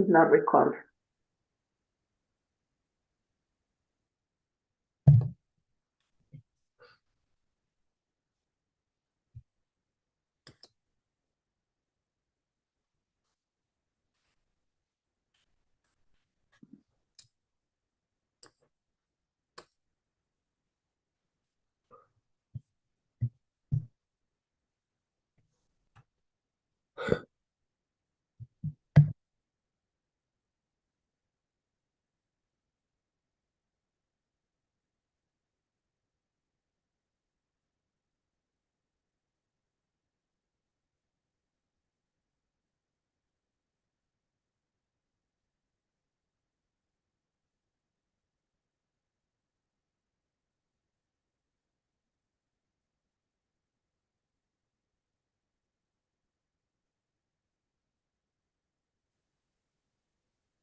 is not recorded.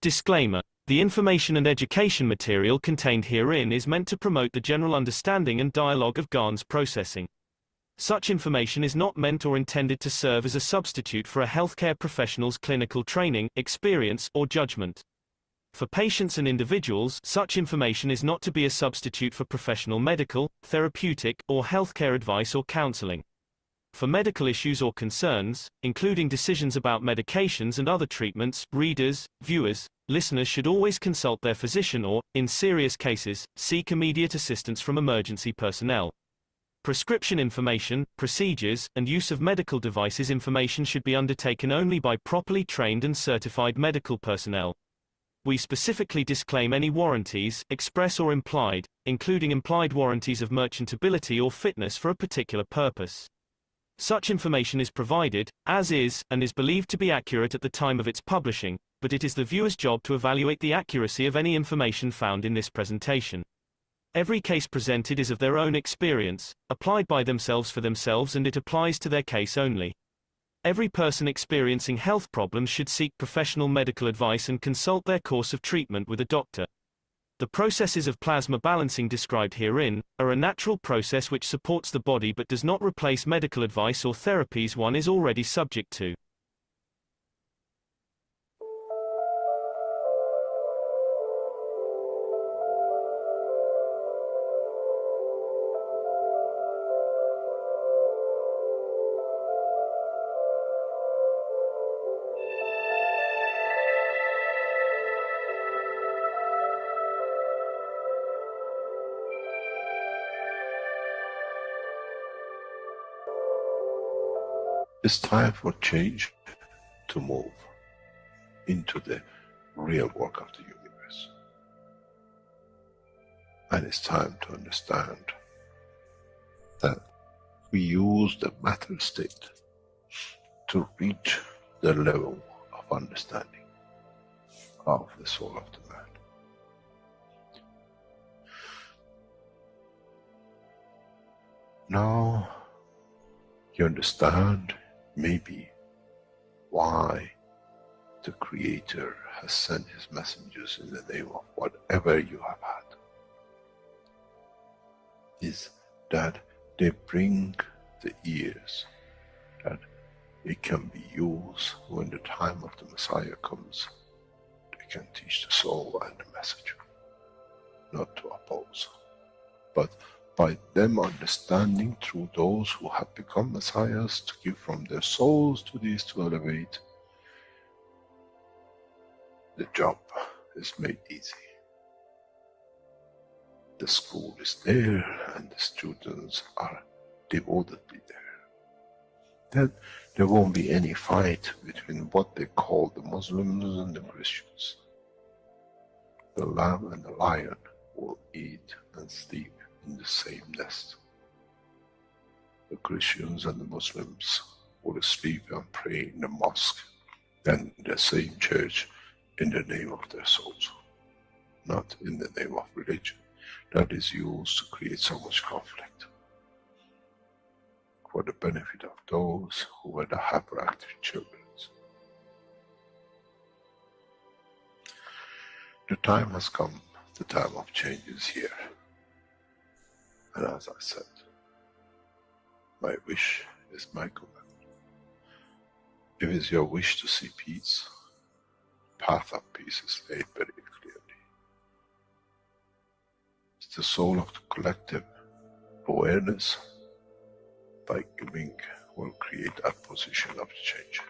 Disclaimer. The information and education material contained herein is meant to promote the general understanding and dialogue of GANs processing. Such information is not meant or intended to serve as a substitute for a healthcare professional's clinical training, experience, or judgment. For patients and individuals, such information is not to be a substitute for professional medical, therapeutic, or healthcare advice or counseling. For medical issues or concerns, including decisions about medications and other treatments, readers, viewers, listeners should always consult their physician or, in serious cases, seek immediate assistance from emergency personnel. Prescription information, procedures, and use of medical devices information should be undertaken only by properly trained and certified medical personnel. We specifically disclaim any warranties, express or implied, including implied warranties of merchantability or fitness for a particular purpose. Such information is provided, as is, and is believed to be accurate at the time of its publishing, but it is the viewer's job to evaluate the accuracy of any information found in this presentation. Every case presented is of their own experience, applied by themselves for themselves, and it applies to their case only. Every person experiencing health problems should seek professional medical advice and consult their course of treatment with a doctor. The processes of plasma balancing described herein are a natural process which supports the body but does not replace medical advice or therapies one is already subject to. It's time for change to move into the real work of the universe. And it's time to understand that we use the matter state to reach the level of understanding of the soul of the man. Now you understand maybe why the Creator has sent his messengers in the name of whatever you have had. Is that they bring the ears, that it can be used when the time of the Messiah comes. They can teach the soul and the message, not to oppose, but by them understanding through those who have become messiahs to give from their souls to these to elevate, the job is made easy. The school is there and the students are devotedly there. Then there won't be any fight between what they call the Muslims and the Christians. The lamb and the lion will eat and sleep in the same nest. The Christians and the Muslims will sleep and pray in the mosque and in the same church in the name of their souls, not in the name of religion that is used to create so much conflict for the benefit of those who were the hyperactive children. The time has come, the time of change is here. And as I said, my wish is my command. If it's your wish to see peace, path of peace is laid very clearly. It's the soul of the collective awareness. By giving will create that position of change.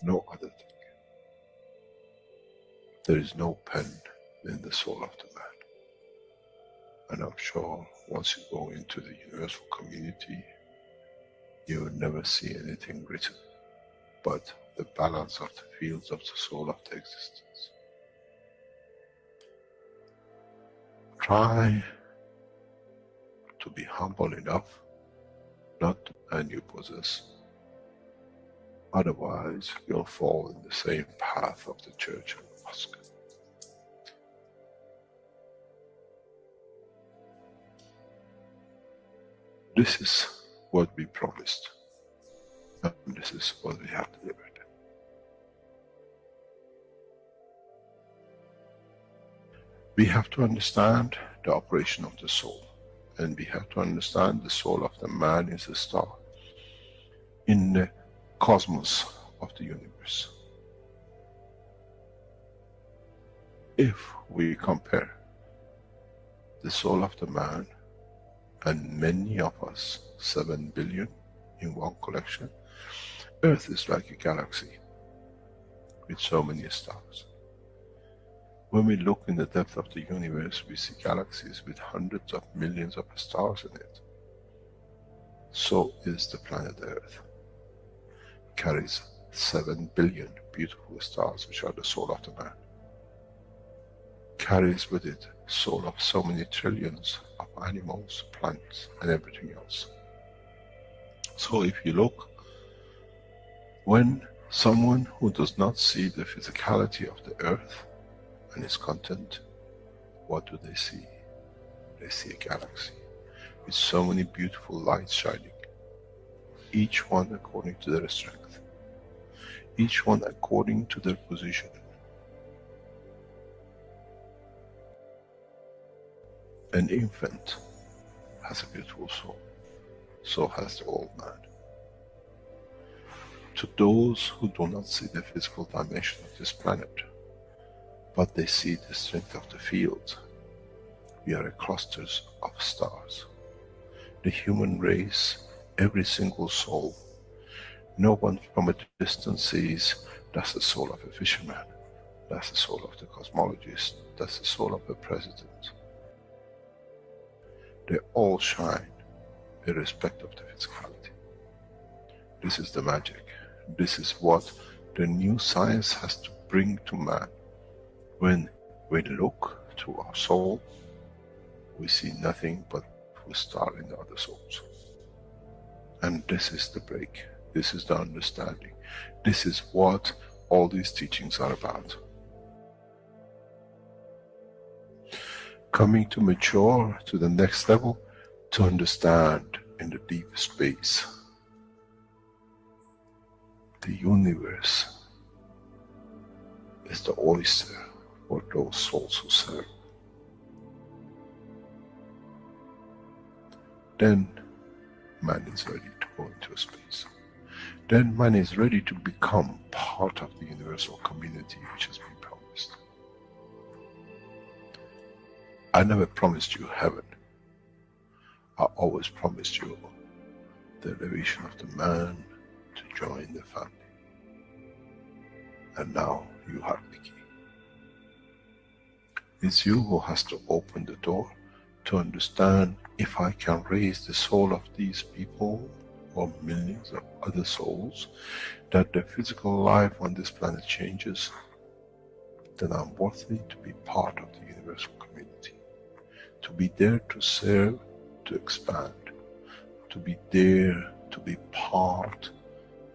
No other thing. There is no pen in the soul of the man. And I'm sure once you go into the universal community, you will never see anything written but the balance of the fields of the soul of the existence. Try to be humble enough not to and you possess. Otherwise, you'll fall in the same path of the church and the mosque. This is what we promised, and this is what we have delivered. We have to understand the operation of the soul, and we have to understand the soul of the man is a star in the cosmos of the universe. If we compare the soul of the man and many of us, 7 billion in one collection, Earth is like a galaxy with so many stars. When we look in the depth of the universe, we see galaxies with hundreds of millions of stars in it. So is the planet Earth. It carries 7 billion beautiful stars, which are the soul of the man. Carries with it soul of so many trillions of animals, plants, and everything else. So if you look, when someone who does not see the physicality of the earth and its content, what do they see? They see a galaxy with so many beautiful lights shining, each one according to their strength, each one according to their position. An infant has a beautiful soul, so has the old man. To those who do not see the physical dimension of this planet, but they see the strength of the field, we are clusters of stars. The human race, every single soul, no one from a distance sees that's the soul of a fisherman, that's the soul of the cosmologist, that's the soul of a president. They all shine irrespective of the physicality. This is the magic. This is what the new science has to bring to man. When we look to our soul, we see nothing but a star in the other souls. And this is the break. This is the understanding. This is what all these teachings are about. Coming to mature to the next level, to understand in the deep space, the universe is the oyster for those souls who serve. Then man is ready to go into space. Then man is ready to become part of the universal community which has been promised. I never promised you heaven. I always promised you the elevation of the man to join the family. And now you have the key. It's you who has to open the door to understand, if I can raise the soul of these people or millions of other souls, that the physical life on this planet changes, then I'm worthy to be part of the universal community. To be there to serve, to expand, to be there, to be part,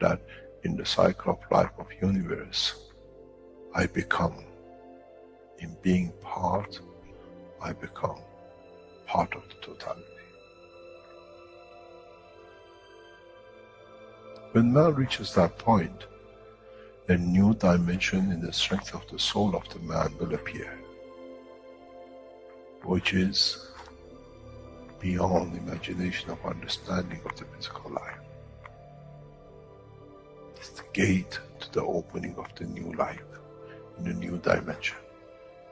that in the cycle of life of universe, I become, in being part, I become part of the totality. When man reaches that point, a new dimension in the strength of the soul of the man will appear, which is beyond imagination of understanding of the physical life. It's the gate to the opening of the new life in a new dimension,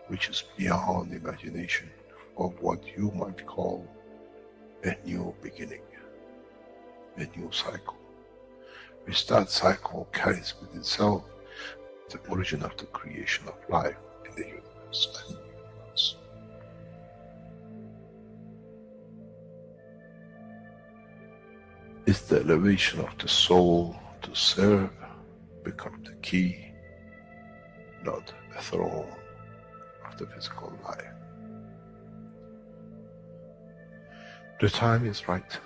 which is beyond imagination of what you might call a new beginning, a new cycle, which that cycle carries with itself the origin of the creation of life in the universe and in the universe. It's the elevation of the soul to serve become the key, not a throne of the physical life. The time is right.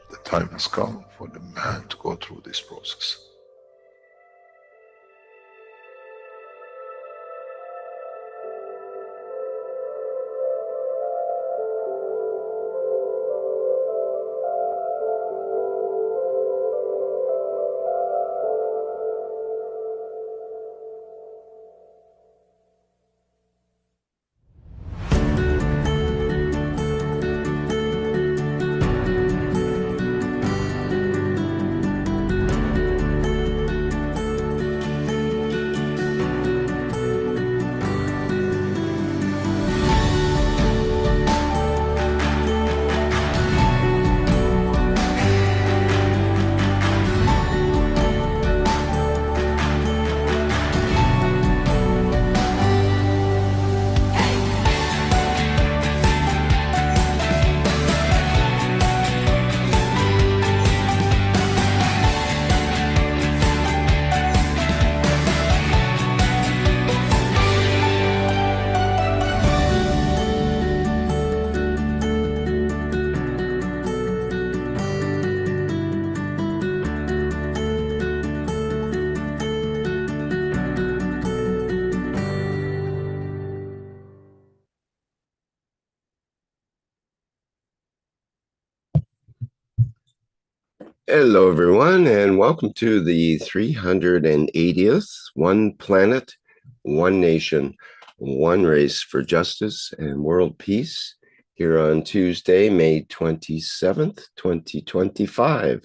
The time has come for the man to go through this process. Hello, everyone, and welcome to the 380th One Planet, One Nation, One Race for Justice and World Peace here on Tuesday, May 27th, 2025.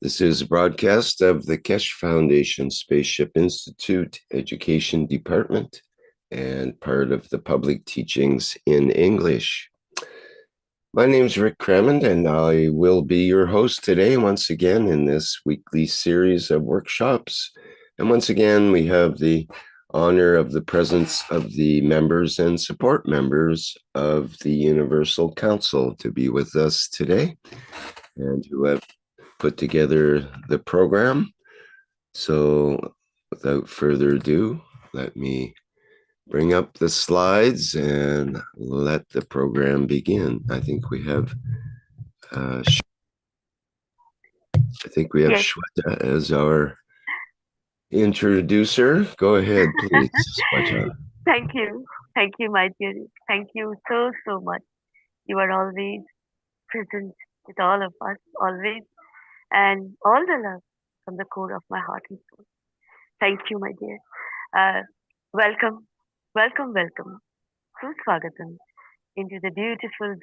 This is a broadcast of the Keshe Foundation Spaceship Institute Education Department and part of the Public Teachings in English. My name is Rick Crammond, and I will be your host today once again in this weekly series of workshops. And once again, we have the honor of the presence of the members and support members of the Universal Council to be with us today and who have put together the program. So without further ado, let me bring up the slides and let the program begin. I think we have Yes. Shweta as our introducer. Go ahead, please, Shweta. Thank you. Thank you, my dear. Thank you so much. You are always present with all of us, always, and all the love from the core of my heart and soul. Thank you, my dear. Welcome, welcome. Swagatam into the beautiful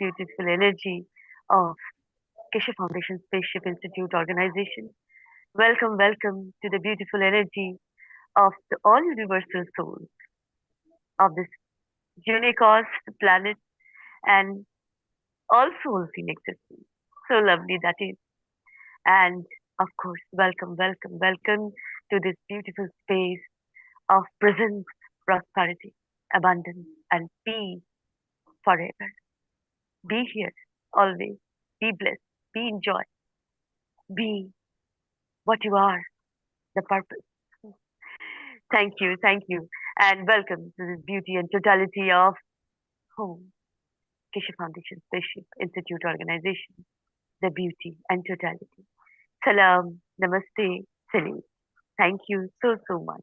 energy of Keshe Foundation Spaceship Institute organization. Welcome to the beautiful energy of the all universal souls of this unique planet and all souls in existence. So lovely that is. And of course, welcome to this beautiful space of presence, prosperity, abundance, and peace forever. Be here always. Be blessed. Be in joy. Be what you are, the purpose. Thank you. And welcome to this beauty and totality of home. Keshe Foundation Spaceship Institute organization. The beauty and totality. Salam, namaste, salam. Thank you so much.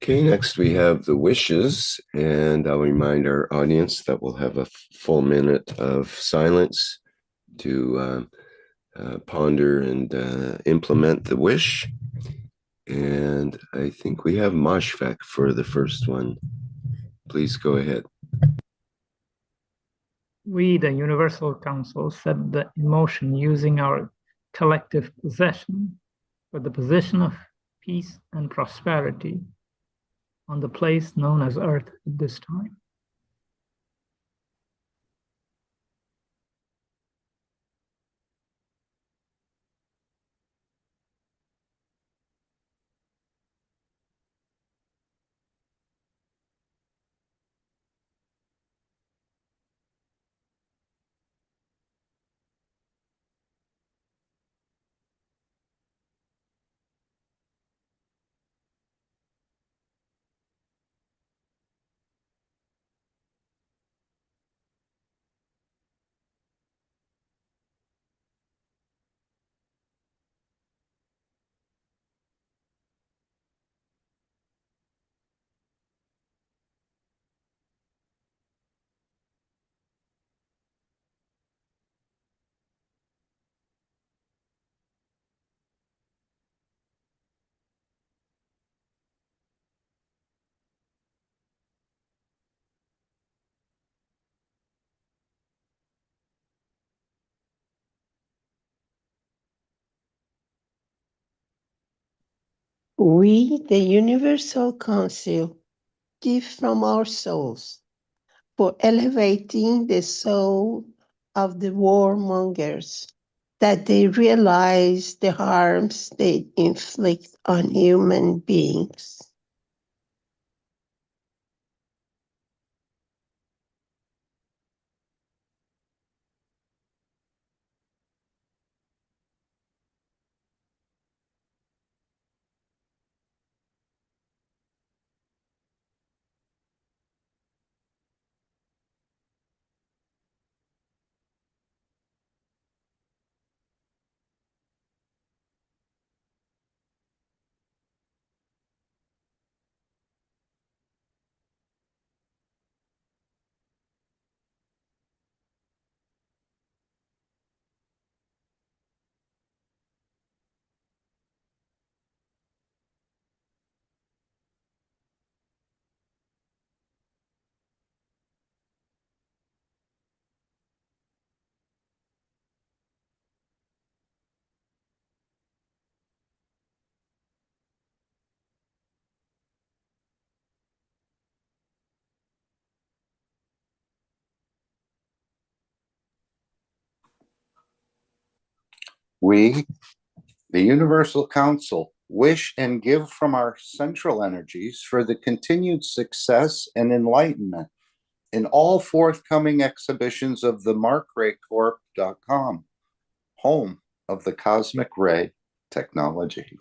Okay, next we have the wishes, and I'll remind our audience that we'll have a full minute of silence to ponder and implement the wish. And I think we have Mashfaq for the first one. Please go ahead. We, the Universal Council, set the emotion using our collective possession for the position of peace and prosperity on the place known as Earth at this time. We, the Universal Council, give from our souls for elevating the soul of the warmongers, that they realize the harms they inflict on human beings. We, the Universal Council, wish and give from our central energies for the continued success and enlightenment in all forthcoming exhibitions of the markraycorp.com, home of the cosmic ray technology.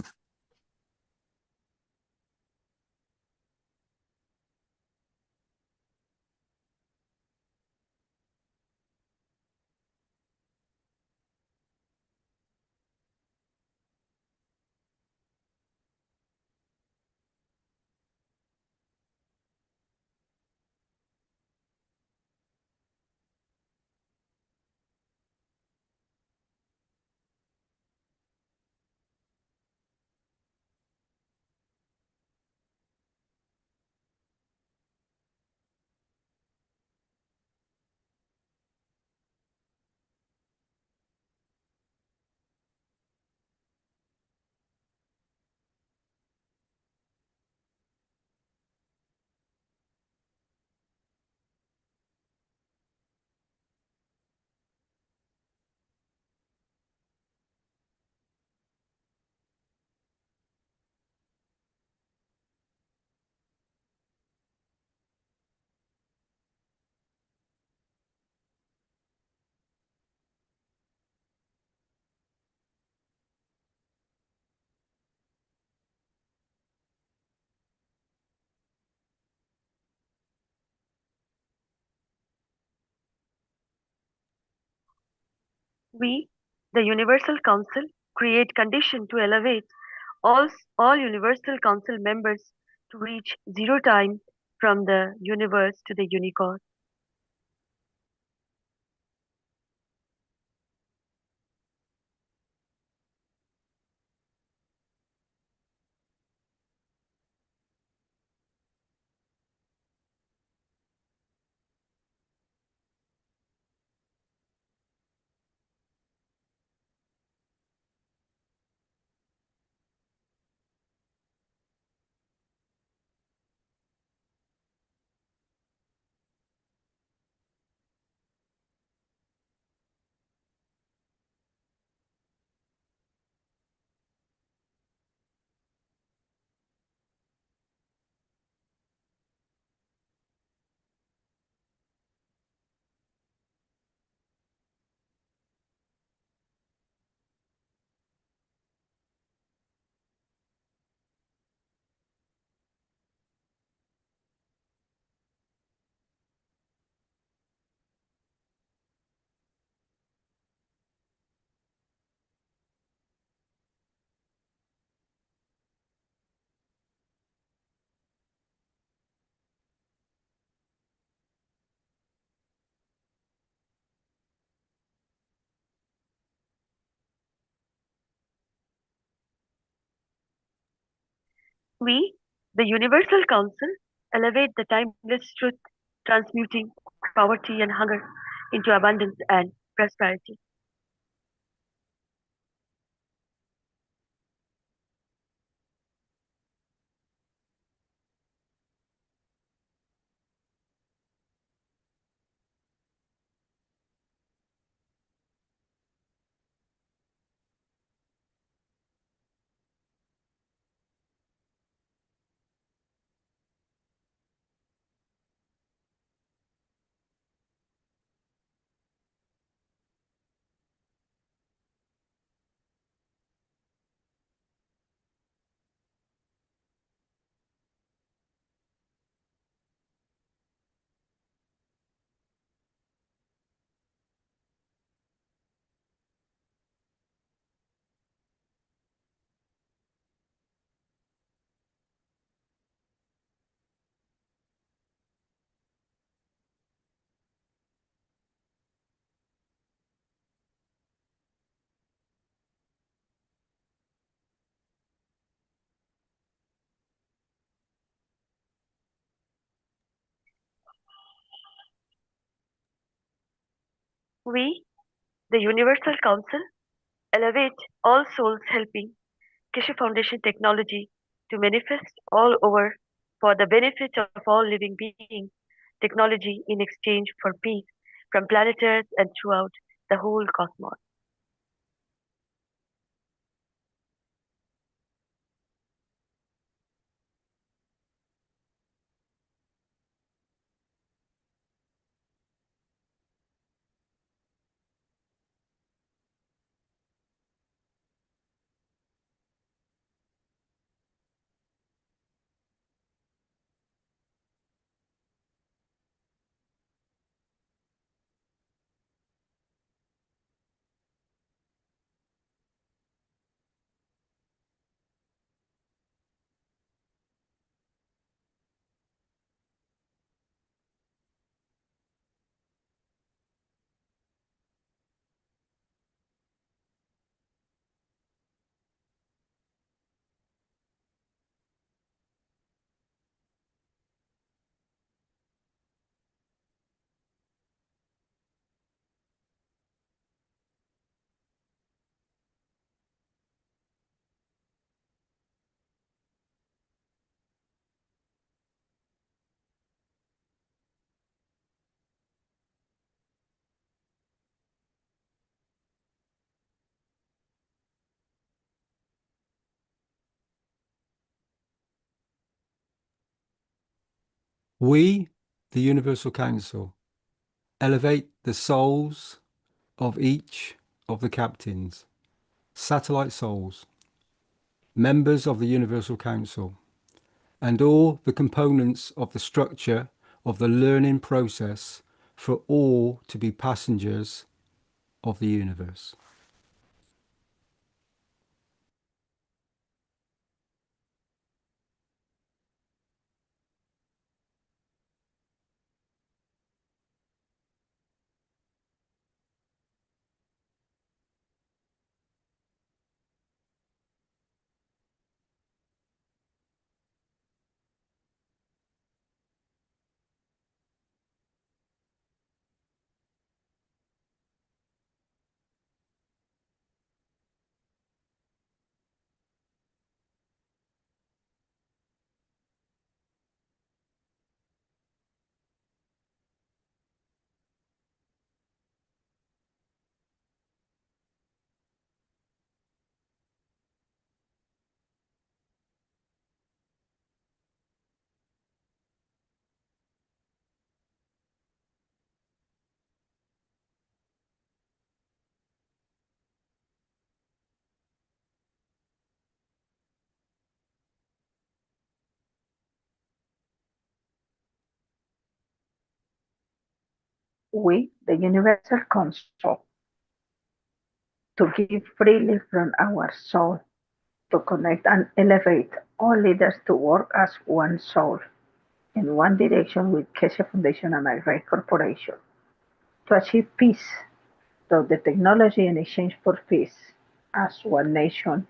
We, the Universal Council, create condition to elevate all, all Universal Council members to reach zero time from the universe to the unicorn. We, the Universal Council, elevate the timeless truth, transmuting poverty and hunger into abundance and prosperity. We, the Universal Council, elevate all souls helping Keshe Foundation technology to manifest all over for the benefit of all living beings, technology in exchange for peace from planet Earth and throughout the whole cosmos. We, the Universal Council, elevate the souls of each of the captains, satellite souls, members of the Universal Council, and all the components of the structure of the learning process for all to be passengers of the universe. We, the Universal Council, to give freely from our soul, to connect and elevate all leaders to work as one soul, in one direction with Keshe Foundation and Irate Corporation, to achieve peace through the technology in exchange for peace as one nation.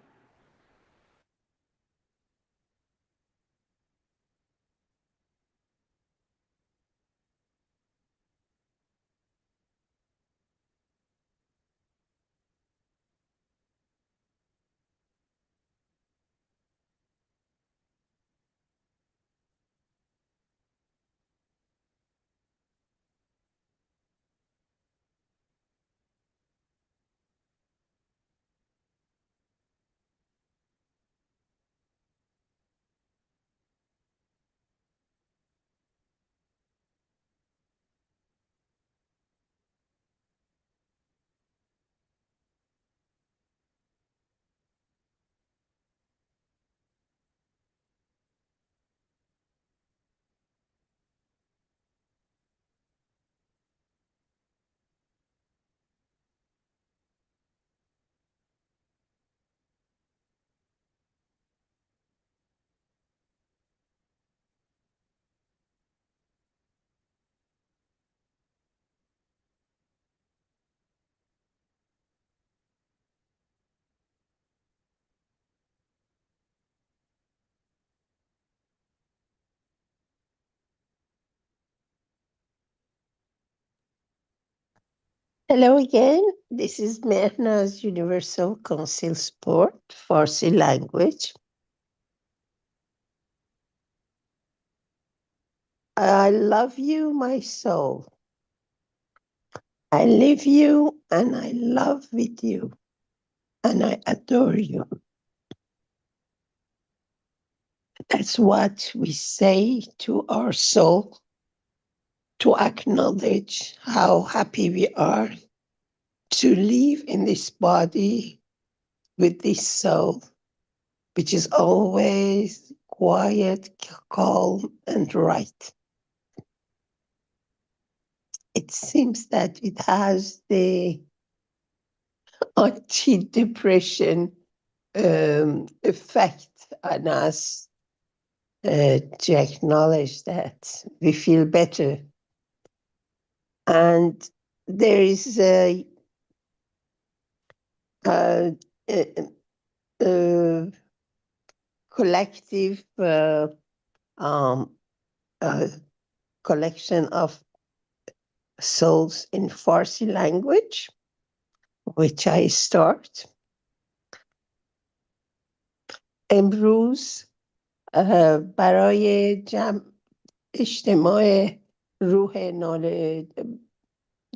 Hello again. This is Mehran's Universal Council Support, Farsi language. I love you, my soul. I live you and I love with you and I adore you. That's what we say to our soul to acknowledge how happy we are to live in this body with this soul, which is always quiet, calm, and right. It seems that it has the anti-depression effect on us to acknowledge that we feel better. And there is a collective collection of souls in Farsi language, which I start. امروز برای اجتماع روح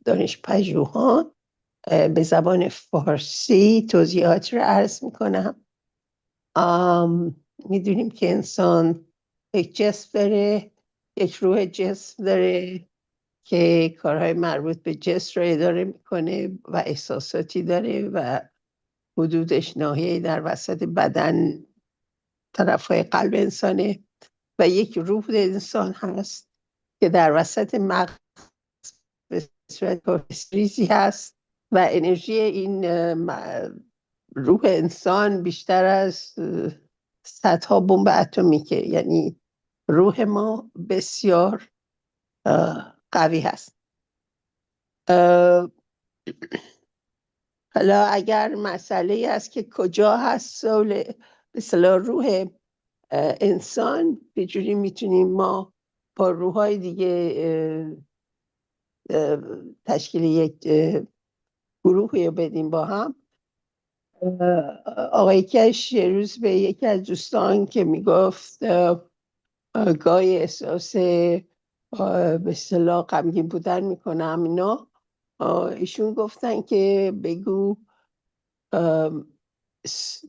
دانش‌پژوهان به زبان فارسی توضیحات رو عرض میکنم. میدونیم که انسان یک جسم داره، یک روح جسم داره که کارهای مربوط به جسم رو اداره میکنه و احساساتی داره و حدودش ناحیه‌ای در وسط بدن طرفهای قلب انسانه و یک روح انسان هست که در وسط مغز به صورت ریزی هست و انرژی این روح انسان بیشتر از صدها بمب اتمیکه، یعنی روح ما بسیار قوی هست. حالا اگر مسئله است که کجا هست سول به اصطلاح روح انسان، به جوری میتونیم ما با روح‌های دیگه تشکیل یک گروهی بدیم با هم. آقای کش یه روز به یکی از دوستان که میگفت گاهی احساس به اصطلاح غمگین بودن میکنم اینا، ایشون گفتن که بگو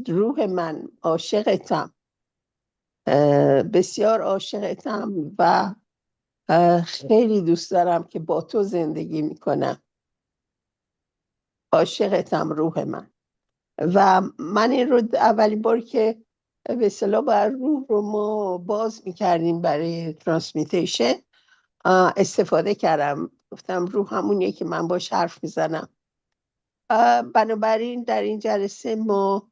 روح من عاشقتم، بسیار عاشقتم و خیلی دوست دارم که با تو زندگی میکنم، عاشقتم روح من. و من این رو اولین بار که به اصطلاح بر روح رو ما باز میکردیم برای ترانسمیتیشن استفاده کردم، گفتم روح همونیه که من باش حرف میزنم. بنابراین در این جلسه ما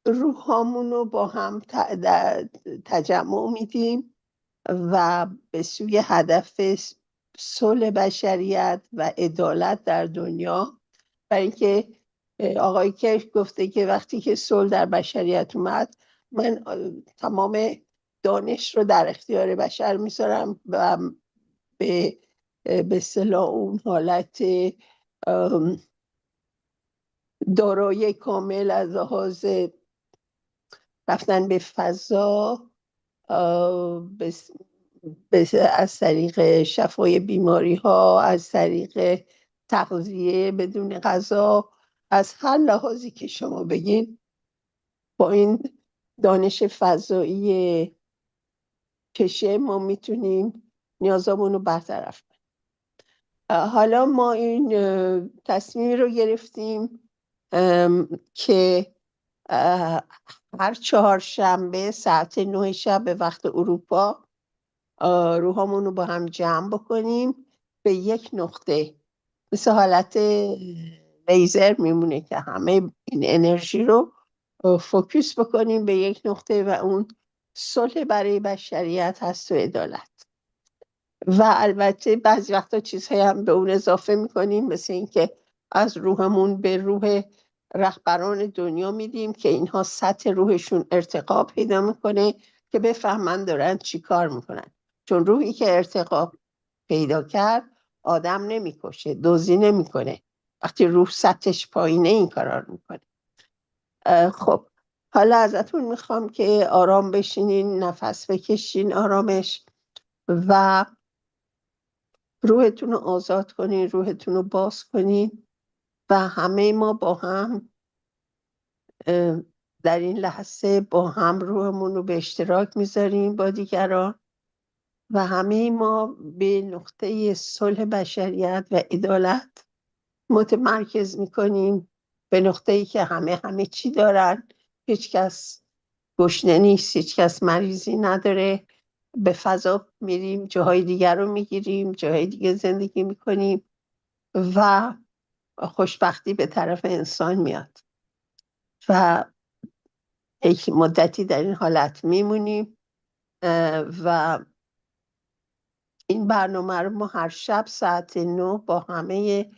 روحامون رو با هم تجمع میدیم و به سوی هدف صلح بشریت و عدالت در دنیا، برای اینکه آقای کش گفته که وقتی که صلح در بشریت اومد من تمام دانش رو در اختیار بشر میذارم و به اصطلاح اون حالت دارایی کامل از لحاظ رفتن به فضا از طریق شفای بیماری ها، از طریق تغذیه بدون غذا، از هر لحاظی که شما بگین با این دانش فضایی کشه ما میتونیم نیازامون رو برطرف کنیم. حالا ما این تصمیم رو گرفتیم که هر 4 شنبه ساعت 9 شب به وقت اروپا روحامون رو با هم جمع بکنیم به یک نقطه، مثل حالت لیزر میمونه که همه این انرژی رو فوکوس بکنیم به یک نقطه و اون صلح برای بشریت هست و عدالت. و البته بعضی وقتا چیزهای هم به اون اضافه میکنیم، مثل اینکه از روحمون به روح رهبران دنیا میدیم که اینها سطح روحشون ارتقا پیدا میکنه که بفهمن دارن چی کار میکنن، چون روحی که ارتقا پیدا کرد آدم نمیکشه، دزدی نمیکنه. وقتی روح سطحش پایینه این کارا رو میکنه. خب حالا ازتون میخوام که آرام بشینین، نفس بکشین آرامش و روحتون رو آزاد کنین، روحتون رو باز کنین و همه ما با هم در این لحظه با هم روحمون رو به اشتراک میذاریم با دیگران و همه ما به نقطه صلح بشریت و عدالت متمرکز میکنیم، به نقطه‌ای که همه چی دارن، هیچ کس گشنه نیست، هیچ کس مریضی نداره، به فضا میریم، جاهای دیگر رو میگیریم، جاهای دیگه زندگی میکنیم و خوشبختی به طرف انسان میاد و یک مدتی در این حالت میمونیم و این برنامه رو ما هر شب ساعت 9 با همه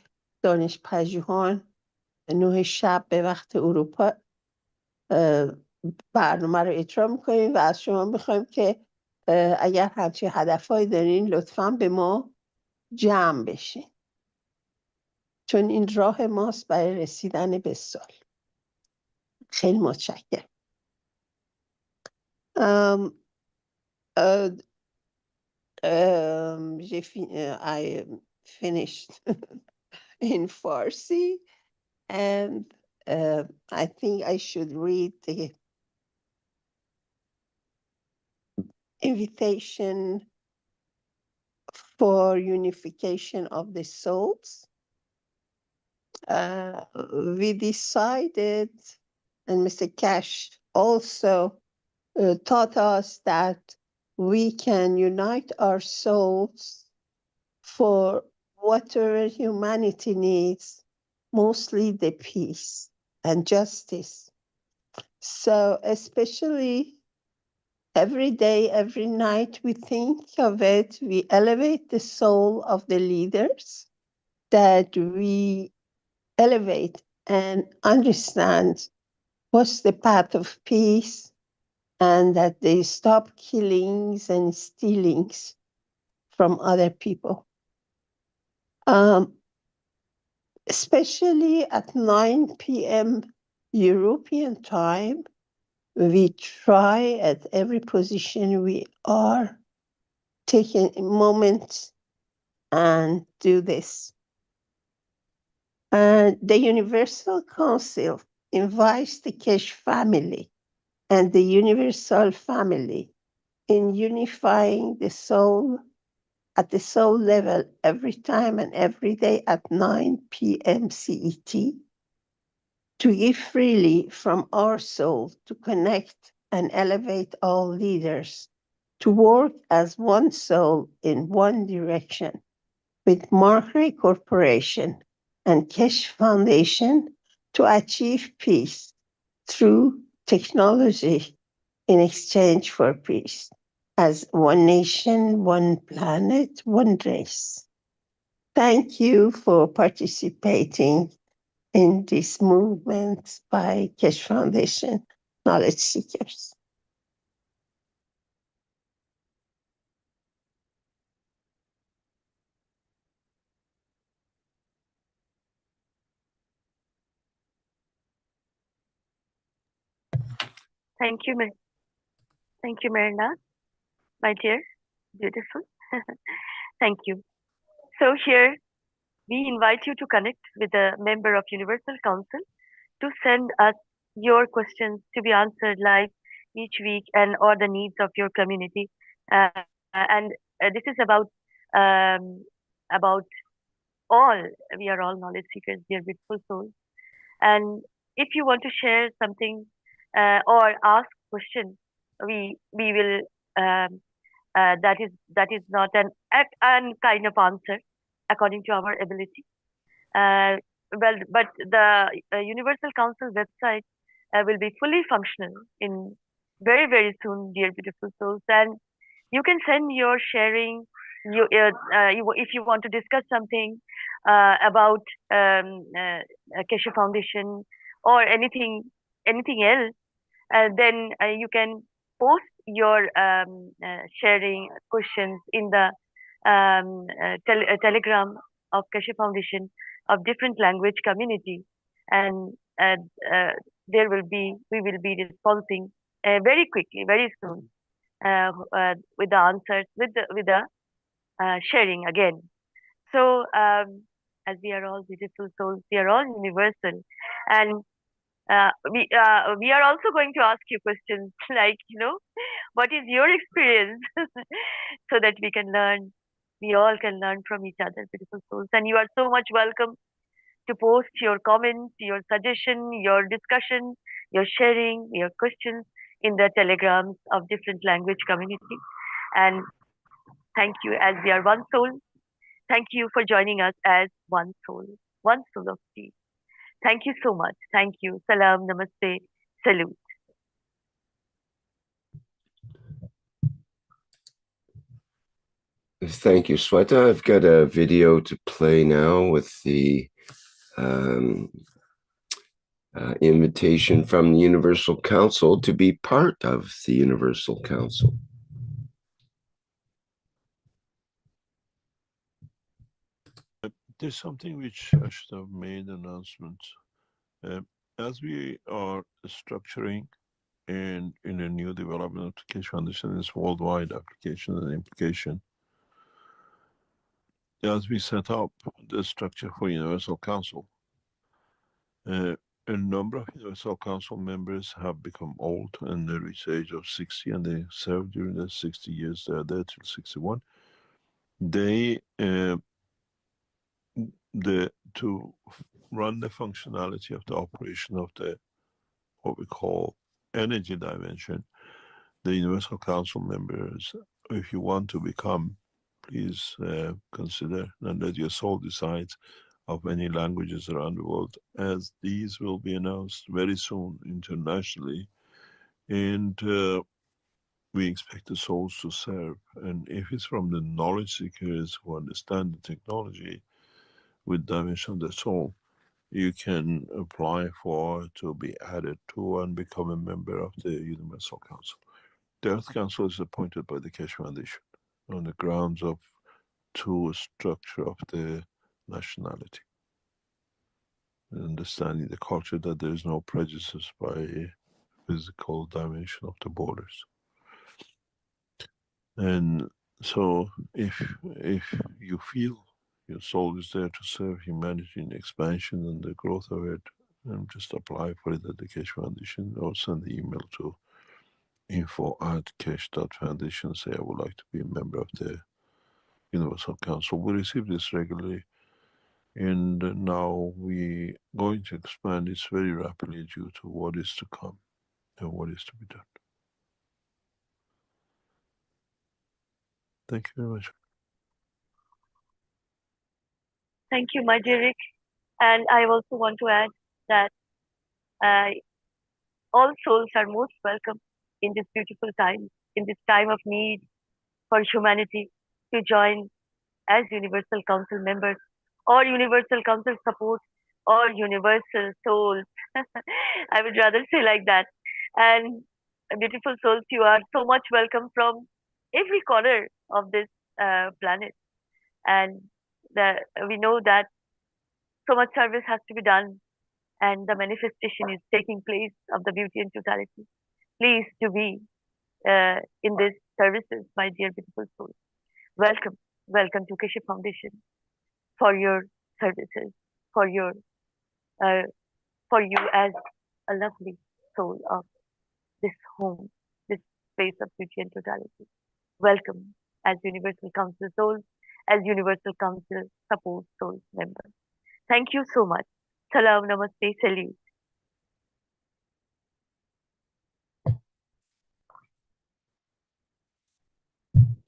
دانشپژوهان 9 شب به وقت اروپا برنامه رو اجرا میکنیم و از شما میخوایم که اگر همچین هدفهایی دارین لطفاً به ما جمع بشین، چون این راه ماست برای رسیدن به سال. خیلی متشکرم. I finished in Farsi and I think I should read the invitation for unification of the souls. We decided, and Mr. Keshe also taught us that we can unite our souls for whatever humanity needs, mostly the peace and justice. So especially every day, every night we think of it, we elevate the soul of the leaders, that we elevate and understand what's the path of peace, and that they stop killings and stealings from other people. Especially at 9 p.m. European time, we try at every position we are taking a moment and do this. And the Universal Council invites the Keshe family and the Universal family in unifying the soul at the soul level every time and every day at 9 p.m. CET to give freely from our soul to connect and elevate all leaders to work as one soul in one direction with Mercury Corporation and Keshe Foundation to achieve peace through technology in exchange for peace as one nation, one planet, one race. Thank you for participating in this movement by Keshe Foundation Knowledge Seekers. Thank you, Mehran, my dear, beautiful. Thank you. So here we invite you to connect with a member of Universal Council to send us your questions to be answered live each week and or the needs of your community. And this is about all, we are all knowledge seekers, dear beautiful souls. And if you want to share something or ask question, we will that is not an kind of answer according to our ability. Well, but the Universal Council website will be fully functional in very soon, dear beautiful souls, and you can send your sharing. If you want to discuss something about Keshe Foundation or anything else, then you can post your sharing questions in the telegram of Keshe Foundation of different language community, and we will be responding very quickly, very soon, with the answers, with the sharing again. So, as we are all beautiful souls, we are all universal, and we are also going to ask you questions like, what is your experience, so that we can learn. We all can learn from each other, beautiful souls. And you are so much welcome to post your comments, your suggestion, your discussion, your sharing, your questions in the telegrams of different language community. And thank you, as we are one soul. Thank you for joining us as one soul of peace. Thank you so much. Thank you. Salam, namaste, salute. Thank you, Sweta. I've got a video to play now with the invitation from the Universal Council to be part of the Universal Council. There's something which I should have made announcement. As we are structuring in a new development of the Keshe Foundation, is worldwide application and implication. As we set up the structure for Universal Council, a number of Universal Council members have become old and they reach the age of 60, and they served during the 60 years. They are there till 61. To run the functionality of the operation of the what we call energy dimension, the Universal Council members, if you want to become, please consider and let your soul decide of any languages around the world, as these will be announced very soon internationally, and we expect the souls to serve. And if it's from the knowledge seekers who understand the technology with dimension of the soul, you can apply to be added to and become a member of the Universal Council. The Earth Council is appointed by the Keshe Foundation on the grounds of true structure of the nationality, understanding the culture, that there is no prejudice by physical dimension of the borders. And so if you feel your soul is there to serve humanity in expansion and the growth of it, and just apply for it at the Keshe Foundation, or send the email to info@keshe.foundation, say I would like to be a member of the Universal Council. We receive this regularly, and now we're going to expand this very rapidly due to what is to come and what is to be done. Thank you very much. Thank you, my dear Rick. And I also want to add that all souls are most welcome in this beautiful time, in this time of need for humanity, to join as Universal Council members, or Universal Council support, or Universal Souls. I would rather say like that. And beautiful souls, you are so much welcome from every corner of this planet. And we know that so much service has to be done, and the manifestation is taking place of the beauty and totality. Please to be in these services, my dear beautiful souls. Welcome, welcome to Keshe Foundation for your services, for you as a lovely soul of this home, this space of beauty and totality. Welcome as Universal Council souls, as Universal Council support souls members. Thank you so much. Salam, namaste, salute.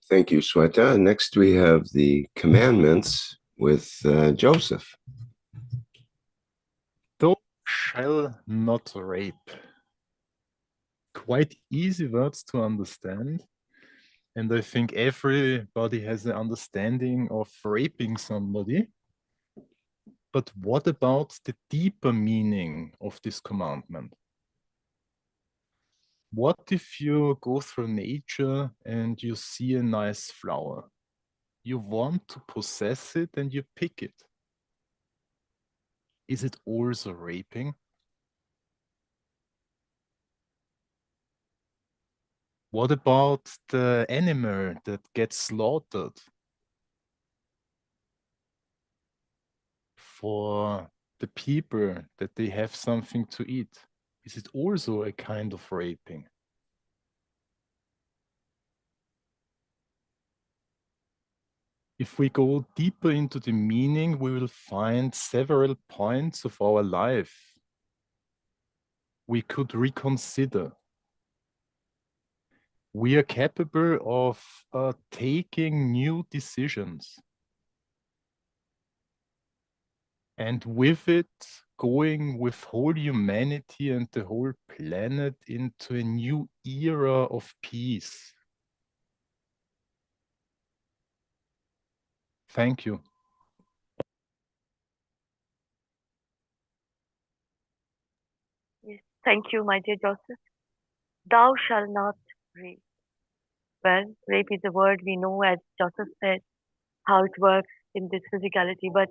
Thank you, Sweta. Next, we have the commandments with Joseph. Thou shalt not rape. Quite easy words to understand. And I think everybody has an understanding of raping somebody. But what about the deeper meaning of this commandment? What if you go through nature and you see a nice flower? You want to possess it and you pick it. Is it also raping? What about the animal that gets slaughtered for the people that they have something to eat? Is it also a kind of raping? If we go deeper into the meaning, we will find several points of our life we could reconsider. We are capable of taking new decisions. And with it, going with whole humanity and the whole planet into a new era of peace. Thank you. Yes, thank you, my dear Joseph. Thou shalt not rape. Well, rape is a word we know, as Joseph said, how it works in this physicality, but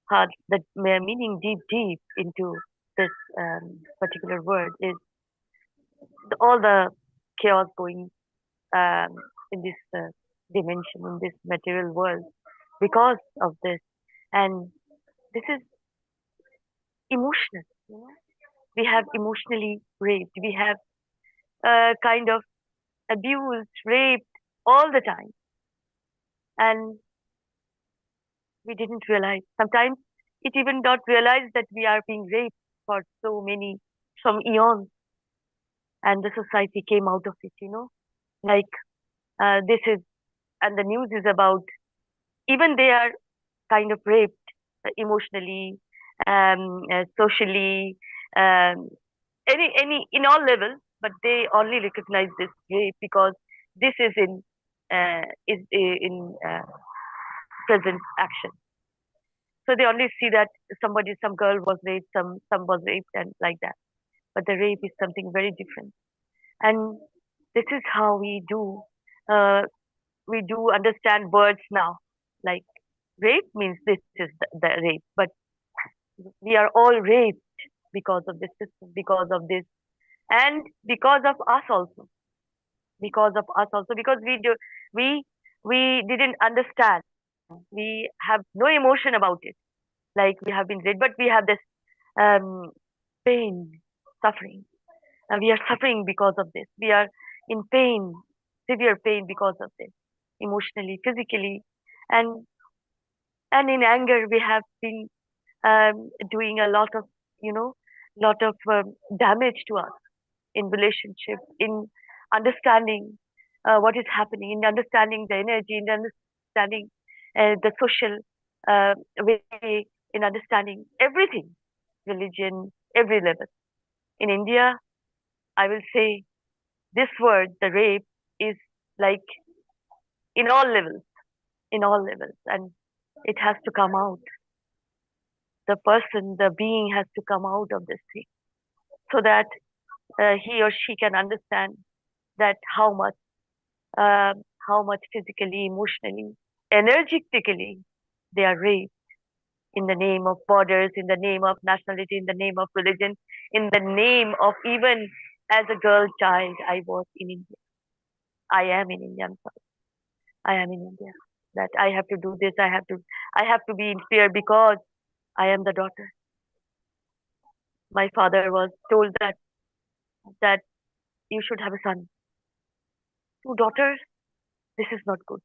how the meaning deep into this particular word is all the chaos going in this dimension, in this material world, because of this. And this is emotional. You know? We have emotionally raped. We have kind of abused, raped all the time. And we didn't realize. Sometimes it even not realize that we are being raped for some eons. And the society came out of it, you know, like this is, and the news is about, even they are kind of raped emotionally, socially, in all levels, but they only recognize this rape because this is in present action. So they only see that some girl was raped, some was raped, and like that. But the rape is something very different, and this is how we do understand words now. Like rape means this is the rape, but we are all raped because of this system, because of this, and because of us also, because we didn't understand. We have no emotion about it. Like we have been raped, but we have this pain, suffering. And we are suffering because of this. We are in pain, severe pain because of this, emotionally, physically, and in anger we have been doing a lot of, lot of damage to us in relationship, in understanding what is happening, in understanding the energy, in understanding the social way, in understanding everything, religion, every level. In India, I will say this word, the rape, is like in all levels, and it has to come out. The person, the being has to come out of this thing so that he or she can understand that how much physically, emotionally, energetically they are raped in the name of borders, in the name of nationality, in the name of religion, in the name of, even as a girl child, I was in India. I am in India. I'm sorry. I am in India. That I have to do this. I have to be in fear because I am the daughter. My father was told that you should have a son. 2 daughters. This is not good.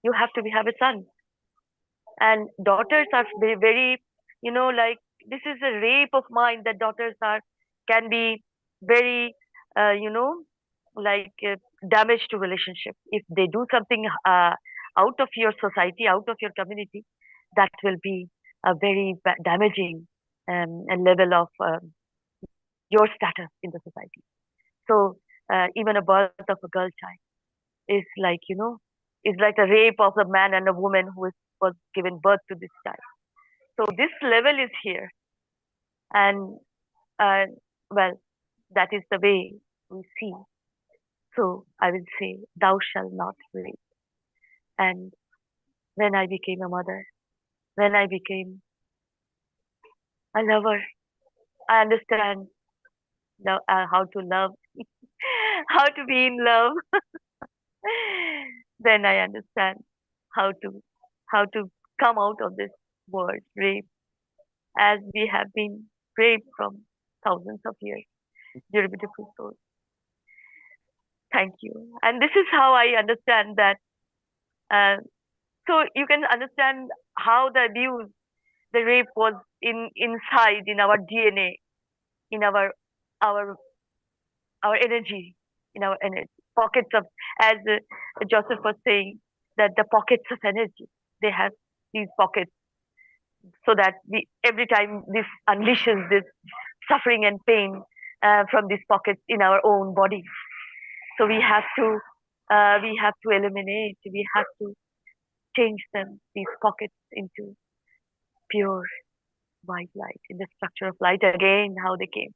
You have to have a son. And daughters are very, like this is a rape of mind, that daughters can be very, like damage to relationship. If they do something out of your society, out of your community, that will be a very damaging level of your status in the society. So even a birth of a girl child is like, is like a rape of a man and a woman who was given birth to this child. So this level is here. And well, that is the way we see. So I will say, thou shalt not rape. And when I became a mother, when I became a lover, I understand how to love, how to be in love. Then I understand how to how to come out of this word rape, as we have been raped from thousands of years. Dear beautiful soul, thank you. And this is how I understand that. Uh, so you can understand how the abuse, the rape was inside in our DNA, in our our energy, in our energy pockets of, as Joseph was saying, that the pockets of energy, they have these pockets, so that every time this unleashes this suffering and pain from these pockets in our own body. So we have to eliminate, we have to change them, these pockets, into pure white light, in the structure of light again, how they came.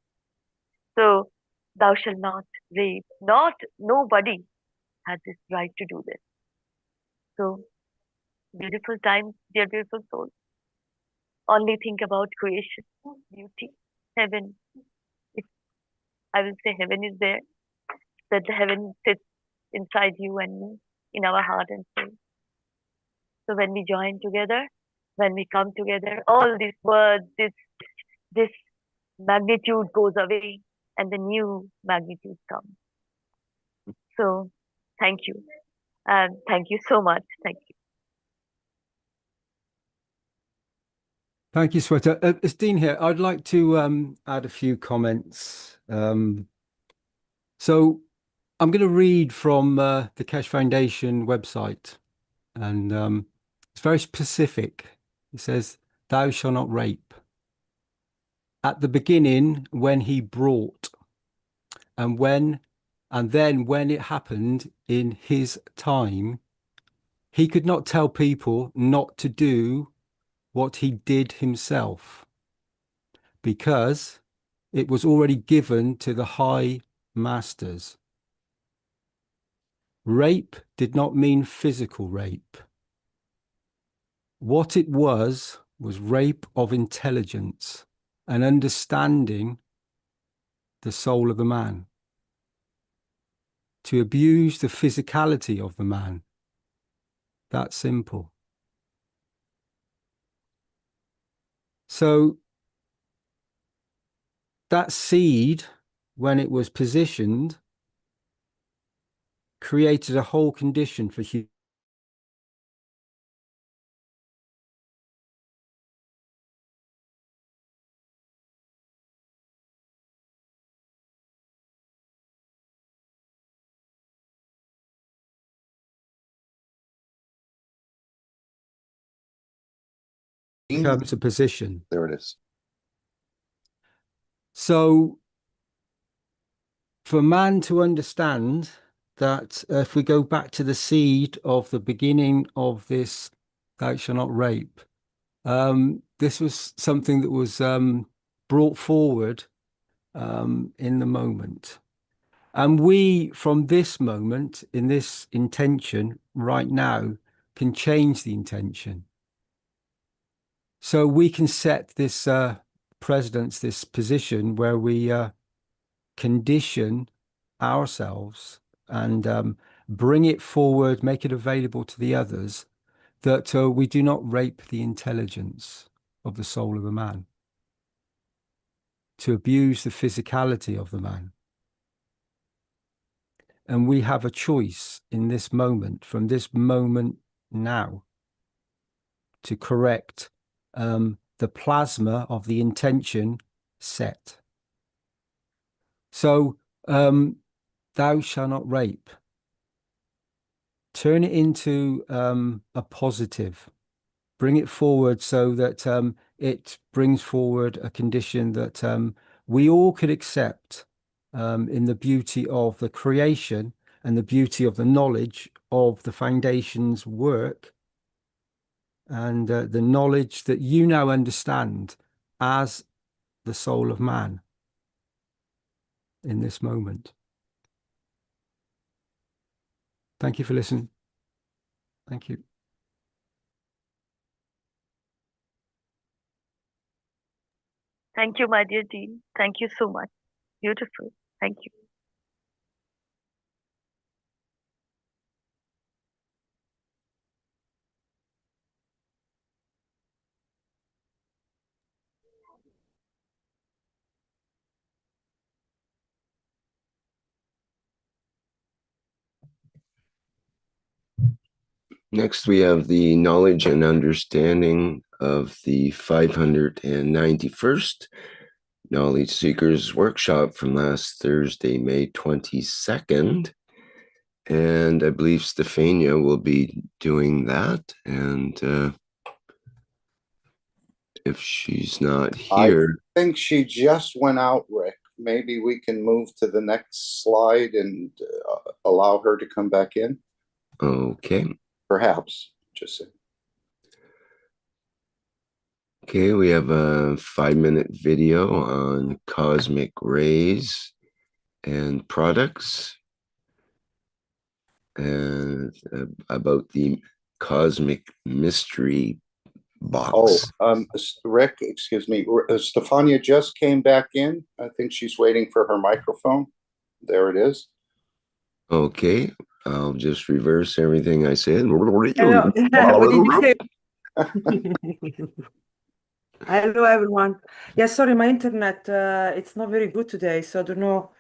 So thou shalt not rape. Nobody had this right to do this. So beautiful times, dear beautiful souls. Only think about creation, beauty, heaven. If I will say heaven is there, that the heaven sits inside you and me, in our heart and soul. So when we join together, when we come together, all these words, this magnitude goes away and the new magnitude comes. So thank you. Thank you so much. Thank you. Thank you, Sweta. It's Dean here. I'd like to add a few comments. So I'm going to read from the Keshe Foundation website, and it's very specific. It says, "Thou shalt not rape. At the beginning, when he brought, and then when it happened in his time, he could not tell people not to do what he did himself, because it was already given to the high masters. Rape did not mean physical rape. What it was rape of intelligence and understanding the soul of the man, to abuse the physicality of the man. That simple." So that seed, when it was positioned, created a whole condition for human. Becomes a position. There it is. So for man to understand that, if we go back to the seed of the beginning of this, "Thou shalt not rape," this was something that was brought forward in the moment. And we, from this moment, in this intention right now, can change the intention. So we can set this precedence, this position where we condition ourselves and bring it forward, make it available to the others, that we do not rape the intelligence of the soul of the man, to abuse the physicality of the man. And we have a choice in this moment, from this moment now, to correct the plasma of the intention set. So, "Thou shalt not rape." Turn it into a positive. Bring it forward so that it brings forward a condition that we all could accept, in the beauty of the creation and the beauty of the knowledge of the Foundation's work, and the knowledge that you now understand as the soul of man in this moment. Thank you for listening. Thank you. Thank you, my dear Dean. Thank you so much. Beautiful. Thank you. Next, we have the knowledge and understanding of the 591st Knowledge Seekers Workshop from last Thursday, May 22nd. And I believe Stefania will be doing that. And if she's not here. I think she just went out, Rick. Maybe we can move to the next slide and allow her to come back in. Okay. Perhaps, just saying. Okay, we have a 5-minute video on cosmic rays and products, and about the cosmic mystery box. Rick, excuse me. Stefania just came back in. I think she's waiting for her microphone. There it is. Okay, I'll just reverse everything I said. Hello. What did you say? Hello, everyone. Yeah, sorry, my internet, it's not very good today, so I don't know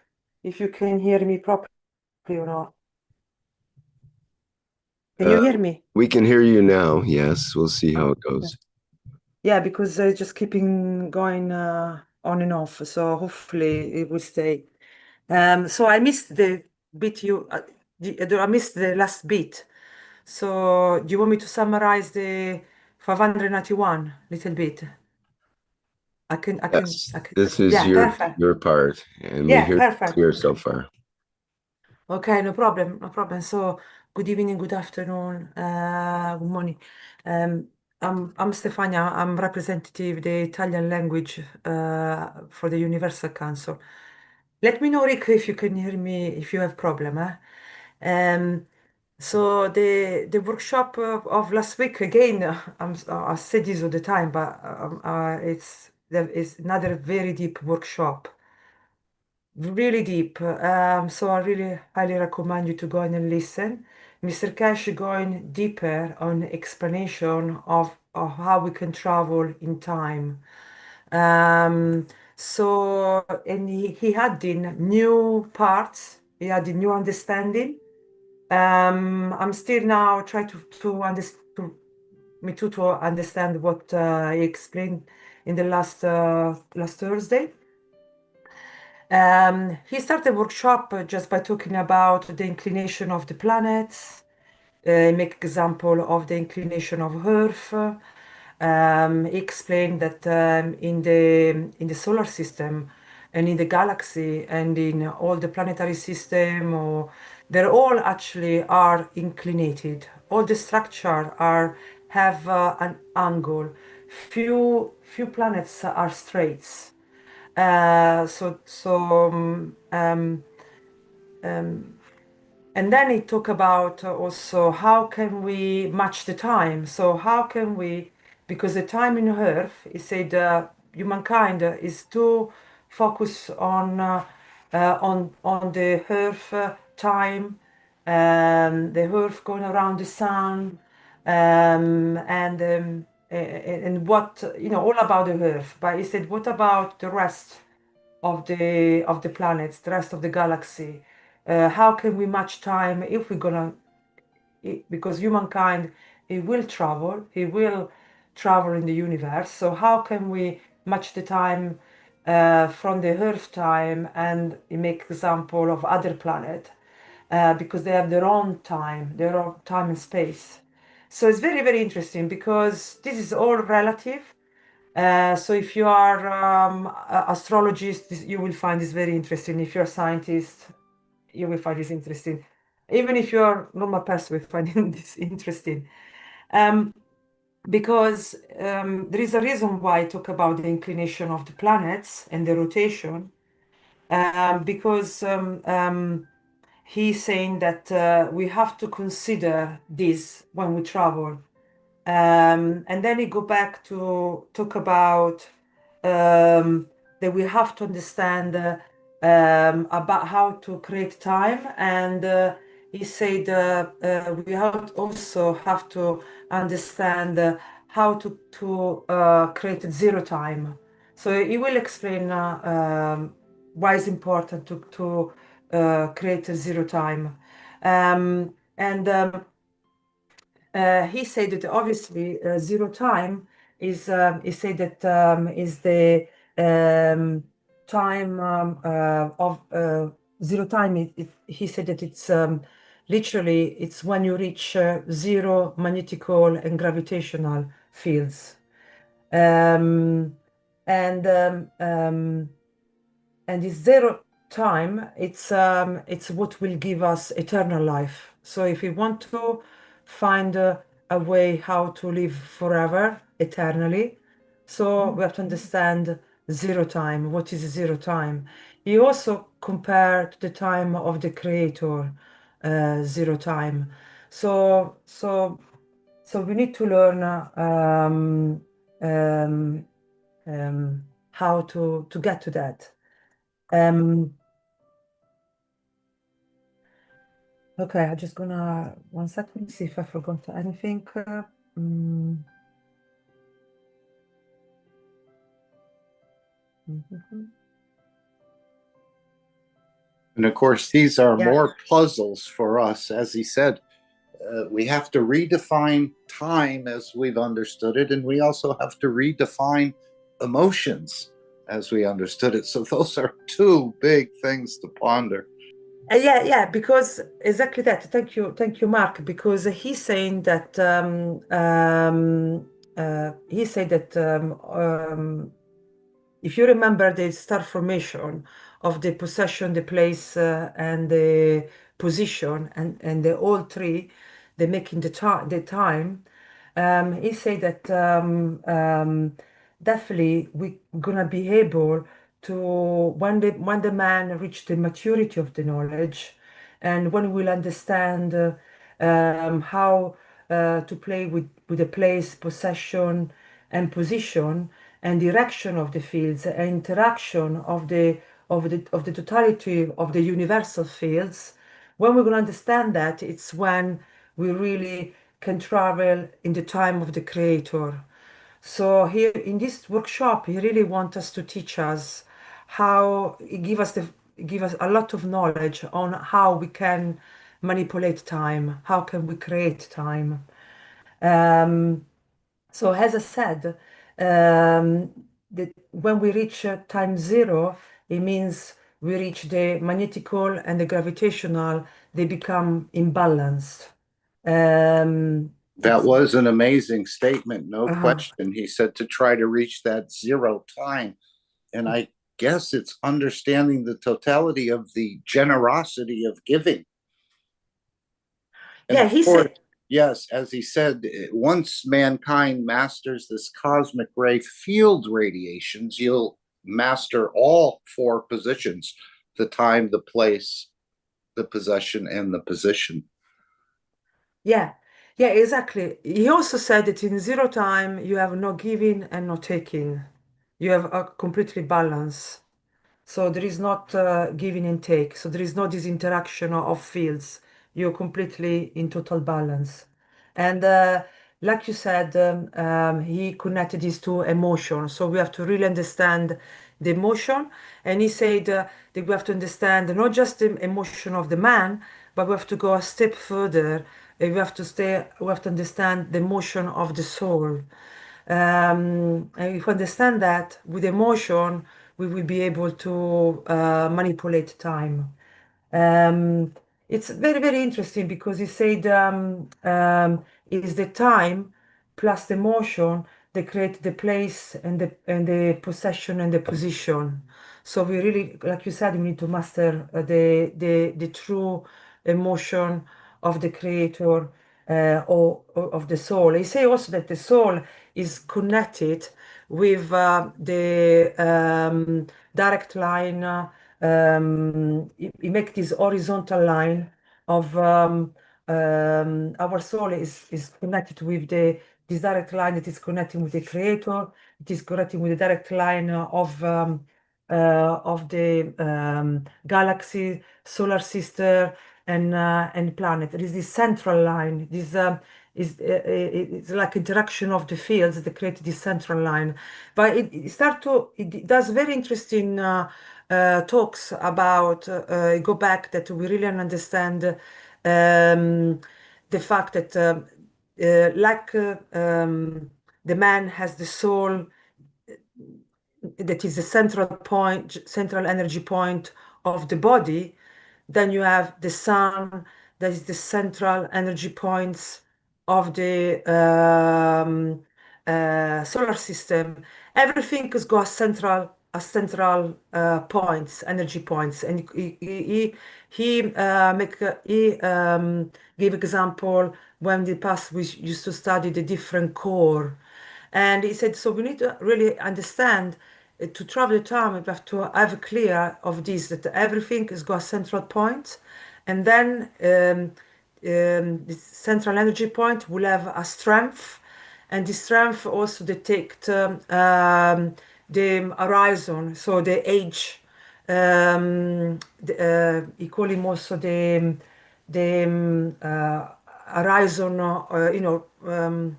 if you can hear me properly or not. Can you hear me? We can hear you now. Yes, we'll see how it goes. Yeah, because it's just keeping going on and off, so hopefully it will stay. So I missed the bit I missed the last bit. So do you want me to summarize the 591 little bit? I can. Yes, this is Yeah, perfect. your part, and we Yeah, hear it perfect. clear so far. Okay, no problem, no problem. So, good evening, good afternoon, good morning. I'm Stefania. I'm representative the Italian language for the Universal Council. Let me know, Rick, if you can hear me, if you have problem. So the workshop of last week again. I say this all the time, but it's another very deep workshop. Really deep. So I really highly recommend you to go in and listen. Mr. Keshe going deeper on explanation of how we can travel in time. So, and he had in new parts, he had a new understanding. I'm still now trying to understand what he explained in the last Thursday. He started the workshop just by talking about the inclination of the planets, make example of the inclination of Earth. He explained that in the solar system and in the galaxy and in all the planetary system, or they're all actually are inclinated. All the structure have an angle. Few planets are straight. And then he talk about also how can we match the time. So how can we, because the time in Earth, he said humankind is too focused on the Earth time, the Earth going around the sun, and what all about the Earth. But he said, what about the rest of the planets, the rest of the galaxy? How can we match time if we're gonna? Because humankind, it will travel in the universe. So how can we match the time from the Earth time and make example of other planet because they have their own time and space. So it's very, very interesting because this is all relative. So if you are astrologist, you will find this very interesting. If you're a scientist, you will find this interesting. Even if you're a normal person, will find this interesting. Because there is a reason why I talk about the inclination of the planets and the rotation. Because he's saying that we have to consider this when we travel. And then he go back to talk about that we have to understand about how to create time, and he said we also have to understand how to create zero time. So he will explain why it's important to create a zero time. He said that obviously zero time is he said that is the time of zero time. He said that it's literally it's when you reach zero magnetical and gravitational fields, um, and um, um, and this zero time it's what will give us eternal life. So if we want to find a way how to live forever eternally, so we have to understand zero time. What is zero time? He also compared the time of the creator, zero time. So we need to learn how to get to that. Okay, I'm just gonna 1 second see if I forgot anything. Mhm. And of course, these are Yeah. more puzzles for us. As he said, we have to redefine time as we've understood it, and we also have to redefine emotions as we understood it. So those are two big things to ponder. Yeah, because exactly that. Thank you, Mark. Because he's saying that he said that if you remember the star formation of the possession, the place, and the position, and the all three, they making the time. He said that definitely we're gonna be able to when the man reach the maturity of the knowledge, and when we'll understand how to play with the place, possession, and position, and direction of the fields, and interaction of the totality of the universal fields. When we're going to understand that, it's when we really can travel in the time of the creator. So here in this workshop, he really wants us to teach us how he give us a lot of knowledge on how we can manipulate time, how can we create time. So as I said, when we reach time zero, it means we reach the magnetical and the gravitational, they become imbalanced. That was an amazing statement, no Uh-huh. question. He said to try to reach that zero time. And I guess it's understanding the totality of the generosity of giving. And Yeah, of he course, said, yes, as he said, once mankind masters this cosmic ray field radiations, you'll master all four positions: the time, the place, the possession, and the position. yeah, yeah, exactly. He also said that in zero time, you have no giving and no taking. You have a completely balance. So there is not giving and take. So there is no this interaction of fields. You're completely in total balance. And like you said, he connected these two emotions. So we have to really understand the emotion. And he said that we have to understand not just the emotion of the man, but we have to go a step further. We have to understand the emotion of the soul. And if we understand that with emotion, we will be able to manipulate time. It's very, very interesting because he said it's the time plus the motion that create the place and the possession and the position. So we really, like you said, we need to master the true emotion of the creator or of the soul. He say also that the soul is connected with the direct line he make this horizontal line of our soul is connected with this direct line that is connecting with the creator. It is connecting with the direct line of the galaxy, solar system, and planet. There is this central line. This it's like interaction of the fields that create this central line. But it does very interesting talks about go back that we really understand the fact that the man has the soul that is the central point, central energy point of the body. Then you have the sun, that is the central energy points of the solar system. Everything has got central points, energy points, and he gave example when in the past we used to study the different core, and he said so we need to really understand to travel the time, we have to have clear of this, that everything has got a central point, and then the central energy point will have a strength, and the strength also detect the horizon, so the age. He call him also the horizon, I don't know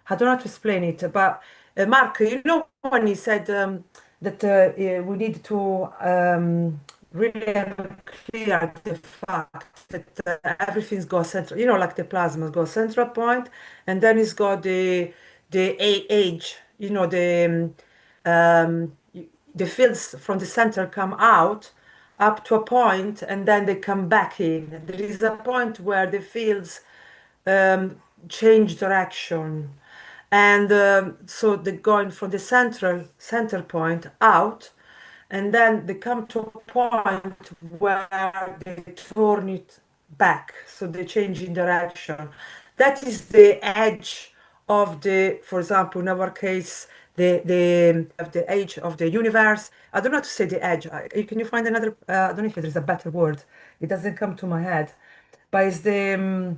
how to explain it, but Mark, you know when he said that we need to really have clear the fact that everything's got central, like the plasma's got central point, and then it's got the age, the fields from the center come out up to a point, and then they come back in. There is a point where the fields change direction, and so they're going from the center point out, and then they come to a point where they turn it back, so they change in direction. That is the edge of the, for example, in our case, the edge of the universe. I don't know how to say the edge. Can you find another? I don't know if there's a better word. It doesn't come to my head, but is the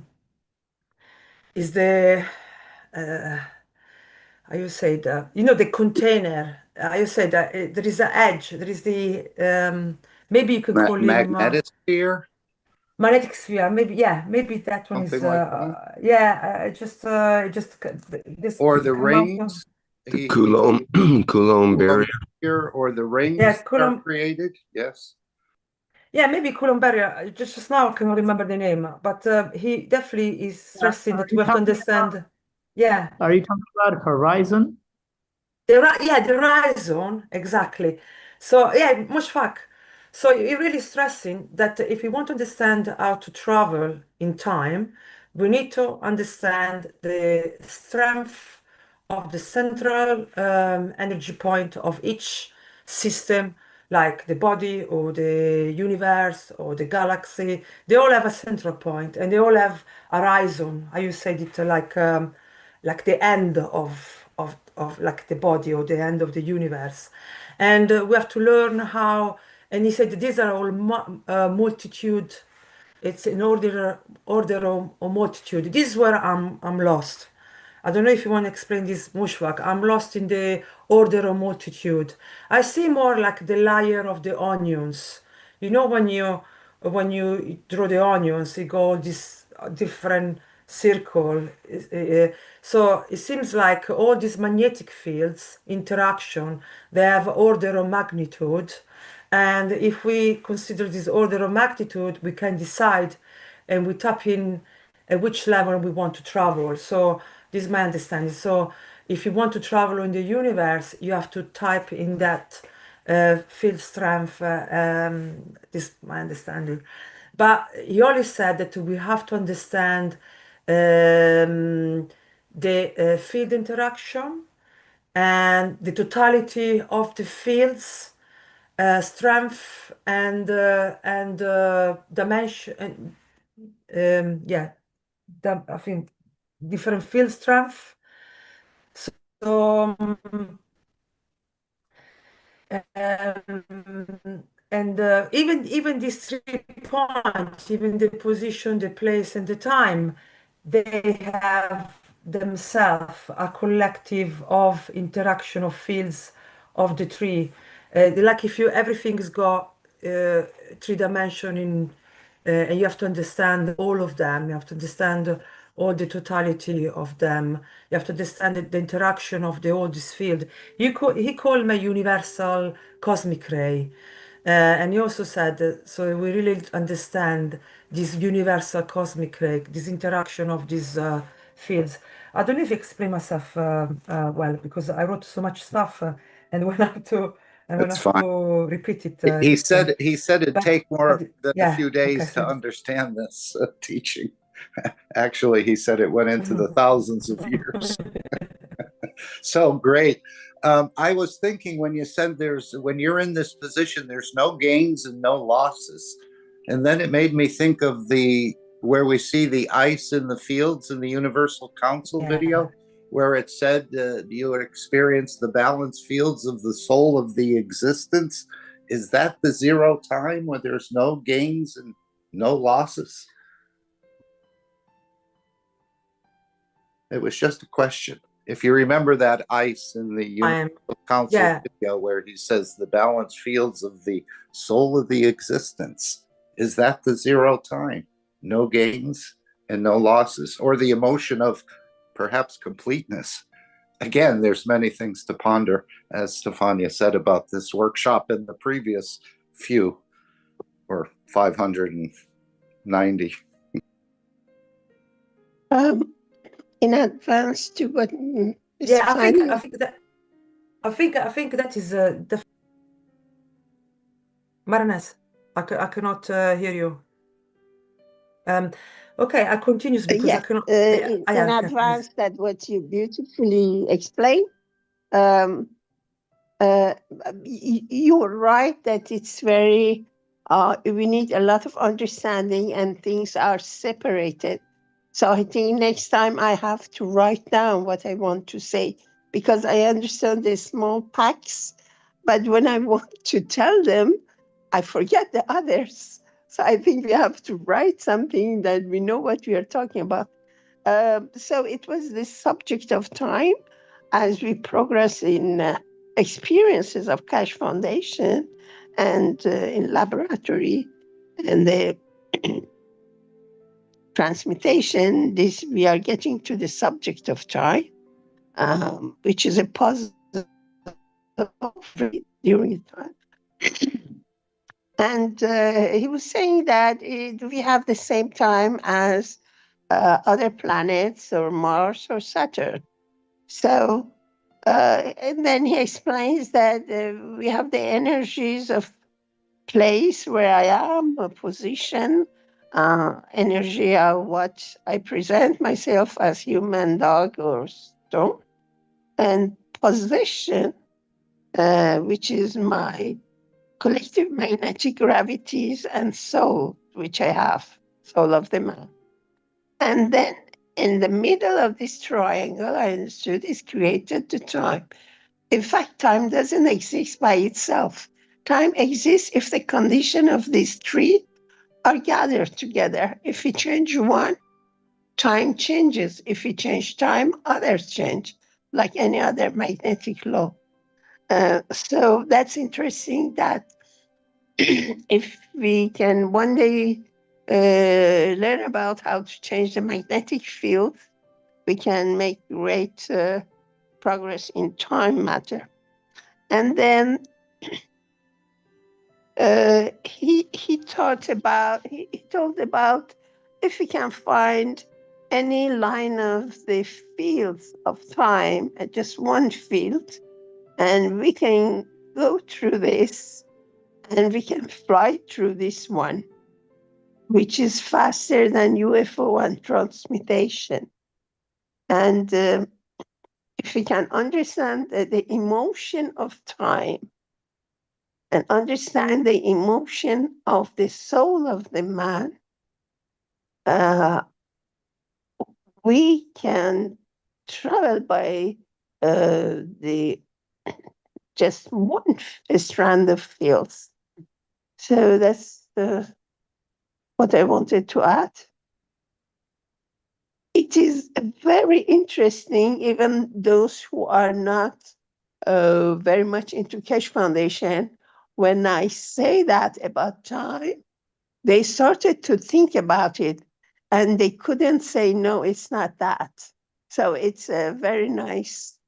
how you say that? The container. How you say that? There is an edge. There is the maybe you can call him Magnetic sphere, magnetic sphere. Maybe, yeah. Maybe that one is something like that. yeah. Just this Or the come out. rings. The Coulomb Coulomb barrier. Or the rings Yeah, that are Coulomb. created. Yes. Yeah, maybe Coulomb barrier. Just now I can remember the name, but he definitely is stressing that we have to understand. Yeah. Are you talking about horizon? Yeah, the horizon, exactly. So yeah, mushfaq. So you're really stressing that if we want to understand how to travel in time, we need to understand the strength of the central energy point of each system, like the body or the universe or the galaxy. They all have a central point, and they all have a horizon. How you said it, like the end of like the body or the end of the universe, and we have to learn how. And he said these are all multitude. It's an order of multitude. This is where I'm lost. I don't know if you want to explain this, Mushwak. I'm lost in the order of multitude. I see more like the layer of the onions. When you draw the onions, you go this different circle. So it seems like all these magnetic fields interaction, they have order of magnitude. And if we consider this order of magnitude, we can decide and we tap in at which level we want to travel. So this is my understanding. So if you want to travel in the universe, you have to type in that field strength. This is my understanding. But he always said that we have to understand the field interaction and the totality of the fields, strength and dimension. Yeah, I think different field strength. So even these 3 points, even the position, the place, and the time, they have themselves a collective of interaction of fields of the tree. Like if everything's got 3 dimension and you have to understand all of them. You have to understand all the totality of them. You have to understand the interaction of all this field. He called me universal cosmic ray. And he also said, so we really understand this universal cosmic ray, this interaction of these fields. I don't know if I explain myself well, because I wrote so much stuff and when I have to, That's fine. repeat it. He said it'd take more than a yeah, few days okay, to understand this teaching. Actually, he said it went into the thousands of years. So great. I was thinking when you said when you're in this position, there's no gains and no losses. And then it made me think of where we see the ice in the fields in the Universal Council video, where it said you would experience the balanced fields of the soul of the existence. Is that the zero time where there's no gains and no losses? It was just a question. If you remember that ice in the Universal Council video where he says the balanced fields of the soul of the existence, is that the zero time? No gains and no losses, or the emotion of perhaps completeness? Again, there's many things to ponder, as Stefania said about this workshop in the previous few, or 590. In advance to what I think that is the Maranes. I cannot hear you. Okay, I continue because I cannot. In advance, that what you beautifully explained. You're right that it's very. We need a lot of understanding, and things are separated. So I think next time I have to write down what I want to say, because I understand the small packs, but when I want to tell them, I forget the others. So I think we have to write something that we know what we are talking about. So it was the subject of time as we progress in experiences of Keshe Foundation and in laboratory and the transmutation. We are getting to the subject of time, which is a positive during time. And he was saying that we have the same time as other planets or Mars or Saturn. So, and then he explains that we have the energies of place where I am, a position, energy of what I present myself as human, dog, or stone, and position, which is my collective magnetic gravities and soul, which I have, soul of the man. And then in the middle of this triangle, I understood, is created the time. In fact, time doesn't exist by itself. Time exists if the condition of these three are gathered together. If we change one, time changes. If we change time, others change, like any other magnetic law. So that's interesting that if we can one day learn about how to change the magnetic field, we can make great progress in time matter. And then he told about if we can find any line of the fields of time, just one field, and we can go through this and we can fly through this one, which is faster than UFO and transmutation. And if we can understand the emotion of time and understand the emotion of the soul of the man, we can travel by the just one strand of fields. So that's what I wanted to add. It is very interesting, even those who are not very much into Keshe Foundation, when I say that about time, they started to think about it and they couldn't say, no, it's not that. So it's a very nice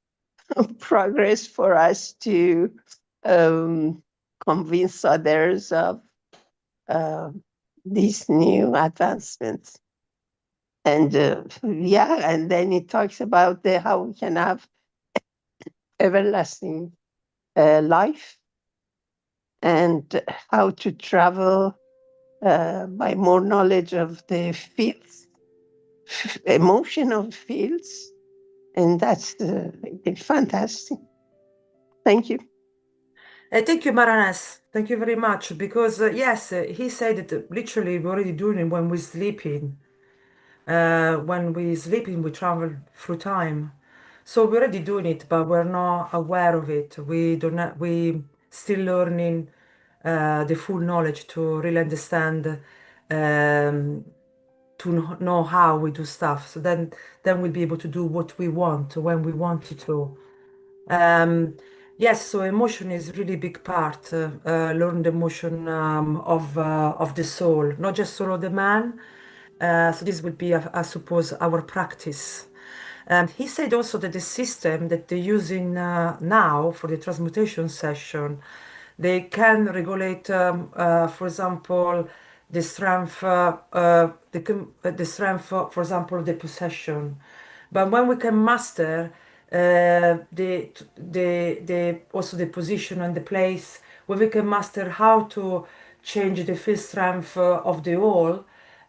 progress for us to convince others of these new advancements. And yeah, and then it talks about how we can have everlasting life and how to travel by more knowledge of the fields, emotional fields. And that's fantastic. Thank you. Thank you, Maranes. Thank you very much. Because yes, he said that literally we're already doing it when we're sleeping. When we're sleeping, we travel through time. So we're already doing it, but we're not aware of it. We don't. We still learning the full knowledge to really understand, to know how we do stuff. So then we'll be able to do what we want when we want it to. Yes, so emotion is really big part. Learn the emotion of the soul, not just soul of the man. So this would be, I suppose, our practice. He said also that the system that they're using now for the transmutation session, they can regulate, for example, the strength, the strength, for example, of the possession. But when we can master the also the position and the place, when we can master how to change the field strength of the whole,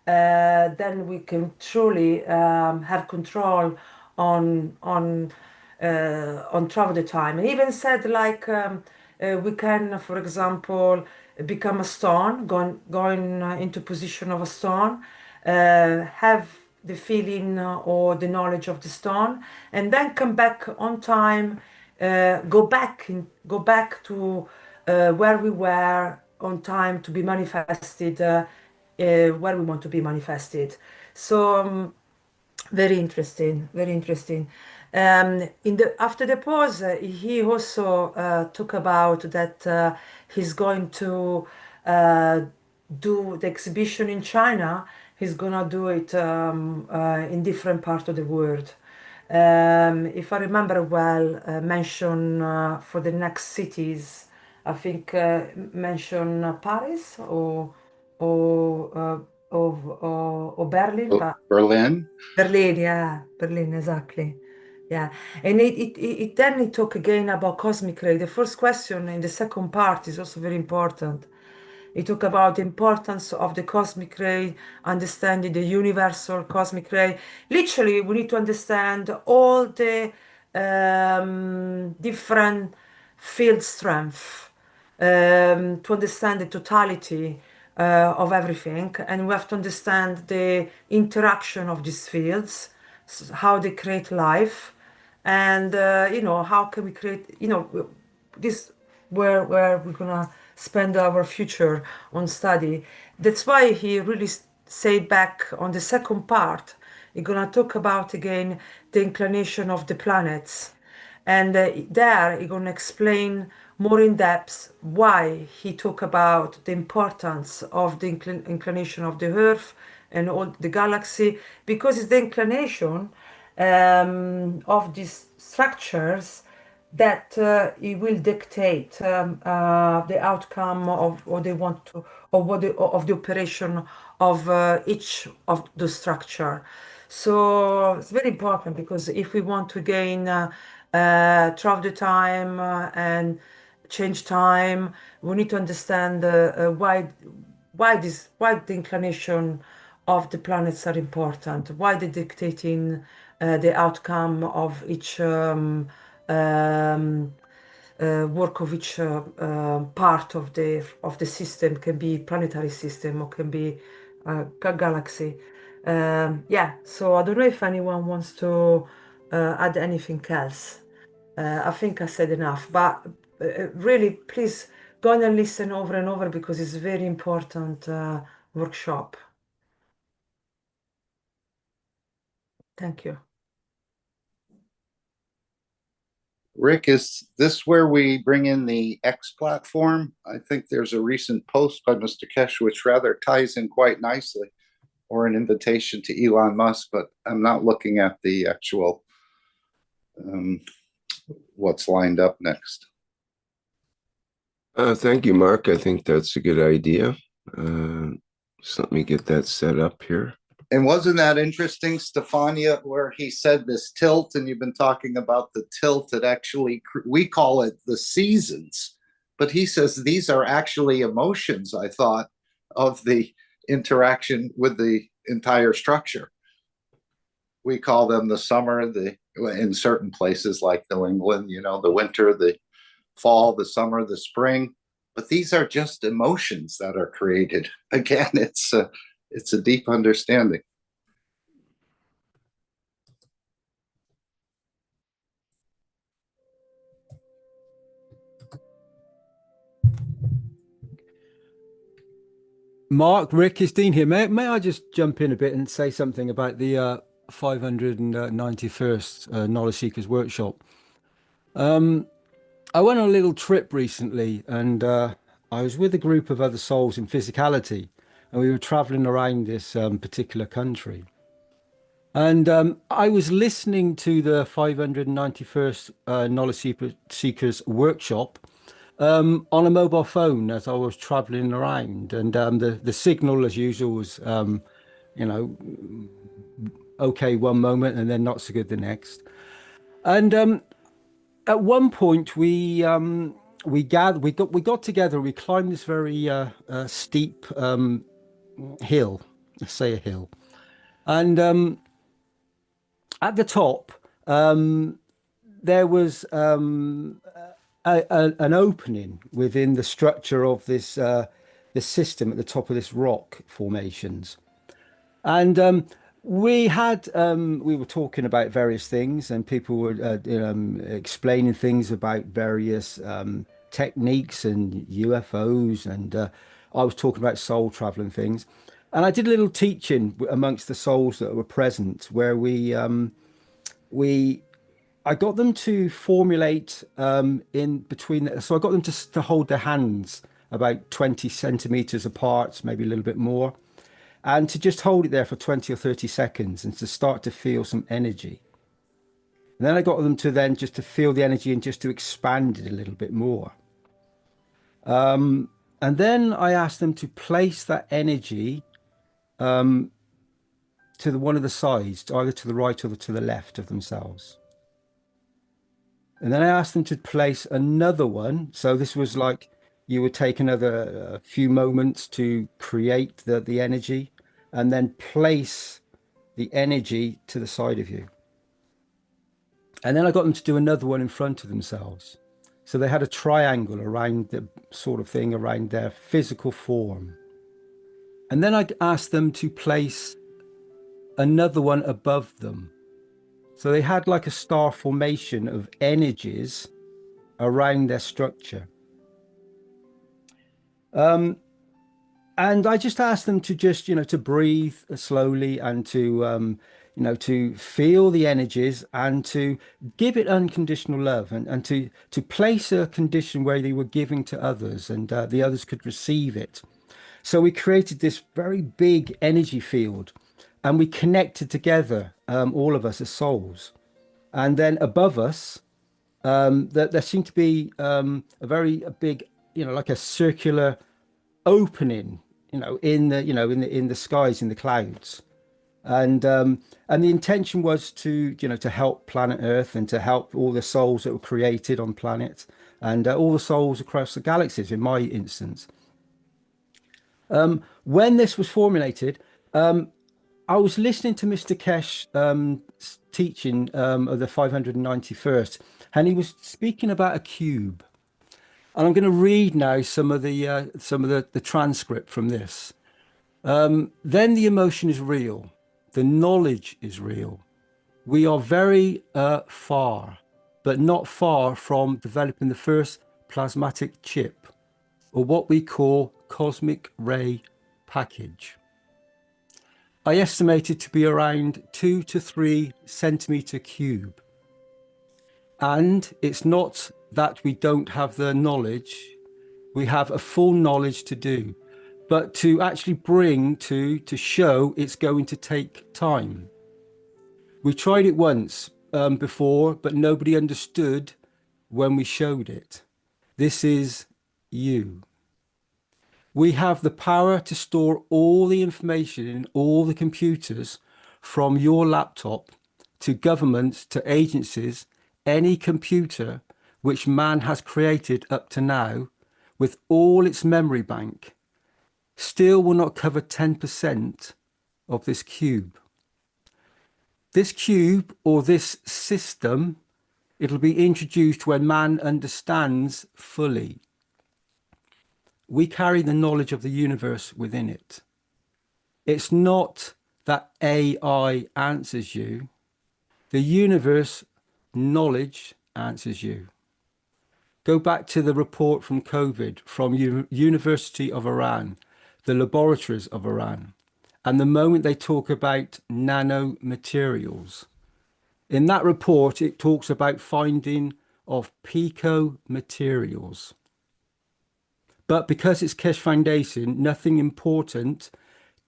then we can truly have control on travel the time. And even said like we can, for example, become a stone, going into position of a stone, have the feeling or the knowledge of the stone, and then come back on time, go back to where we were on time to be manifested where we want to be manifested. So very interesting, very interesting. In the after the pause, he also talked about that he's going to do the exhibition in China. He's gonna do it in different parts of the world. If I remember well, mention for the next cities, I think mention Paris or Berlin, Oh, but Berlin. Berlin, yeah, Berlin, exactly. Yeah, and then it talk again about cosmic ray. The first question in the second part is also very important. It talk about the importance of the cosmic ray, understanding the universal cosmic ray. Literally, we need to understand all the different field strength to understand the totality of everything, and we have to understand the interaction of these fields, how they create life, and how can we create this where we're gonna spend our future on study. That's why he really said back on the second part, he's gonna talk about again the inclination of the planets. And there he's going to explain more in depth why he talk about the importance of the inclination of the Earth and all the galaxy, because it's the inclination of these structures that it will dictate the outcome of what they want to, or of the operation of each of the structure. So it's very important, because if we want to gain travel the time and change time, we need to understand why the inclination of the planets are important, why they're dictating the outcome of each work of each part of the system. Can be planetary system or can be galaxy. Yeah, so I don't know if anyone wants to add anything else. I think I said enough, but really, please gonna listen over and over because it's very important workshop. Thank you. Rick, is this where we bring in the X platform? I think there's a recent post by Mr. Keshe which rather ties in quite nicely, or an invitation to Elon Musk, but I'm not looking at the actual what's lined up next. Thank you, Mark. I think that's a good idea. So let me get that set up here. And wasn't that interesting, Stefania, where he said this tilt, and you've been talking about the tilt that actually, we call it the seasons, but he says these are actually emotions, I thought, of the interaction with the entire structure. We call them the summer, in certain places like New England, you know, the winter, the fall, the summer, the spring, but these are just emotions that are created. Again, it's a deep understanding. Mark, Rick, is Dean here. May I just jump in a bit and say something about the 591st Knowledge Seekers Workshop? I went on a little trip recently, and I was with a group of other souls in physicality, and we were traveling around this particular country. And I was listening to the 591st Knowledge Seekers Workshop on a mobile phone as I was traveling around, and the signal, as usual, was you know, okay one moment and then not so good the next. And at one point we got together. We climbed this very steep hill, let's say a hill, and at the top there was an opening within the structure of this system at the top of this rock formations. And we were talking about various things, and people were explaining things about various techniques and UFOs, and I was talking about soul travel and things. And I did a little teaching amongst the souls that were present, where I got them to formulate in between. So I got them to hold their hands about 20 centimeters apart, maybe a little bit more, and to just hold it there for 20 or 30 seconds and to start to feel some energy. And then I got them to then just to feel the energy and just to expand it a little bit more. And then I asked them to place that energy to one of the sides, either to the right or to the left of themselves. And then I asked them to place another one. So this was like you would take another few moments to create the energy, and then place the energy to the side of you. And then I got them to do another one in front of themselves. So they had a triangle around the sort of thing around their physical form. And then I asked them to place another one above them. So they had like a star formation of energies around their structure. And I just asked them to just, to breathe slowly and to, to feel the energies and to give it unconditional love, and to place a condition where they were giving to others, and the others could receive it. So we created this very big energy field, and we connected together, all of us as souls. And then above us, there seemed to be a big, like a circular opening, in the skies, in the clouds. And the intention was to help planet Earth, and to help all the souls that were created on planet, and all the souls across the galaxies, in my instance. When this was formulated, I was listening to Mr. Keshe teaching of the 591st, and he was speaking about a cube. And I'm going to read now some of the transcript from this. Then the emotion is real. The knowledge is real. We are very far, but not far from developing the first plasmatic chip. or what we call cosmic ray package. I estimate it to be around 2 to 3 centimeter cube. And it's not that we don't have the knowledge, we have a full knowledge to do, but to actually bring to show it's going to take time. We tried it once before, but nobody understood when we showed it. This is you. We have the power to store all the information in all the computers, from your laptop to governments to agencies. Any computer which man has created up to now, with all its memory bank, still will not cover 10% of this cube. This cube, or this system, it'll be introduced when man understands fully. We carry the knowledge of the universe within it. It's not that AI answers you. The universe knowledge answers you. Go back to the report from COVID from University of Iran, the laboratories of Iran, and the moment they talk about nano-materials. In that report, it talks about finding of pico materials. But because it's Keshe Foundation, nothing important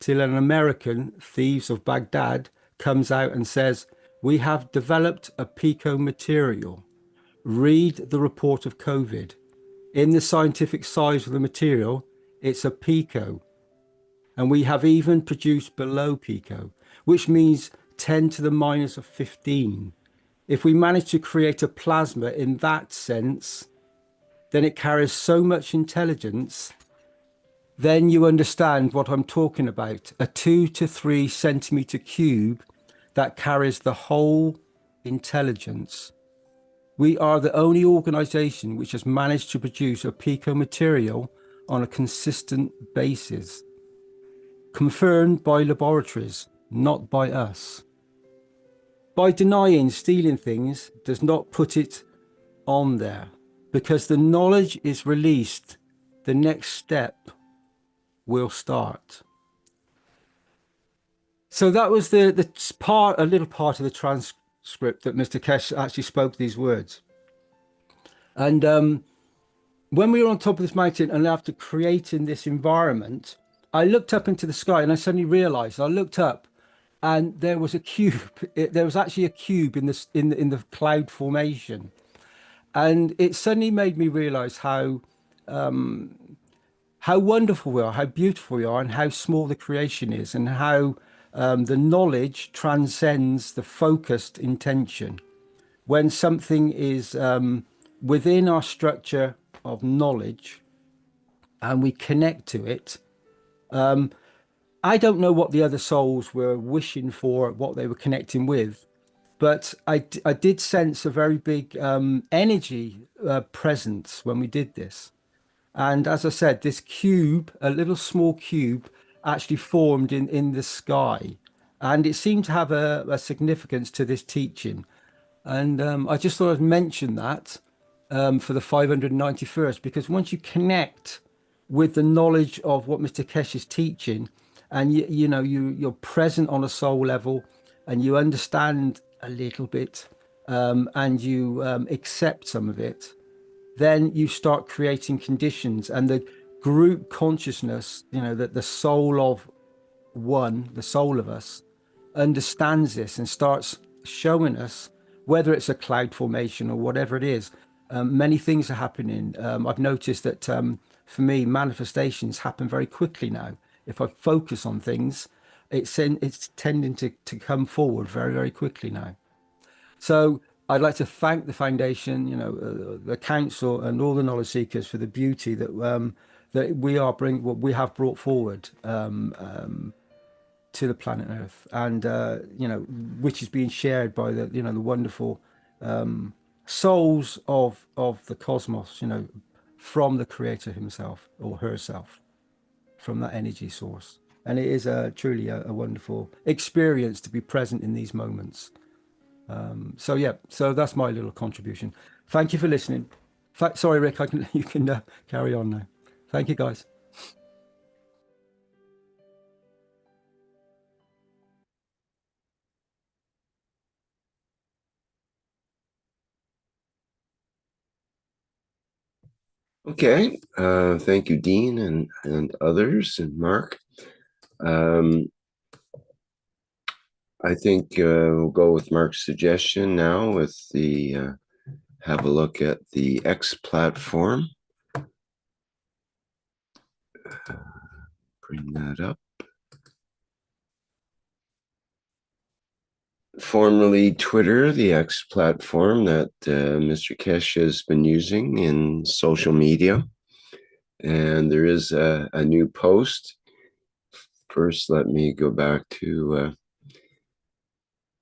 till an American, Thieves of Baghdad, comes out and says, we have developed a pico material. Read the report of COVID. In the scientific size of the material, it's a pico. And we have even produced below pico, which means 10 to the minus of 15. If we manage to create a plasma in that sense, then it carries so much intelligence, then you understand what I'm talking about. A 2 to 3 centimeter cube that carries the whole intelligence. We are the only organization which has managed to produce a pico material on a consistent basis, confirmed by laboratories, not by us. By denying stealing things does not put it on there, because the knowledge is released, the next step will start. So that was a little part of the transcript that Mr. Keshe actually spoke these words. And when we were on top of this mountain and after creating this environment, I looked up into the sky and I suddenly realized, I looked up and there was a cube. There was actually a cube in the cloud formation. And it suddenly made me realize how wonderful we are, how beautiful we are, and how small the creation is, and how the knowledge transcends the focused intention. When something is within our structure of knowledge and we connect to it, I don't know what the other souls were wishing for, what they were connecting with, but I did sense a very big energy presence when we did this. And as I said, this cube, a little small cube, actually formed in the sky. And it seemed to have a significance to this teaching. And I just thought I'd mention that for the 591st, because once you connect with the knowledge of what Mr. Keshe is teaching, and you're present on a soul level, and you understand a little bit, and you accept some of it, then you start creating conditions, and the group consciousness, that the soul of one, the soul of us, understands this and starts showing us, whether it's a cloud formation or whatever it is. Many things are happening. I've noticed that for me, manifestations happen very quickly now. If I focus on things, it's tending to come forward very, very quickly now. So I'd like to thank the foundation, the council, and all the knowledge seekers for the beauty that that we have brought forward to the planet Earth, and which is being shared by the the wonderful souls of the cosmos, from the Creator himself or herself, from that energy source. And it is truly a wonderful experience to be present in these moments. So that's my little contribution. Thank you for listening. Sorry, Rick, you can carry on now. Thank you, guys. Okay, thank you, Dean, and others, and Mark. I think we'll go with Mark's suggestion now with the have a look at the X platform. Bring that up. Formerly Twitter, the X platform that Mr. Keshe has been using in social media. And there is a new post. First, let me go back to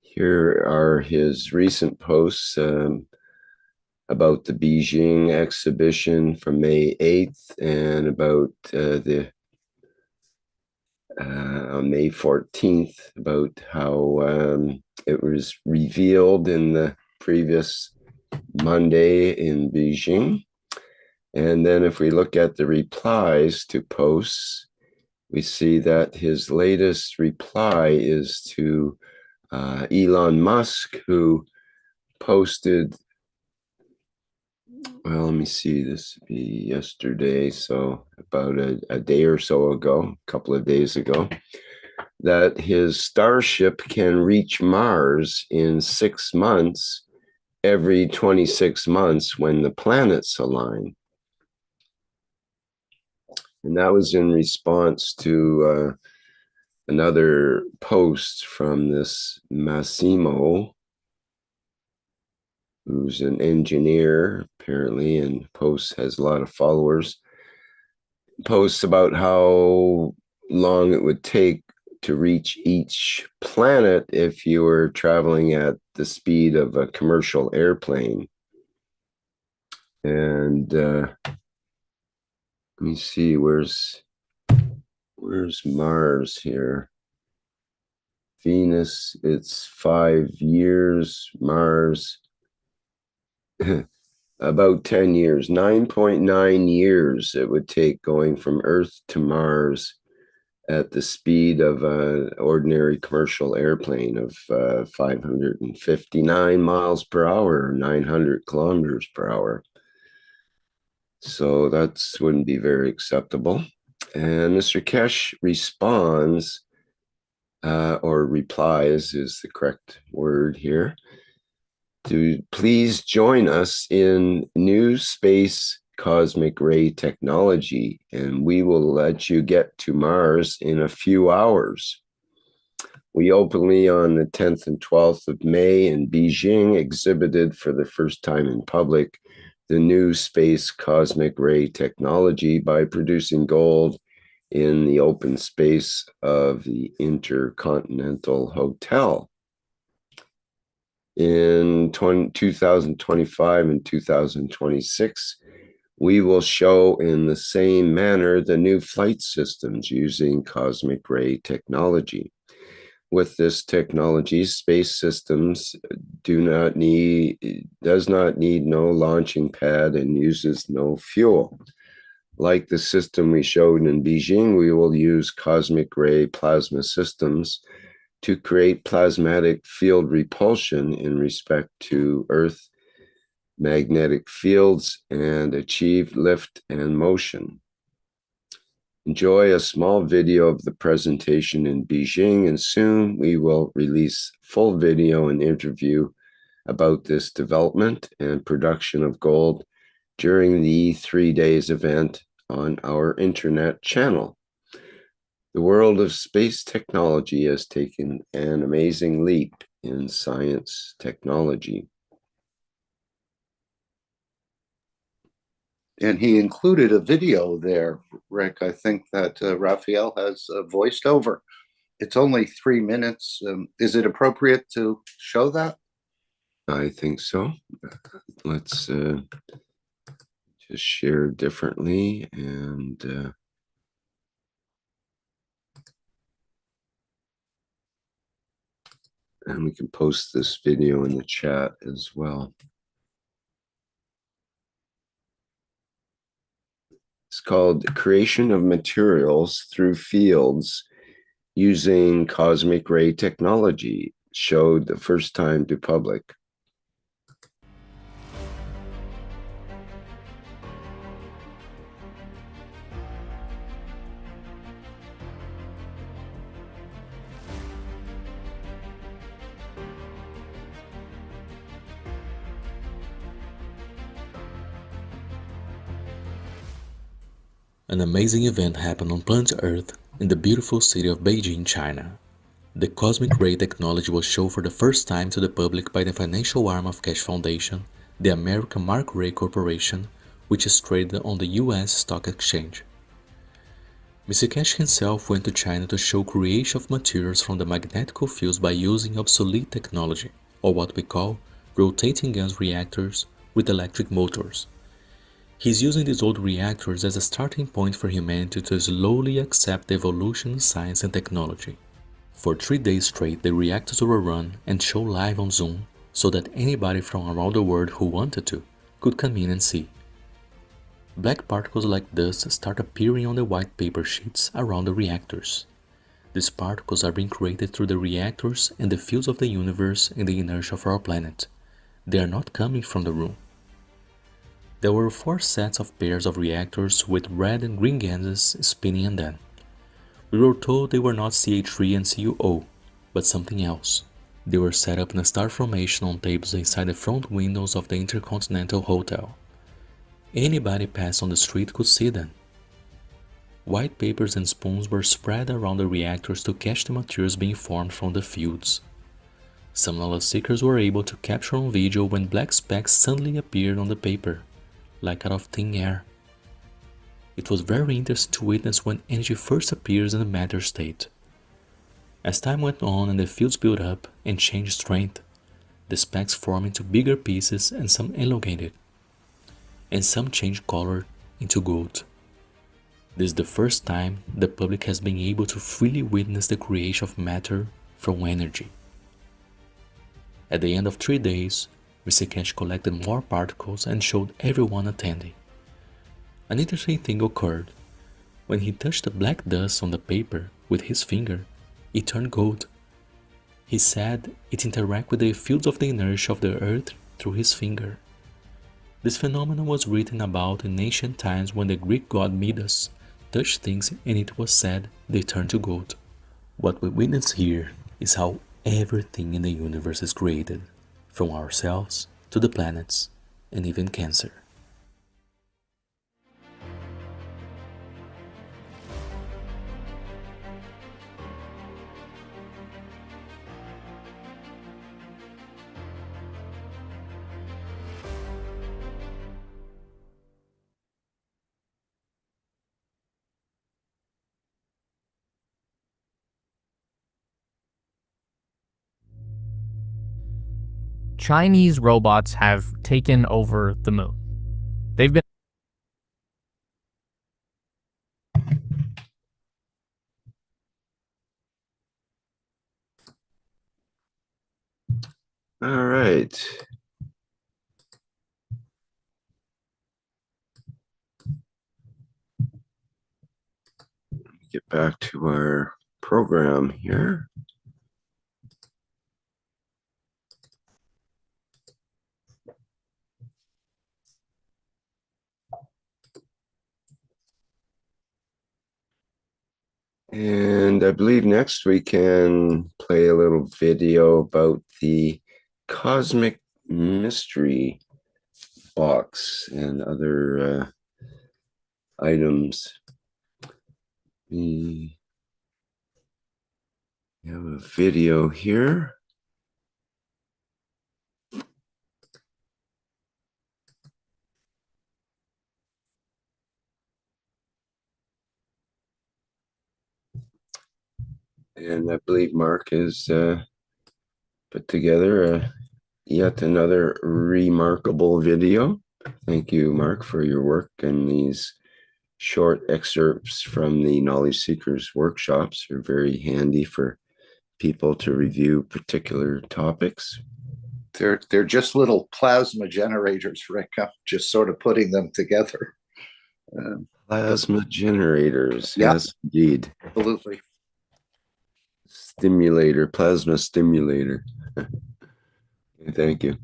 here are his recent posts about the Beijing exhibition from May 8th and about on May 14th about how it was revealed in the previous Monday in Beijing. And then if we look at the replies to posts, we see that his latest reply is to Elon Musk, who posted, well, let me see, this would be yesterday, so about a day or so ago, a couple of days ago, that his Starship can reach Mars in 6 months, every 26 months when the planets align. And that was in response to another post from this Massimo, who's an engineer, apparently, and has a lot of followers, posts about how long it would take to reach each planet if you were traveling at the speed of a commercial airplane. And let me see, where's Mars here? Venus, it's 5 years. Mars, about 10 years, 9.9 years it would take going from Earth to Mars at the speed of an ordinary commercial airplane of 559 miles per hour, 900 kilometers per hour. So that wouldn't be very acceptable. And Mr. Keshe responds, or replies is the correct word here, to please join us in new space cosmic ray technology, and we will let you get to Mars in a few hours. We openly, on the 10th and 12th of May in Beijing, exhibited for the first time in public the new space cosmic ray technology by producing gold in the open space of the Intercontinental Hotel. In 2025 and 2026, we will show in the same manner the new flight systems using cosmic ray technology. With this technology, space systems does not need no launching pad and uses no fuel. Like the system we showed in Beijing, we will use cosmic ray plasma systems to create plasmatic field repulsion in respect to Earth magnetic fields and achieve lift and motion. Enjoy a small video of the presentation in Beijing, and soon we will release full video and interview about this development and production of gold during the 3 days event on our internet channel. The world of space technology has taken an amazing leap in science technology. And he included a video there, Rick, I think that Raphael has voiced over. It's only 3 minutes. Is it appropriate to show that? I think so. Let's just share differently, and we can post this video in the chat as well. It's called Creation of Materials Through Fields Using Cosmic Ray Technology, showed the first time to public. An amazing event happened on planet Earth in the beautiful city of Beijing, China. The cosmic ray technology was shown for the first time to the public by the financial arm of Keshe Foundation, the American Mark Ray Corporation, which is traded on the US stock exchange. Mr. Keshe himself went to China to show creation of materials from the magnetic fields by using obsolete technology, or what we call rotating gas reactors with electric motors. He's using these old reactors as a starting point for humanity to slowly accept the evolution in science and technology. For 3 days straight, the reactors were run and shown live on Zoom so that anybody from around the world who wanted to could come in and see. Black particles like dust start appearing on the white paper sheets around the reactors. These particles are being created through the reactors and the fields of the universe and the inertia of our planet. They are not coming from the room. There were 4 sets of pairs of reactors with red and green gases spinning in them. We were told they were not CH3 and CuO, but something else. They were set up in a star formation on tables inside the front windows of the Intercontinental Hotel. Anybody passed on the street could see them. White papers and spoons were spread around the reactors to catch the materials being formed from the fields. Some knowledge seekers were able to capture on video when black specks suddenly appeared on the paper, like out of thin air. It was very interesting to witness when energy first appears in the matter state. As time went on and the fields built up and changed strength, the specks formed into bigger pieces and some elongated, and some changed color into gold. This is the first time the public has been able to freely witness the creation of matter from energy. At the end of 3 days, Mr. Keshe collected more particles and showed everyone attending. An interesting thing occurred. When he touched the black dust on the paper with his finger, it turned gold. He said it interacted with the fields of the inertia of the earth through his finger. This phenomenon was written about in ancient times when the Greek god Midas touched things and it was said they turned to gold. What we witness here is how everything in the universe is created, from ourselves to the planets and even cancer. Chinese robots have taken over the moon. They've been All right. Get back to our program here. And I believe next we can play a little video about the cosmic mystery box and other items. We have a video here. And I believe Mark has put together yet another remarkable video. Thank you, Mark, for your work and these short excerpts from the Knowledge Seekers workshops are very handy for people to review particular topics. They're just little plasma generators, Rick. I'm just sort of putting them together. Plasma generators. Yeah. Yes, indeed. Absolutely. Stimulator, plasma stimulator. Thank you.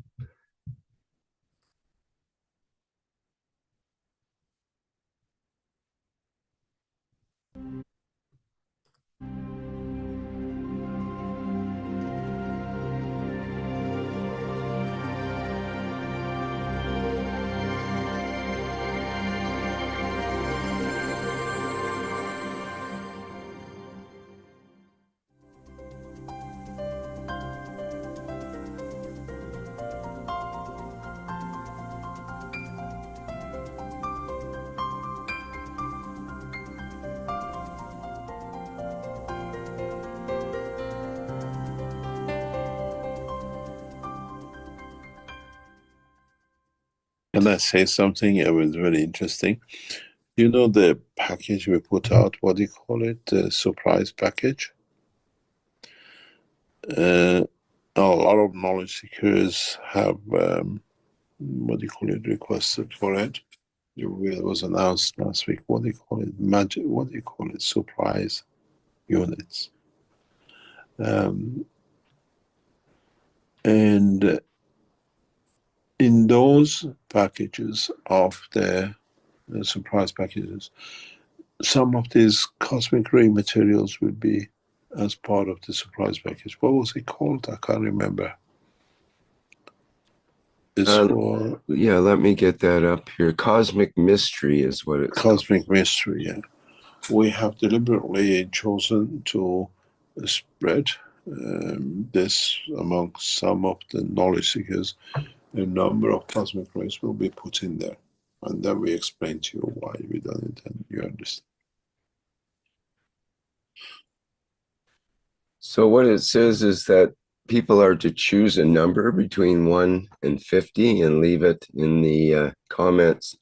Can I say something? It was very interesting. You know the package we put out, what do you call it? The surprise package? A lot of knowledge seekers have, what do you call it, requested for it. It was announced last week. What do you call it? Magic, what do you call it? Surprise units. And in those packages of the surprise packages, some of these cosmic ray materials will be as part of the surprise package. What was it called? I can't remember. It's for Yeah, let me get that up here. Cosmic Mystery is what it's Cosmic Mystery. Yeah, we have deliberately chosen to spread this among some of the knowledge seekers. A number of cosmic rays will be put in there, and then we explain to you why we done it, and you understand. So what it says is that people are to choose a number between 1 and 50 and leave it in the comments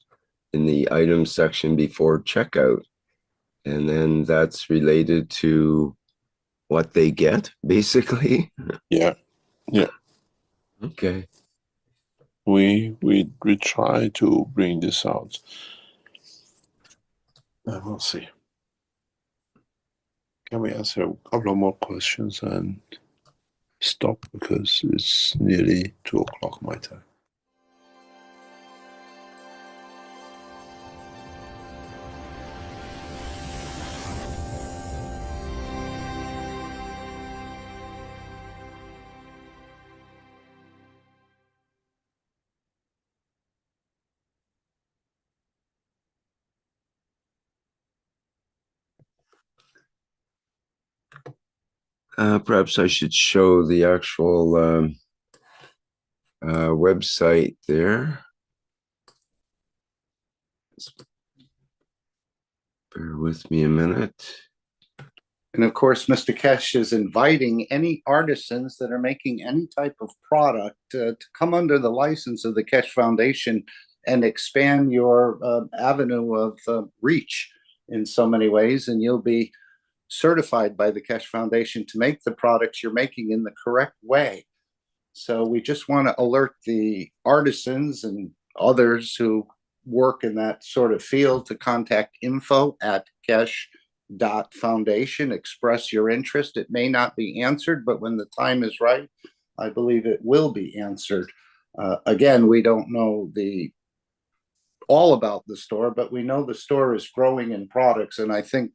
in the items section before checkout. And then that's related to what they get, basically. Yeah, yeah. Okay. We try to bring this out, and we'll see. Can we answer a couple of more questions and stop, because it's nearly 2 o'clock my time. Perhaps I should show the actual website there. Bear with me a minute. And of course, Mr. Keshe is inviting any artisans that are making any type of product to come under the license of the Keshe Foundation and expand your avenue of reach in so many ways. And you'll be certified by the Keshe Foundation to make the products you're making in the correct way. So we just want to alert the artisans and others who work in that sort of field to contact info@keshe.foundation, express your interest. It may not be answered, but when the time is right, I believe it will be answered. Again, we don't know all about the store, but we know the store is growing in products, and I think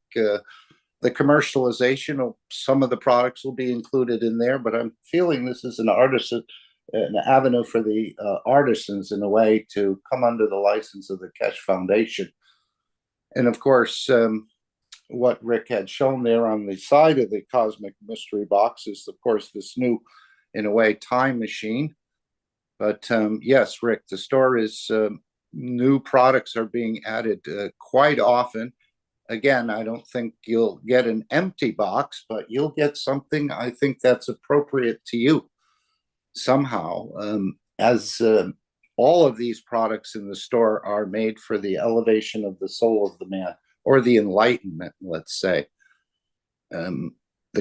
the commercialization of some of the products will be included in there, but I'm feeling this is an avenue for the artisans in a way to come under the license of the Keshe Foundation. And of course, what Rick had shown there on the side of the Cosmic Mystery Box is, of course, this new, in a way, time machine. But yes, Rick, the store is, new products are being added quite often. Again, I don't think you'll get an empty box, but you'll get something I think that's appropriate to you somehow. As all of these products in the store are made for the elevation of the soul of the man, or the enlightenment, let's say. The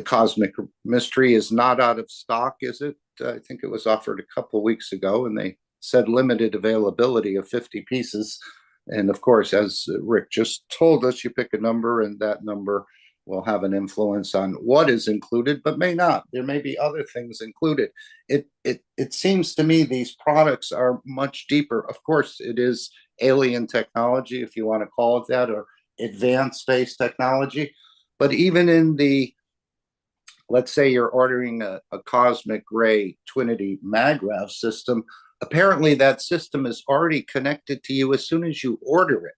Cosmic Mystery is not out of stock, is it? I think it was offered a couple of weeks ago, and they said limited availability of 50 pieces. And of course, as Rick just told us, you pick a number and that number will have an influence on what is included, but may not. There may be other things included. It seems to me these products are much deeper. Of course, it is alien technology, if you want to call it that, or advanced space technology. But even in the, let's say you're ordering a cosmic ray Twinity MagRav system, apparently that system is already connected to you as soon as you order it.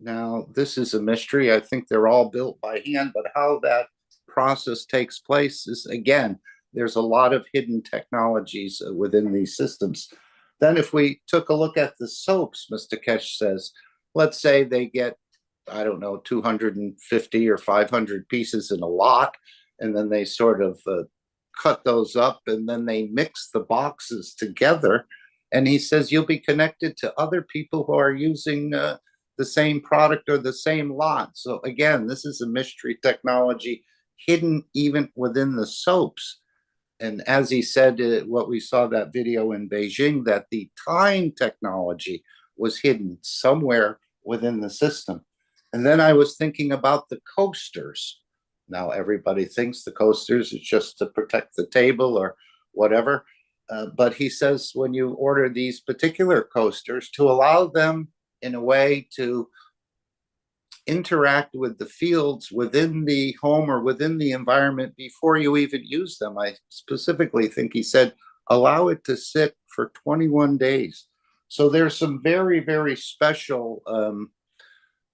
Now, this is a mystery. I think they're all built by hand, but how that process takes place is, again, there's a lot of hidden technologies within these systems. Then if we took a look at the soaps, Mr. Keshe says, let's say they get, I don't know, 250 or 500 pieces in a lot, and then they sort of cut those up, and then they mix the boxes together. And he says you'll be connected to other people who are using the same product or the same lot. So again, this is a mystery technology hidden even within the soaps. And as he said, what we saw that video in Beijing, that the time technology was hidden somewhere within the system. And then I was thinking about the coasters. Now everybody thinks the coasters is just to protect the table or whatever. But he says when you order these particular coasters, to allow them in a way to interact with the fields within the home or within the environment before you even use them. I specifically think he said, allow it to sit for 21 days. So there's some very, very special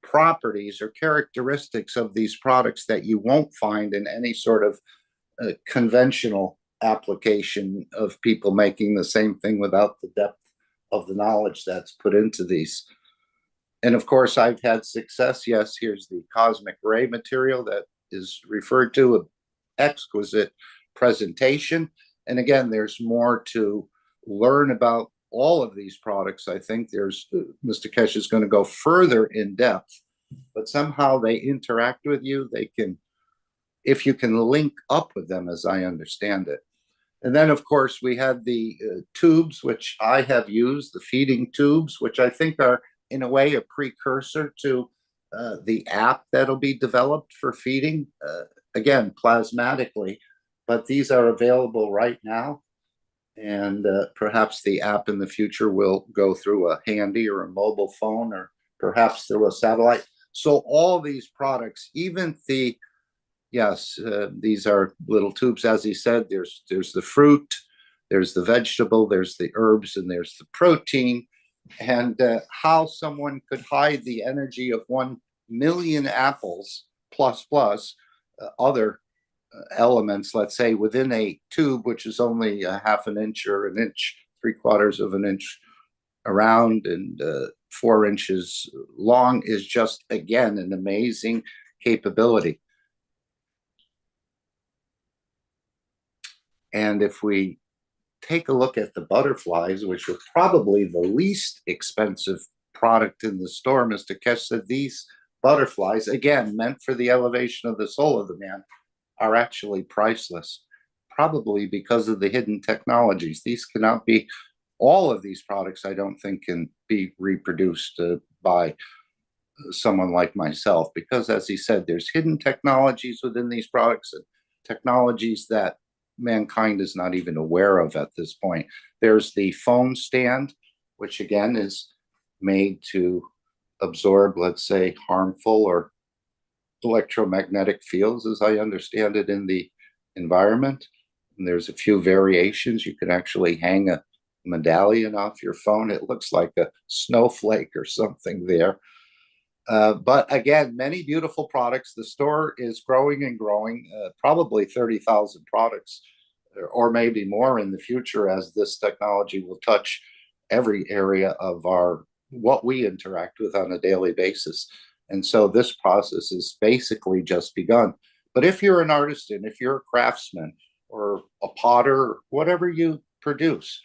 properties or characteristics of these products that you won't find in any sort of conventional application of people making the same thing without the depth of the knowledge that's put into these. And of course, I've had success. Yes, here's the cosmic ray material that is referred to, an exquisite presentation. And again, there's more to learn about all of these products. I think there's, Mr. Keshe is going to go further in depth, but somehow they interact with you. They can, if you can link up with them, as I understand it. And then, of course, we had the tubes, which I have used, the feeding tubes, which I think are in a way a precursor to the app that'll be developed for feeding, again, plasmatically, but these are available right now. And perhaps the app in the future will go through a handy or a mobile phone or perhaps through a satellite. So all these products, even the, yes, these are little tubes, as he said, there's the fruit, there's the vegetable, there's the herbs, and there's the protein. And how someone could hide the energy of 1 million apples plus other elements, let's say, within a tube, which is only a half an inch or an inch, 3/4 of an inch around and 4 inches long, is just, again, an amazing capability. And if we take a look at the butterflies, which are probably the least expensive product in the store, Mr. Keshe said these butterflies, again, meant for the elevation of the soul of the man, are actually priceless, probably because of the hidden technologies. These cannot be, all of these products, I don't think, can be reproduced by someone like myself, because as he said, there's hidden technologies within these products and technologies that mankind is not even aware of at this point. There's the phone stand, which again is made to absorb, let's say, harmful or electromagnetic fields, as I understand it, in the environment. And there's a few variations. You can actually hang a medallion off your phone. It looks like a snowflake or something there. But again, many beautiful products. The store is growing and growing, probably 30,000 products or maybe more in the future, as this technology will touch every area of our, what we interact with on a daily basis. And so this process is basically just begun. But if you're an artisan, if you're a craftsman or a potter, whatever you produce,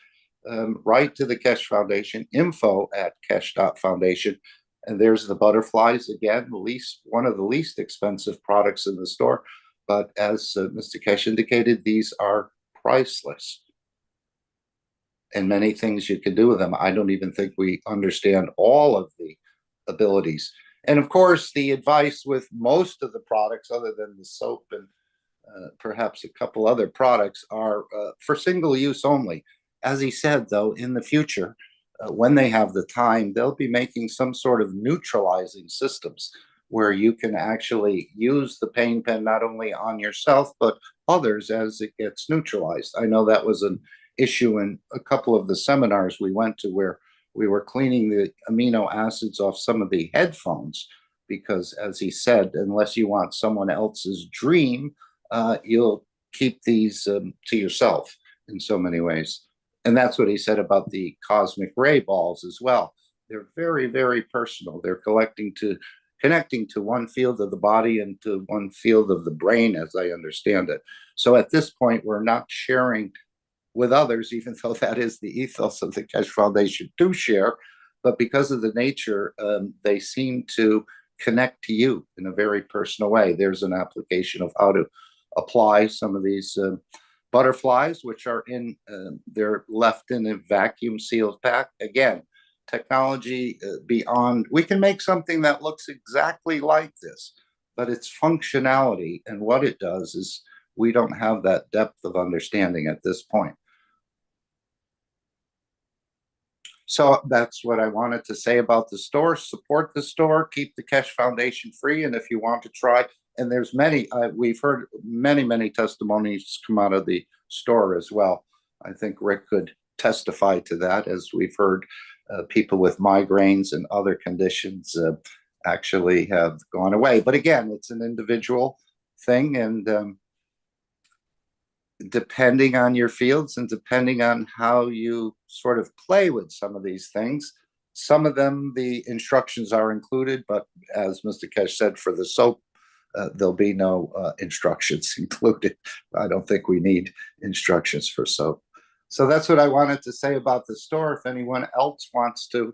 write to the Keshe Foundation, info@keshe.foundation. And there's the butterflies, again, one of the least expensive products in the store. But as Mr. Keshe indicated, these are priceless. And many things you can do with them. I don't even think we understand all of the abilities. And of course, the advice with most of the products, other than the soap and perhaps a couple other products, are for single use only. As he said, though, in the future, when they have the time, they'll be making some sort of neutralizing systems where you can actually use the pain pen not only on yourself, but others as it gets neutralized. I know that was an issue in a couple of the seminars we went to where we were cleaning the amino acids off some of the headphones because, as he said, unless you want someone else's dream, you'll keep these to yourself in so many ways. And that's what he said about the cosmic ray balls as well. They're very, very personal. They're connecting to one field of the body and to one field of the brain, as I understand it. So at this point, we're not sharing with others, even though that is the ethos of the Keshe Foundation to share. But because of the nature, they seem to connect to you in a very personal way. There's an application of how to apply some of these butterflies, which are they're left in a vacuum sealed pack. Again, technology beyond, we can make something that looks exactly like this, but its functionality and what it does is we don't have that depth of understanding at this point. So that's what I wanted to say about the store. Support the store, keep the Keshe Foundation free, and if you want to try, and there's many, we've heard many testimonies come out of the store as well. I think Rick could testify to that, as we've heard people with migraines and other conditions actually have gone away. But again, it's an individual thing, and depending on your fields and depending on how you sort of play with some of these things, some of them, the instructions are included, but as Mr. Keshe said, for the soap, there'll be no instructions included. I don't think we need instructions for soap. So that's what I wanted to say about the store. If anyone else wants to,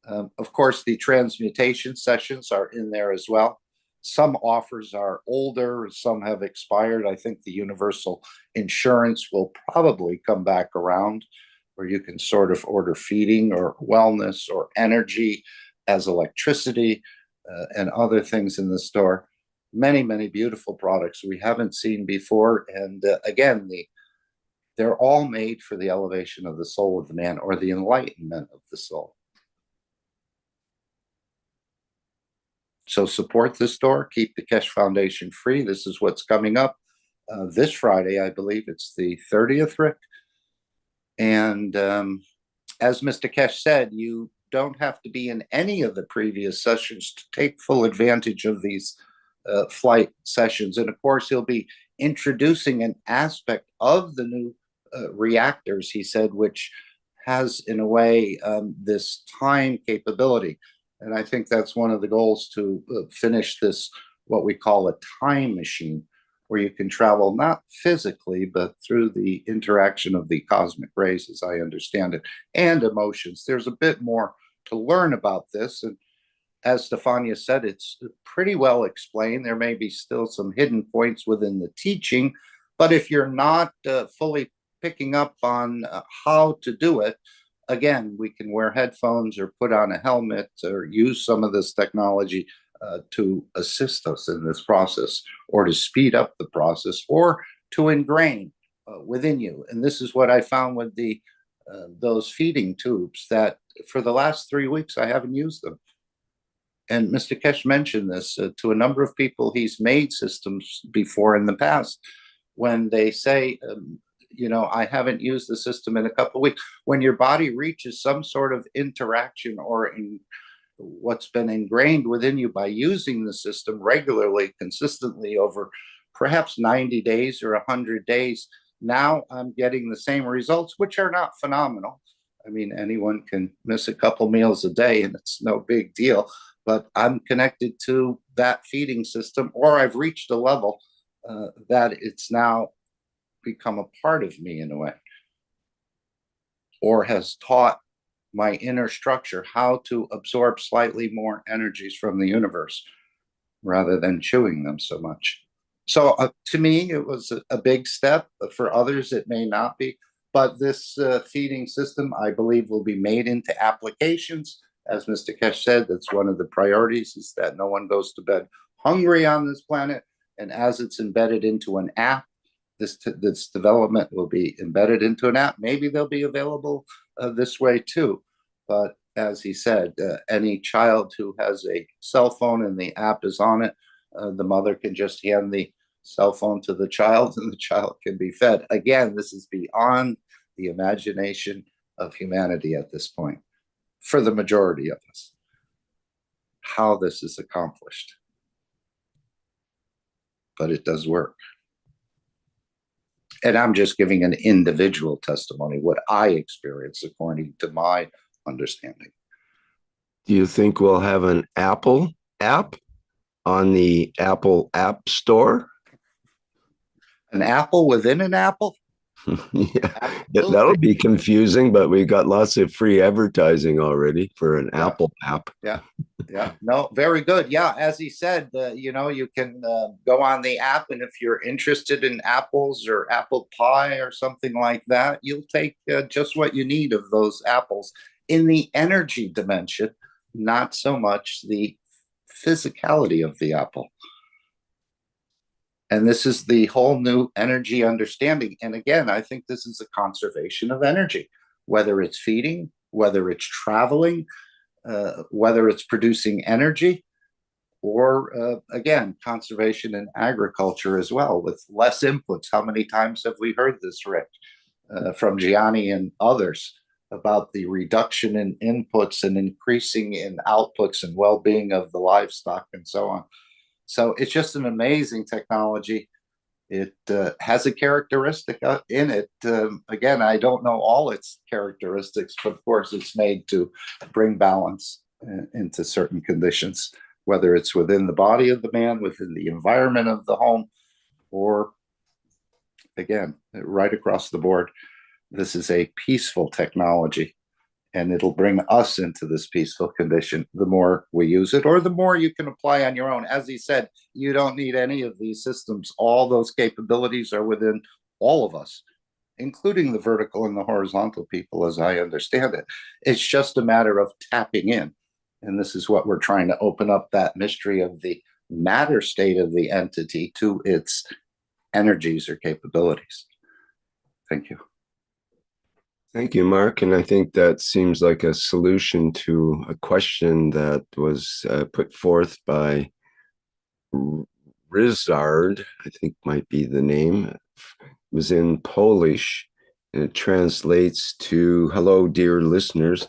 of course, the transmutation sessions are in there as well. Some offers are older, some have expired. I think the universal insurance will probably come back around, where you can sort of order feeding or wellness or energy as electricity and other things in the store. Many beautiful products we haven't seen before. And again, they're all made for the elevation of the soul of the man, or the enlightenment of the soul. So support the store, keep the Keshe Foundation free. This is what's coming up this Friday, I believe it's the 30th, Rick. And as Mr. Keshe said, you don't have to be in any of the previous sessions to take full advantage of these flight sessions. And of course, he'll be introducing an aspect of the new reactors, he said, which has, in a way, this time capability. And I think that's one of the goals, to finish this, what we call a time machine, where you can travel not physically, but through the interaction of the cosmic rays, as I understand it, and emotions. There's a bit more to learn about this. And as Stefania said, it's pretty well explained. There may be still some hidden points within the teaching, but if you're not fully picking up on how to do it, again, we can wear headphones or put on a helmet or use some of this technology to assist us in this process, or to speed up the process, or to ingrain within you. And this is what I found with those feeding tubes, that for the last 3 weeks, I haven't used them. And Mr. Keshe mentioned this to a number of people. He's made systems before in the past when they say, you know, I haven't used the system in a couple of weeks. When your body reaches some sort of interaction or in what's been ingrained within you by using the system regularly, consistently over perhaps 90 days or 100 days, now I'm getting the same results, which are not phenomenal. I mean, anyone can miss a couple meals a day and it's no big deal, but I'm connected to that feeding system, or I've reached a level that it's now become a part of me in a way, or has taught my inner structure how to absorb slightly more energies from the universe rather than chewing them so much. So to me, it was a big step. For others, it may not be. But this feeding system, I believe, will be made into applications as Mr. Keshe said, that's one of the priorities, is that no one goes to bed hungry on this planet. And as it's embedded into an app, this development will be embedded into an app. Maybe they'll be available this way too. But as he said, any child who has a cell phone and the app is on it, the mother can just hand the cell phone to the child and the child can be fed. Again, this is beyond the imagination of humanity at this point, for the majority of us, how this is accomplished. But it does work. And I'm just giving an individual testimony, what I experience according to my understanding. Do you think we'll have an Apple app on the Apple App Store? An apple within an apple? Yeah, that'll be confusing, but we've got lots of free advertising already for an Apple app. Yeah. No, very good. Yeah, as he said, you can go on the app, and if you're interested in apples or apple pie or something like that, you'll take just what you need of those apples in the energy dimension, not so much the physicality of the apple. And this is the whole new energy understanding. And again, I think this is a conservation of energy, whether it's feeding, whether it's traveling, whether it's producing energy, or again, conservation in agriculture as well, with less inputs. How many times have we heard this, Rick, from Gianni and others, about the reduction in inputs and increasing in outputs and well-being of the livestock and so on. So it's just an amazing technology. It has a characteristic in it. Again, I don't know all its characteristics, but of course it's made to bring balance into certain conditions, whether it's within the body of the man, within the environment of the home, or again, right across the board. This is a peaceful technology, and it'll bring us into this peaceful condition the more we use it, or the more you can apply on your own. As he said, you don't need any of these systems. All those capabilities are within all of us, including the vertical and the horizontal people, as I understand it. It's just a matter of tapping in. And this is what we're trying to open up, that mystery of the matter state of the entity to its energies or capabilities. Thank you. Thank you, Mark. And I think that seems like a solution to a question that was put forth by Rizard, I think might be the name. It was in Polish, and it translates to, "Hello, dear listeners.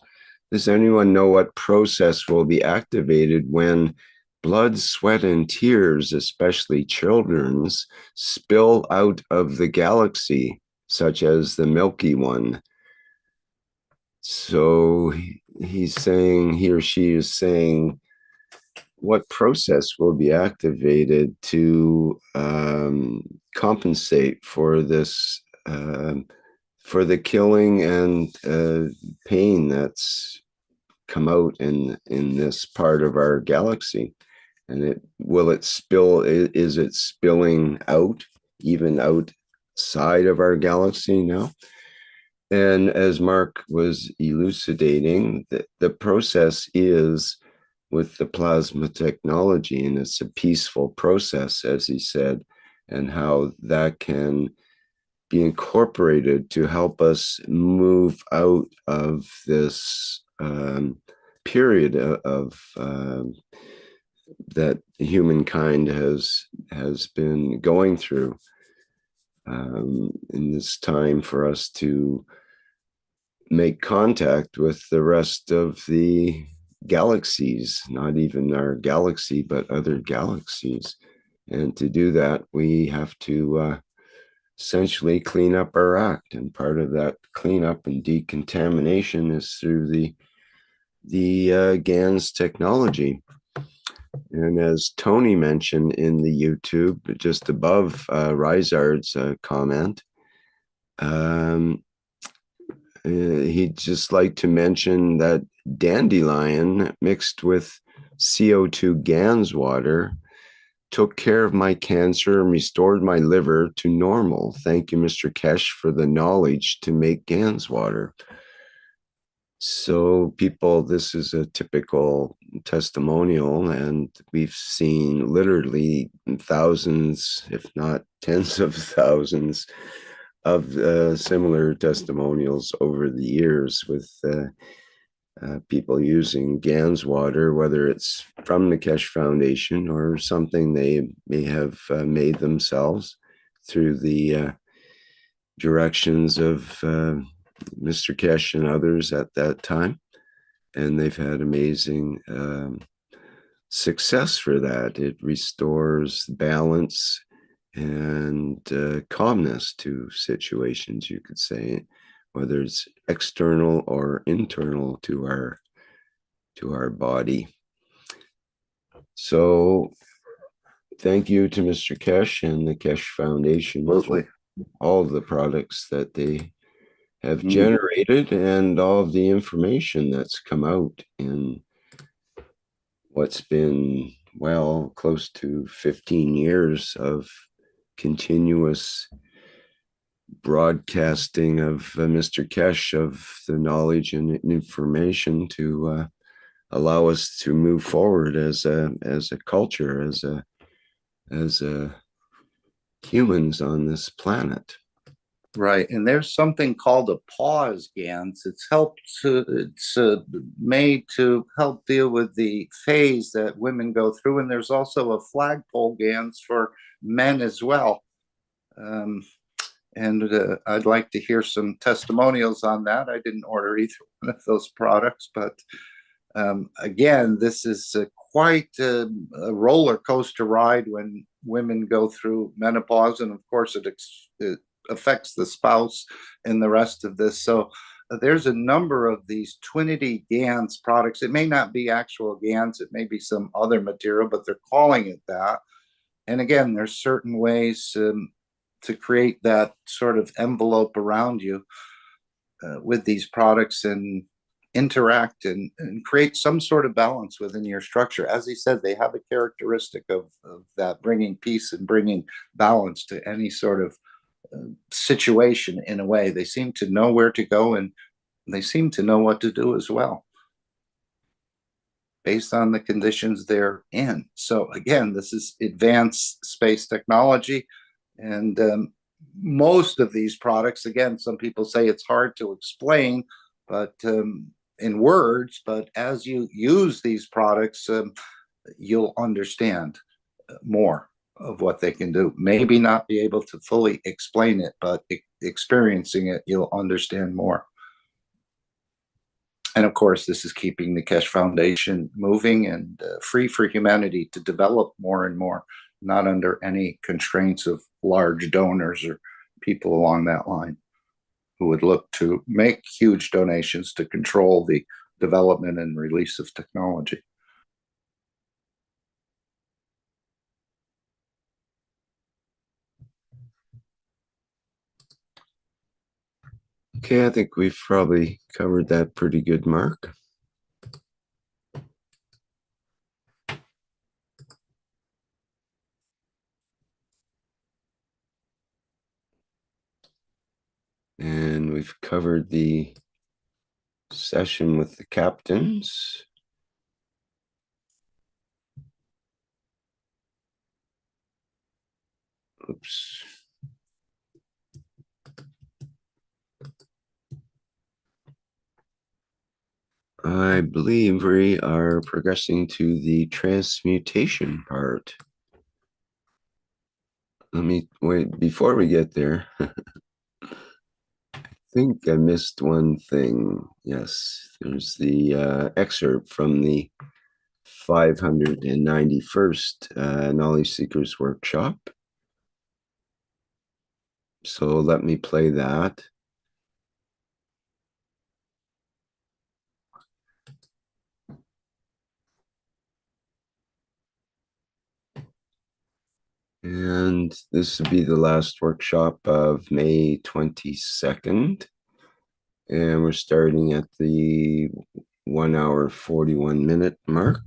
Does anyone know what process will be activated when blood, sweat, and tears, especially children's, spill out of the galaxy, such as the Milky One?" So he's saying, he or she is saying, what process will be activated to compensate for this, for the killing and pain that's come out in this part of our galaxy? And will it spill? Is it spilling out, even outside of our galaxy now? And as Mark was elucidating, the process is with the plasma technology, and it's a peaceful process, as he said, and how that can be incorporated to help us move out of this period of that humankind has been going through. In this time for us to make contact with the rest of the galaxies, not even our galaxy, but other galaxies. And to do that, we have to essentially clean up our act. And part of that cleanup and decontamination is through the GANS technology. And as Tony mentioned in the YouTube, just above Rizard's comment, he'd just like to mention that dandelion mixed with CO2 GANS water took care of my cancer and restored my liver to normal. Thank you, Mr. Keshe, for the knowledge to make GANS water. So people, this is a typical testimonial, and we've seen literally thousands, if not tens of thousands, of similar testimonials over the years with people using GANS water, whether it's from the Keshe Foundation or something they may have made themselves through the directions of Mr. Keshe and others at that time. And they've had amazing success for that. It restores balance and calmness to situations, you could say, whether it's external or internal to our body. So thank you to Mr. Keshe and the Keshe Foundation for all of the products that they have generated and all of the information that's come out in what's been, well, close to 15 years of continuous broadcasting of Mr. Keshe of the knowledge and information to allow us to move forward as a culture, as humans on this planet. Right, and there's something called a pause GANS. It's made to help deal with the phase that women go through, and there's also a flagpole GANS for men as well. I'd like to hear some testimonials on that. I didn't order either one of those products, but again, this is quite a roller coaster ride when women go through menopause, and of course it affects the spouse and the rest of this. So there's a number of these Twinity GANS products. It may not be actual GANS, it may be some other material, but they're calling it that. And again, there's certain ways to create that sort of envelope around you with these products and interact and create some sort of balance within your structure. As he said, they have a characteristic of that, bringing peace and bringing balance to any sort of situation. In a way, they seem to know where to go, and they seem to know what to do as well based on the conditions they're in. So again, this is advanced space technology, and most of these products, again, some people say it's hard to explain, but in words, but as you use these products, you'll understand more of what they can do. Maybe not be able to fully explain it, but experiencing it, you'll understand more. And of course, this is keeping the Keshe Foundation moving and free for humanity to develop more and more, not under any constraints of large donors or people along that line who would look to make huge donations to control the development and release of technology. Okay, I think we've probably covered that pretty good, Mark. And we've covered the session with the captains. Oops. I believe we are progressing to the transmutation part. Let me wait before we get there. I think I missed one thing. Yes, there's the excerpt from the 591st Knowledge Seekers Workshop. So let me play that. And this will be the last workshop of May 22nd. And we're starting at the 1 hour, 41 minute mark.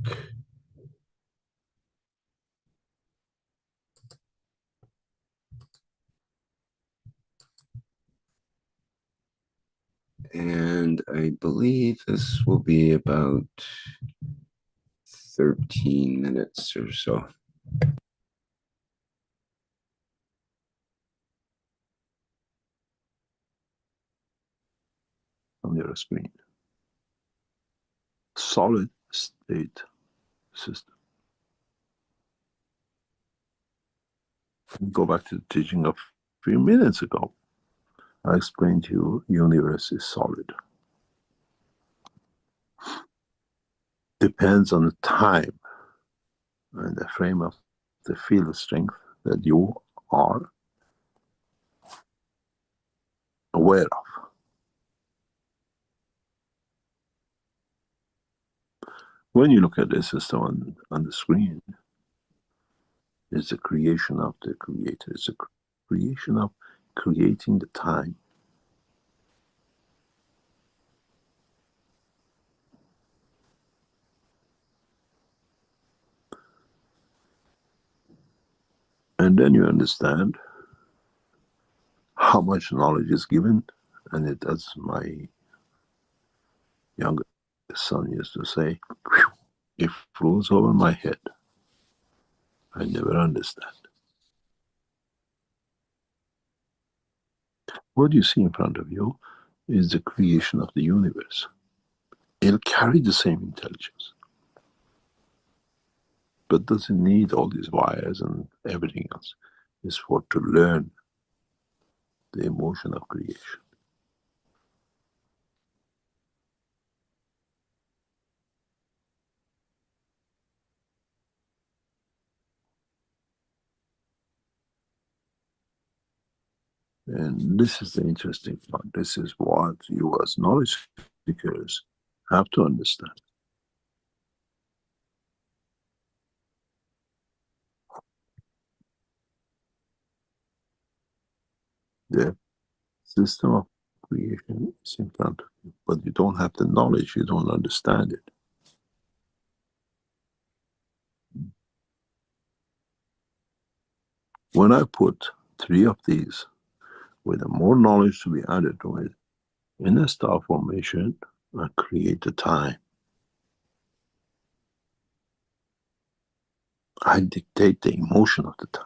And And I believe this will be about 13 minutes or so. On your screen. Solid state system. Go back to the teaching of a few minutes ago. I explained to you, universe is solid. Depends on the time and the frame of the field strength that you are aware of. When you look at the system on the screen, it's the creation of the creator. It's a creation of creating the time. And then you understand how much knowledge is given, and it, as my younger son used to say, it flows over my head. I never understand. What you see in front of you is the creation of the universe. It'll carry the same intelligence, but doesn't need all these wires and everything else. It's for to learn the emotion of creation. And this is the interesting part. This is what you as knowledge seekers have to understand. The system of creation is in front of you, but you don't have the knowledge, you don't understand it. When I put 3 of these with more knowledge to be added to it, in a star formation, I create the time. I dictate the emotion of the time.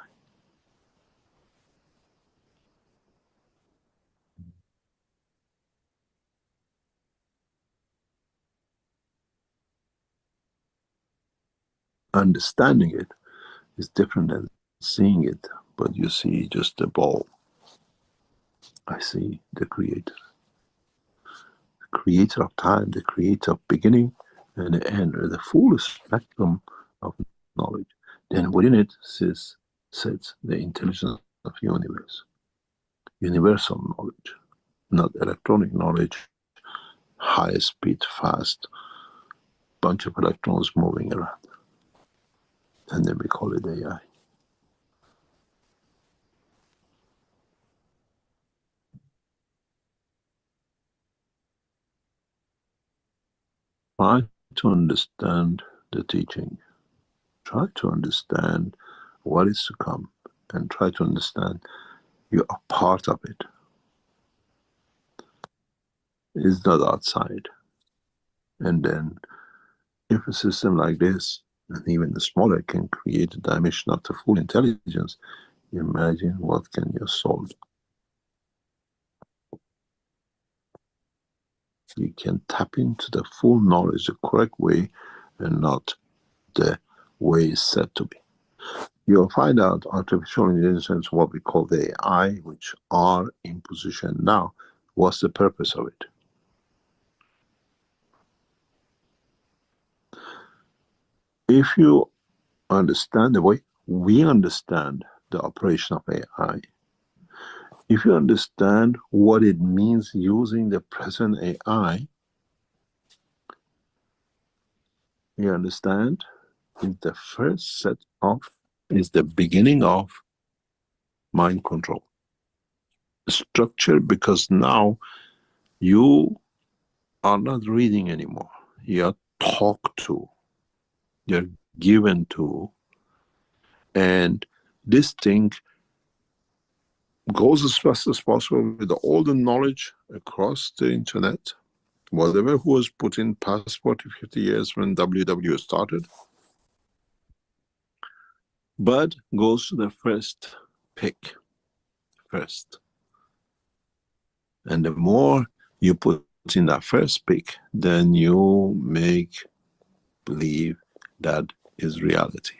Understanding it is different than seeing it, but you see just the ball. I see the creator. The creator of time, the creator of beginning and the end, or the full spectrum of knowledge. Then within it sits the intelligence of the universe. Universal knowledge, not electronic knowledge, high speed, fast, bunch of electrons moving around. And then we call it AI. Try to understand the teaching. Try to understand what is to come, and try to understand you are part of it. It's not outside. And then if a system like this, and even the smaller, can create a dimension of the full intelligence, imagine what can your soul do. You can tap into the full knowledge the correct way and not the way it's said to be. You'll find out artificial intelligence, what we call the AI, which are in position now. What's the purpose of it? If you understand the way we understand the operation of AI, if you understand what it means using the present AI, you understand is the first set of, is the beginning of mind control. Structure, because now you are not reading anymore. You are talked to. You're given to. And this thing goes as fast as possible with all the knowledge across the internet whatever who was put in past 40, 50 years when WW started, but goes to the first pick first. And the more you put in that first pick, then you make believe that is reality.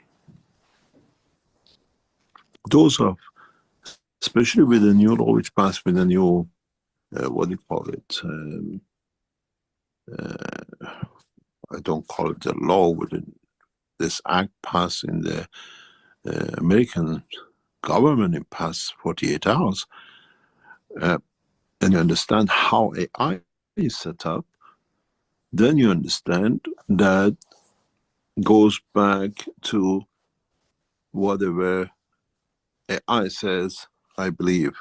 Those are, especially with the new law which passed with the new, what do you call it? I don't call it the law, but this act passed in the American government in past 48 hours, and you understand how AI is set up, then you understand that goes back to whatever AI says, I believe.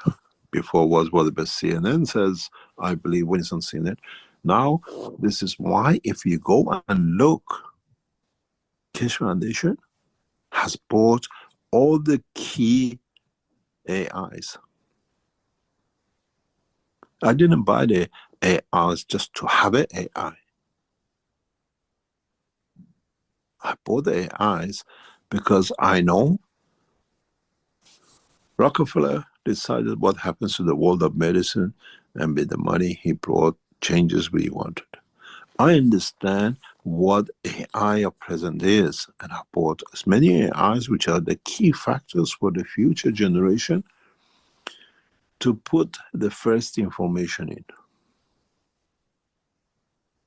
Before was whatever CNN says, I believe when it's on CNN. Now, this is why if you go and look, Keshe Foundation has bought all the key AIs. I didn't buy the AIs just to have an AI. I bought the AIs because I know Rockefeller decided what happens to the world of medicine, and with the money he brought changes we wanted. I understand what AI of present is, and I bought as many AIs which are the key factors for the future generation to put the first information in.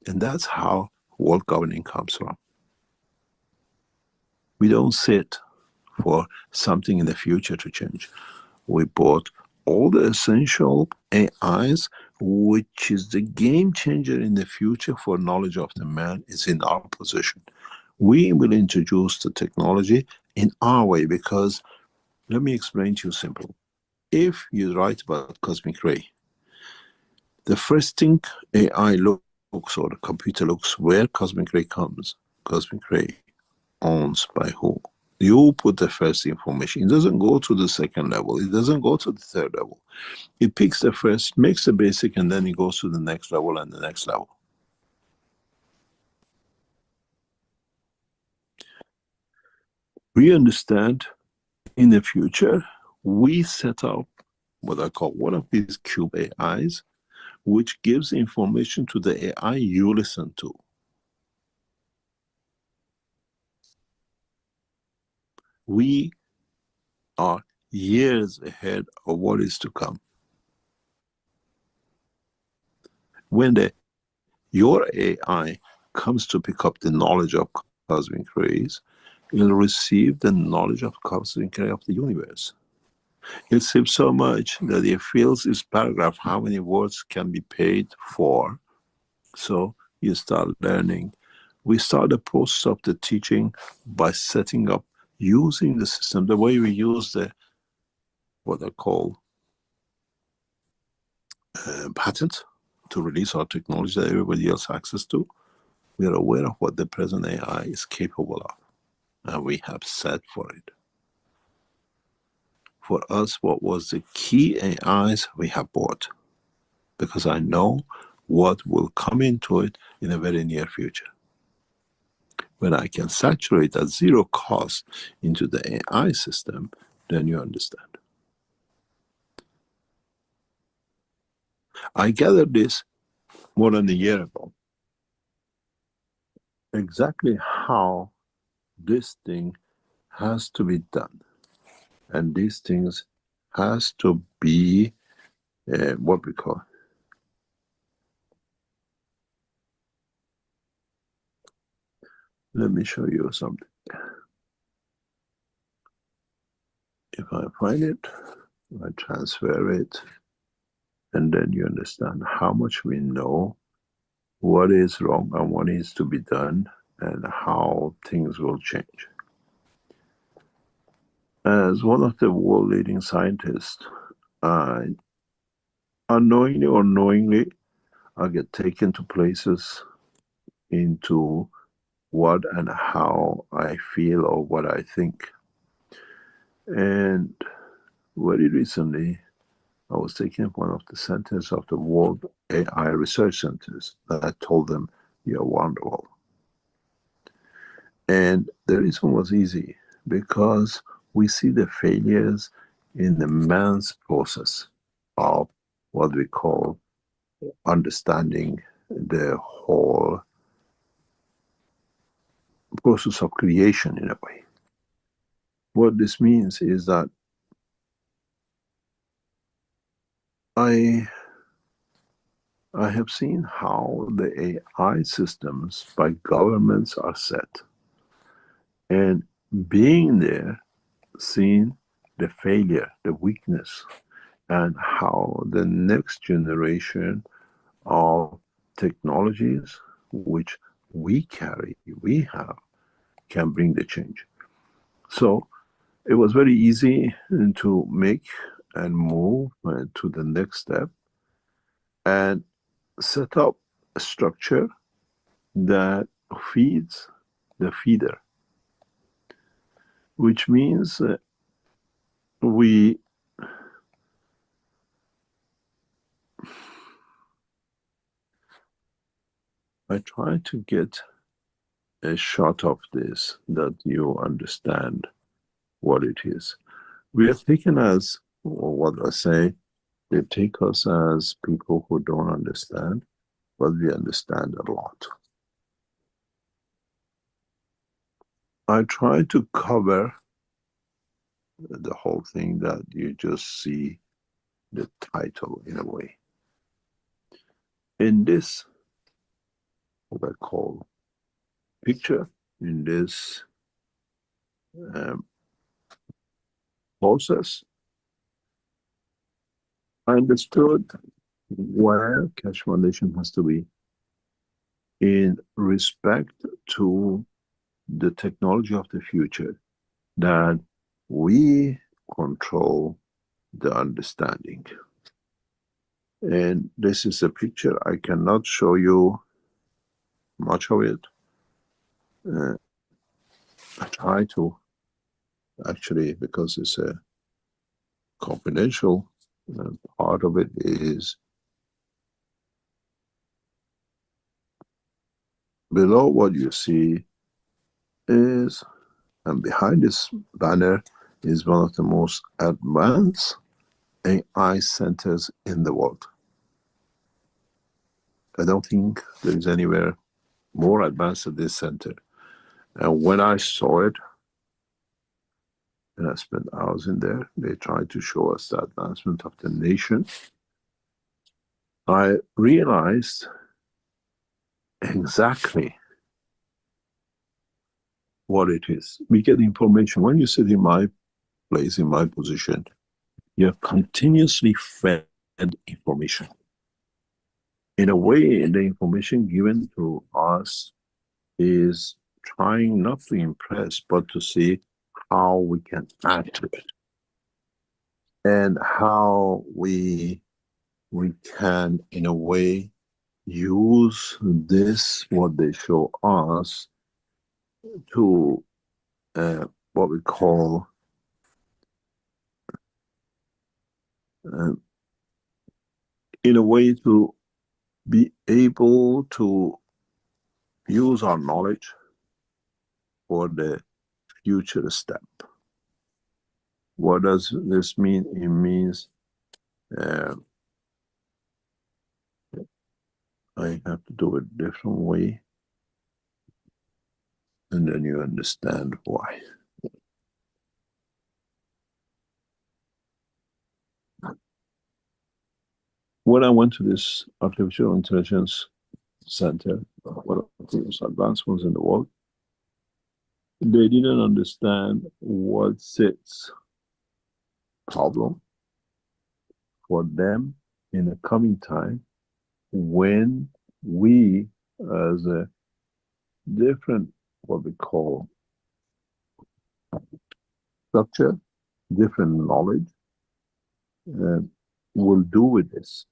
And that's how world governing comes from. We don't sit for something in the future to change. We bought all the essential AIs, which is the game changer in the future for knowledge of the man, is in our possession. We will introduce the technology in our way, because let me explain to you simple. If you write about cosmic ray, the first thing AI looks, or the computer looks, where cosmic ray comes. Cosmic ray owns by who? You put the first information. It doesn't go to the second level. It doesn't go to the third level. It picks the first, makes the basic, and then it goes to the next level and the next level. We understand in the future, we set up what I call one of these cube AIs, which gives information to the AI you listen to. We are years ahead of what is to come. When your AI comes to pick up the knowledge of cosmic rays, it'll receive the knowledge of cosmic ray of the universe. It seems so much that it fills this paragraph how many words can be paid for. So you start learning. We start the process of the teaching by setting up, using the system, the way we use the, what I call patent to release our technology that everybody else has access to. We are aware of what the present AI is capable of, and we have set for it. For us, what was the key AIs we have bought, because I know what will come into it in a very near future. When I can saturate at zero cost into the AI system, then you understand. I gathered this more than a year ago. Exactly how this thing has to be done. And these things has to be what we call. Let me show you something. If I find it, I transfer it, and then you understand how much we know, what is wrong and what needs to be done, and how things will change. As one of the world leading scientists, I, unknowingly or knowingly, I get taken to places into what and how I feel or what I think. And very recently, I was taking one of the centers of the World AI Research Centers, and I told them, "You're wonderful." And the reason was easy, because we see the failures in the man's process of what we call understanding the whole process of creation in a way. What this means is that I have seen how the AI systems by governments are set, and being there, seeing the failure, the weakness, and how the next generation of technologies which we carry, we have, can bring the change. So it was very easy to make and move to the next step and set up a structure that feeds the feeder, which means I try to get a shot of this that you understand what it is. We are taken as, or what I say, they take us as people who don't understand, but we understand a lot. I try to cover the whole thing that you just see the title in a way. In this, what I call picture, in this process, I understood where Keshe Foundation has to be in respect to the technology of the future, that we control the understanding. And this is a picture. I cannot show you much of it. I try to, actually, because it's a confidential part of it is below what you see is, and behind this banner is one of the most advanced AI centers in the world. I don't think there is anywhere more advanced than this center. And when I saw it, and I spent hours in there, they tried to show us the advancement of the nation, I realized exactly what it is. We get information. When you sit in my place, in my position, you're continuously fed information. In a way, the information given to us is trying not to impress, but to see how we can add to it. And how we can, in a way, use this, what they show us, to what we call in a way to be able to use our knowledge for the future step. What does this mean? It means I have to do it a different way, and then you understand why. When I went to this artificial intelligence center, one of the most advanced ones in the world, they didn't understand what CET's problem for them in the coming time, when we, as a different, what we call structure, different knowledge, will do with this.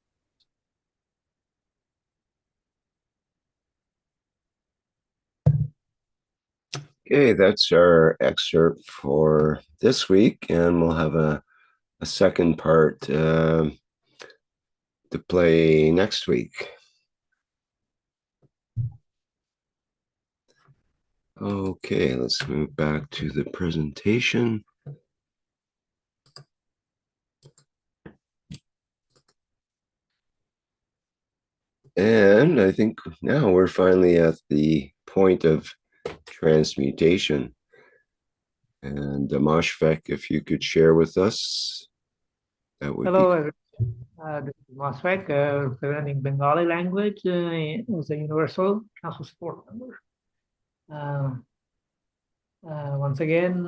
Okay, that's our excerpt for this week, and we'll have a second part to play next week. Okay, let's move back to the presentation. And I think now we're finally at the point of transmutation. And Mashfek, if you could share with us, that would Hello, be. everyone. This is Mashfek, representing Bengali language as a Universal Council support member. Once again,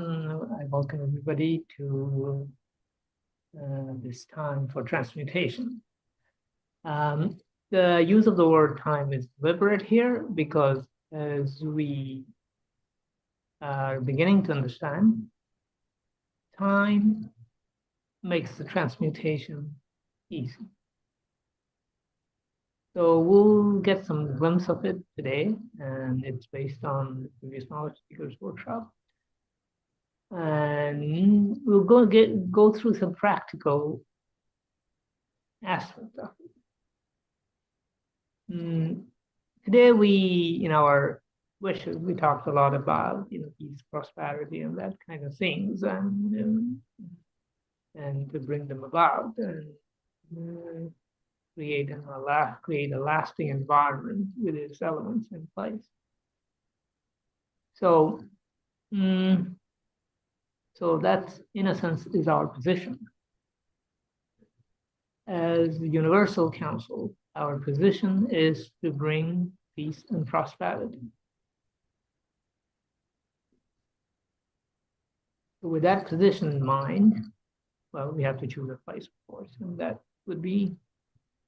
I welcome everybody to this time for transmutation. The use of the word time is deliberate here because as we are beginning to understand, time makes the transmutation easy. So we'll get some glimpse of it today, and it's based on the previous knowledge speakers workshop. And we'll go through some practical aspects of it. Today in our wishes, we talked a lot about peace, prosperity, and that kind of things, and to bring them about and create a lasting environment with its elements in place. So, so that, in a sense, is our position. As the Universal Council, our position is to bring peace and prosperity. So with that position in mind, well, we have to choose a place, of course, and that would be,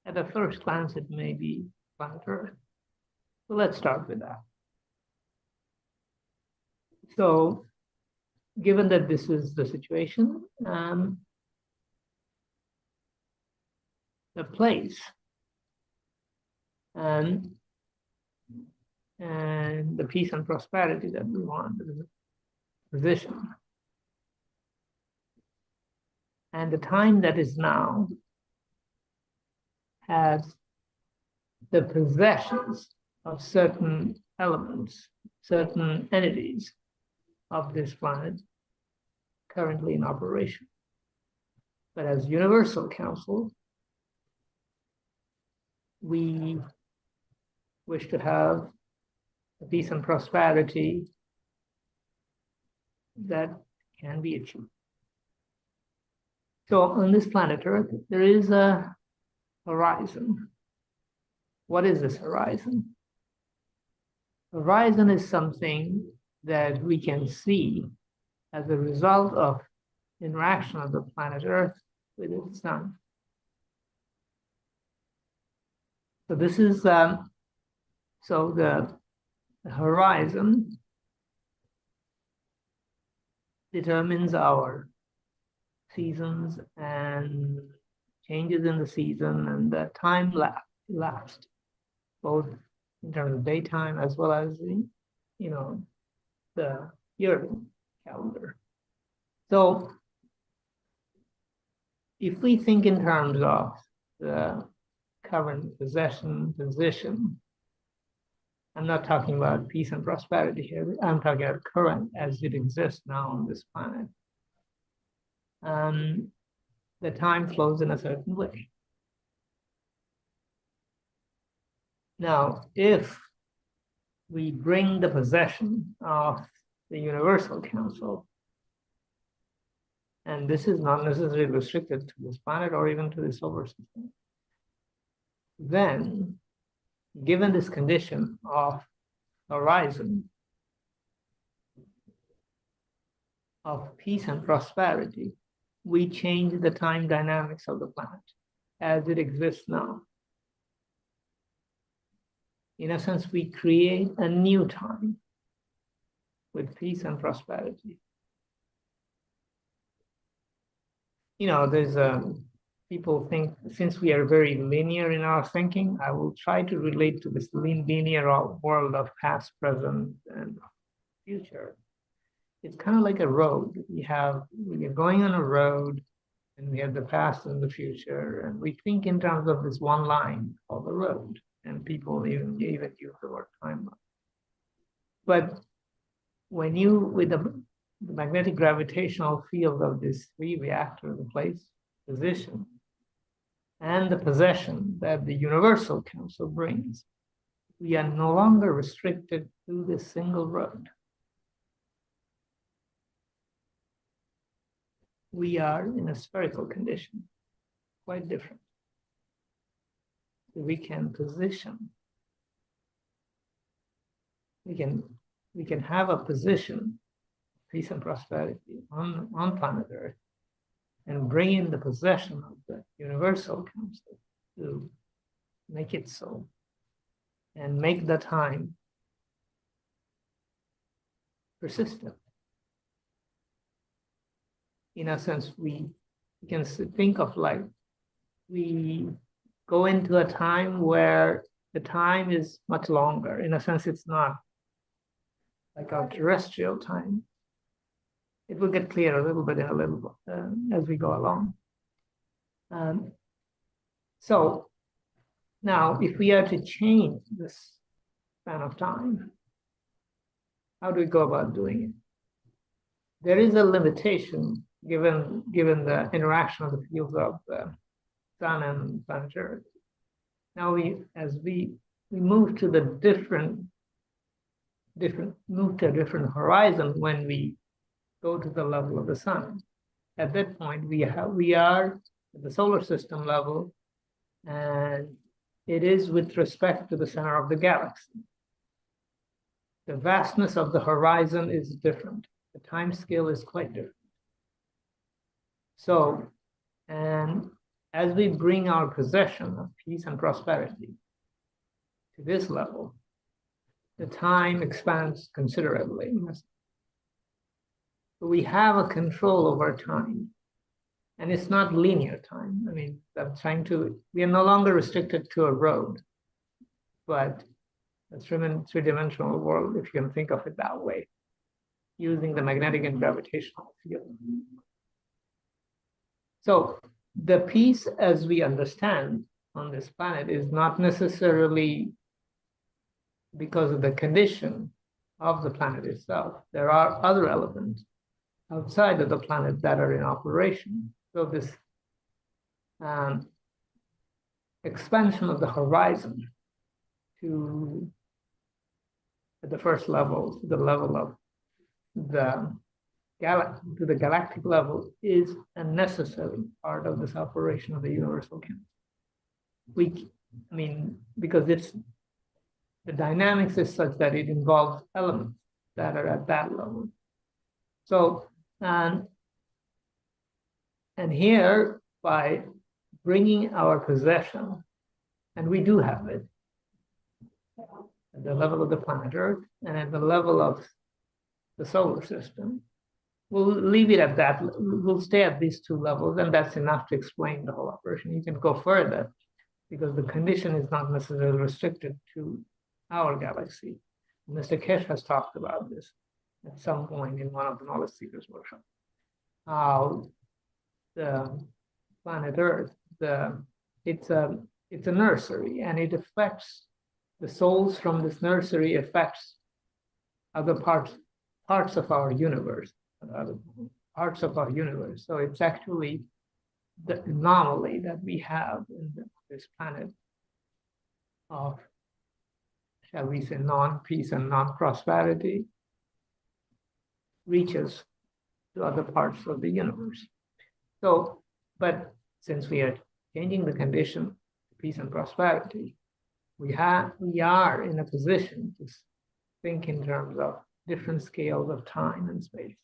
at a first glance, it may be planet Earth. So let's start with that. So, given that this is the situation, the place and the peace and prosperity that we want, the position, and the time that is now has the possessions of certain elements, certain entities of this planet currently in operation. But as Universal Council, we wish to have a peace and prosperity that can be achieved. So on this planet Earth, there is a horizon. What is this horizon? Horizon is something that we can see as a result of interaction of the planet Earth with its sun. So this is so the horizon determines our seasons and changes in the season and the time lapsed, both in terms of daytime as well as the yearly calendar. So if we think in terms of the current position, I'm not talking about peace and prosperity here. I'm talking about current as it exists now on this planet. The time flows in a certain way. Now, if we bring the possession of the Universal Council, and this is not necessarily restricted to this planet or even to the solar system, then, given this condition of horizon, of peace and prosperity, we change the time dynamics of the planet as it exists now. In a sense, we create a new time with peace and prosperity. There's people think, since we are very linear in our thinking, I will try to relate to this linear world of past, present, and future. It's kind of like a road. You're going on a road, and we have the past and the future, and we think in terms of this one line called the road, and people even use the word timeline. But when you, with the magnetic gravitational field of this three reactor, the place, position, and the possession that the Universal Council brings, we are no longer restricted to this single road. We are in a spherical condition, quite different. We can position, we can have a position, peace and prosperity on planet Earth, and bring in the possession of the Universal Council to make it so, and make the time persistent. In a sense, we can think of like we go into a time where the time is much longer. In a sense, it's not like our terrestrial time. It will get clear a little bit in a little as we go along. So now, if we are to change this span of time, how do we go about doing it? There is a limitation given the interaction of the fields of the sun and planet Earth. Now, as we move to the move to a different horizon when we go to the level of the sun. At that point, we are at the solar system level, and it is with respect to the center of the galaxy. The vastness of the horizon is different. The time scale is quite different. So, and as we bring our possession of peace and prosperity to this level, the time expands considerably. We have a control over time, and it's not linear time. I mean, we are no longer restricted to a road, but a three-dimensional world, if you can think of it that way, using the magnetic and gravitational field. So the peace as we understand on this planet is not necessarily because of the condition of the planet itself. There are other elements outside of the planet that are in operation. So this expansion of the horizon to the first level, the level of the galactic level, is a necessary part of this operation of the Universal Council. Because the dynamics is such that it involves elements that are at that level. So, and here, by bringing our possession, and we do have it, at the level of the planet Earth and at the level of the solar system, we'll leave it at that. We'll stay at these two levels, and that's enough to explain the whole operation. You can go further, because the condition is not necessarily restricted to our galaxy. Mr. Keshe has talked about this at some point in one of the knowledge seekers workshops. How the planet Earth, it's a nursery, and it affects the souls from this nursery, affects other parts of our universe, other parts of our universe. So it's actually the anomaly that we have in this planet of, shall we say, non-peace and non-prosperity, reaches to other parts of the universe. So, but since we are changing the condition to peace and prosperity, we are in a position to think in terms of different scales of time and space.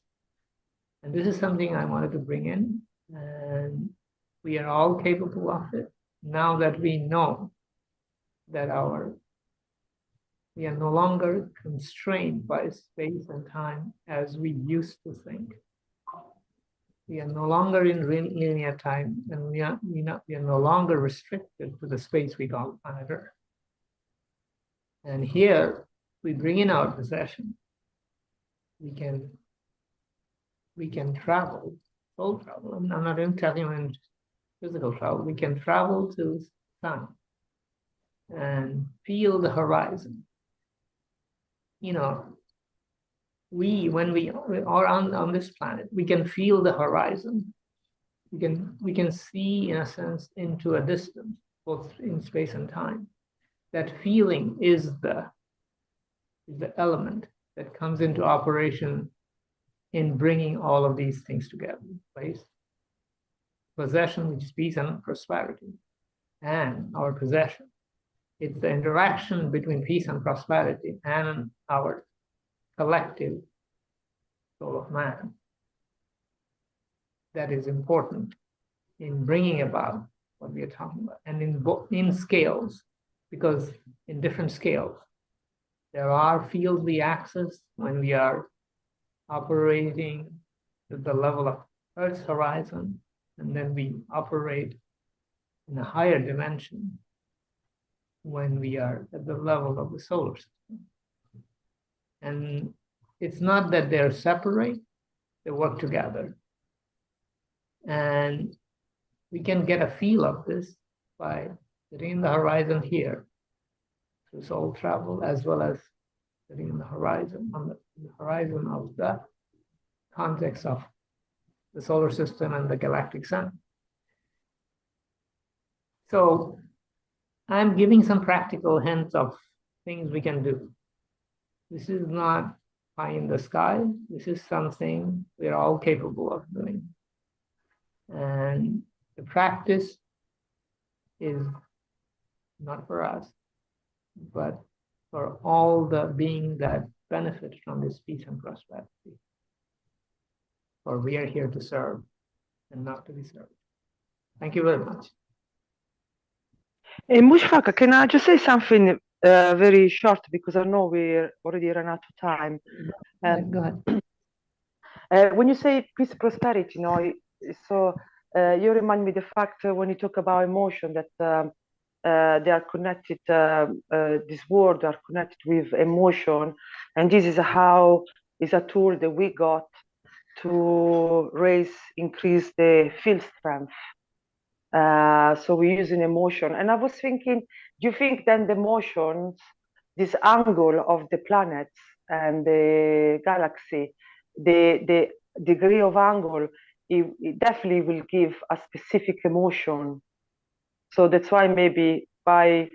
And this is something I wanted to bring in, and we are all capable of it now that we know that we are no longer constrained by space and time as we used to think. We are no longer in linear time, and we are no longer restricted to the space we call planet Earth. And here we bring in our possession. We can travel soul travel. I'm not even telling you in physical travel. We can travel to the sun and feel the horizon. You know, when we are on this planet, we can feel the horizon. We can see, in a sense, into a distance, both in space and time. That feeling is the element that comes into operation in bringing all of these things together in place. Possession, which is peace and prosperity, and our possession. It's the interaction between peace and prosperity and our collective soul of man that is important in bringing about what we are talking about, and in scales, because in different scales, there are fields we access when we are operating at the level of Earth's horizon, and then we operate in a higher dimension when we are at the level of the solar system. And it's not that they're separate, they work together. And we can get a feel of this by sitting in the horizon here through soul travel, as well as sitting in the horizon, on the horizon of the context of the solar system and the galactic sun. So I'm giving some practical hints of things we can do. This is not pie in the sky. This is something we're all capable of doing. And the practice is not for us, but for all the beings that benefit from this peace and prosperity. For we are here to serve and not to be served. Thank you very much. Mushfaq, can I just say something very short, because I know we're already run out of time. Go ahead. When you say peace, prosperity, you know, so you remind me the fact when you talk about emotion that they are connected. This world are connected with emotion, and this is how is a tool that we got to increase the field strength. So we're using emotion, and I was thinking, do you think then the emotions, this angle of the planets and the galaxy, the degree of angle, it definitely will give a specific emotion. So that's why maybe by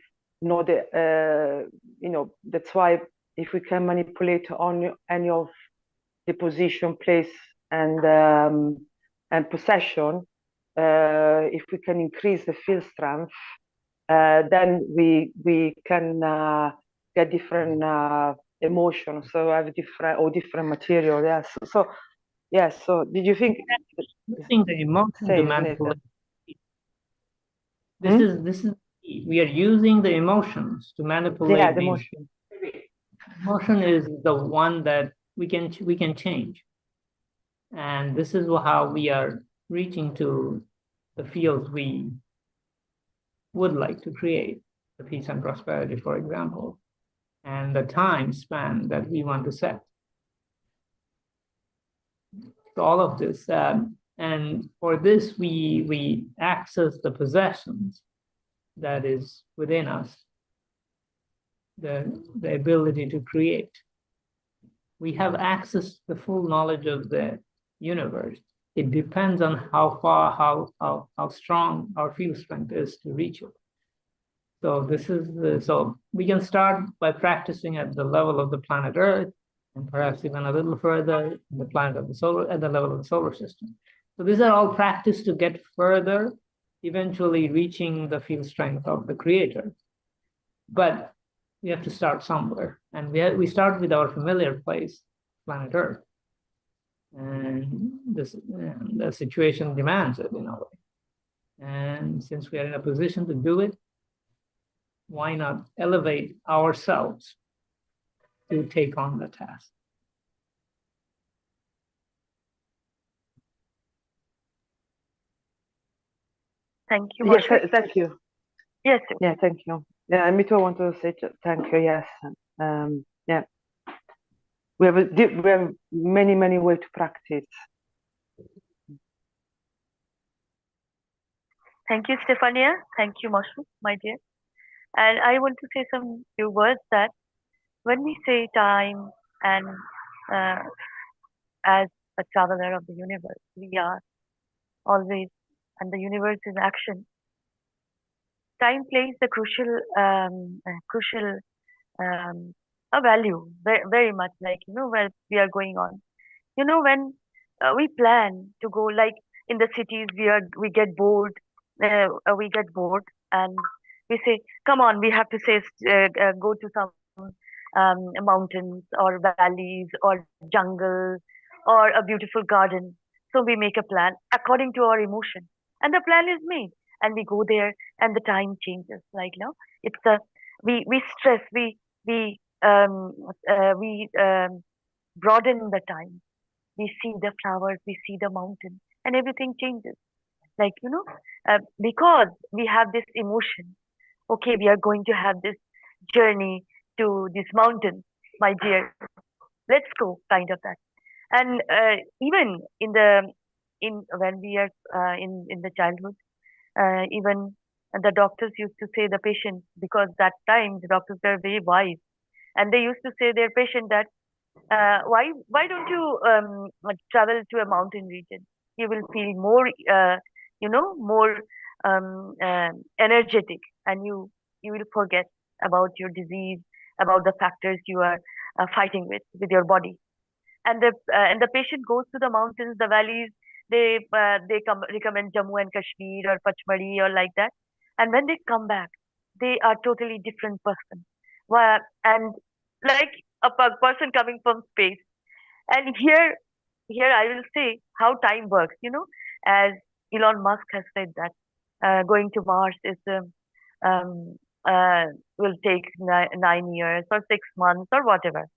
that's why if we can manipulate on any of the position, place, and possession, if we can increase the field strength, then we can get different emotions. So have different material. Yes. So yes. So did you think using the emotion to manipulate? This is we are using the emotions to manipulate. Yeah, the emotion. Emotion is the one that we can change, and this is how we are reaching to the fields we would like to create, the peace and prosperity, for example, and the time span that we want to set. So all of this, and for this, we access the possessions that is within us, the ability to create. We have access to the full knowledge of the universe. It depends on how far, how strong our field strength is to reach it. So so we can start by practicing at the level of the planet Earth, and perhaps even a little further in the planet of at the level of the solar system. So these are all practice to get further, eventually reaching the field strength of the Creator. But we have to start somewhere, and we start with our familiar place, planet Earth. And the situation demands it in a way. And since we are in a position to do it, why not elevate ourselves to take on the task? Thank you. Yes, thank you. Yes. Yeah, thank you. Yeah, me too. I want to say thank you. Yes. Yeah. We have many ways to practice. Thank you, Stefania. Thank you, Moshu, my dear. And I want to say some few words that when we say time and uh, as a traveler of the universe, we are always, and the universe is action. Time plays the crucial a value very, very much, like where we are going on. When we plan to go, like in the cities, we get bored, and we say, "Come on, we have to go to some mountains or valleys or jungle or a beautiful garden." So we make a plan according to our emotion, and the plan is made, and we go there, and the time changes. Like it's a we stress, we broaden the time. We see the flowers, we see the mountain, and everything changes. Like because we have this emotion. Okay, we are going to have this journey to this mountain, my dear. Let's go, kind of that. And even in when we are in the childhood, even the doctors used to say the patient, because that time the doctors were very wise, and they used to say their patient that why don't you travel to a mountain region? You will feel more more energetic, and you will forget about your disease, about the factors you are fighting with your body. And the patient goes to the mountains, the valleys. They come recommend Jammu and Kashmir or Pachmari or like that. And when they come back, they are totally different person. And like a person coming from space. And here I will say how time works. As Elon Musk has said that going to Mars is um, will take 9 years or 6 months or whatever.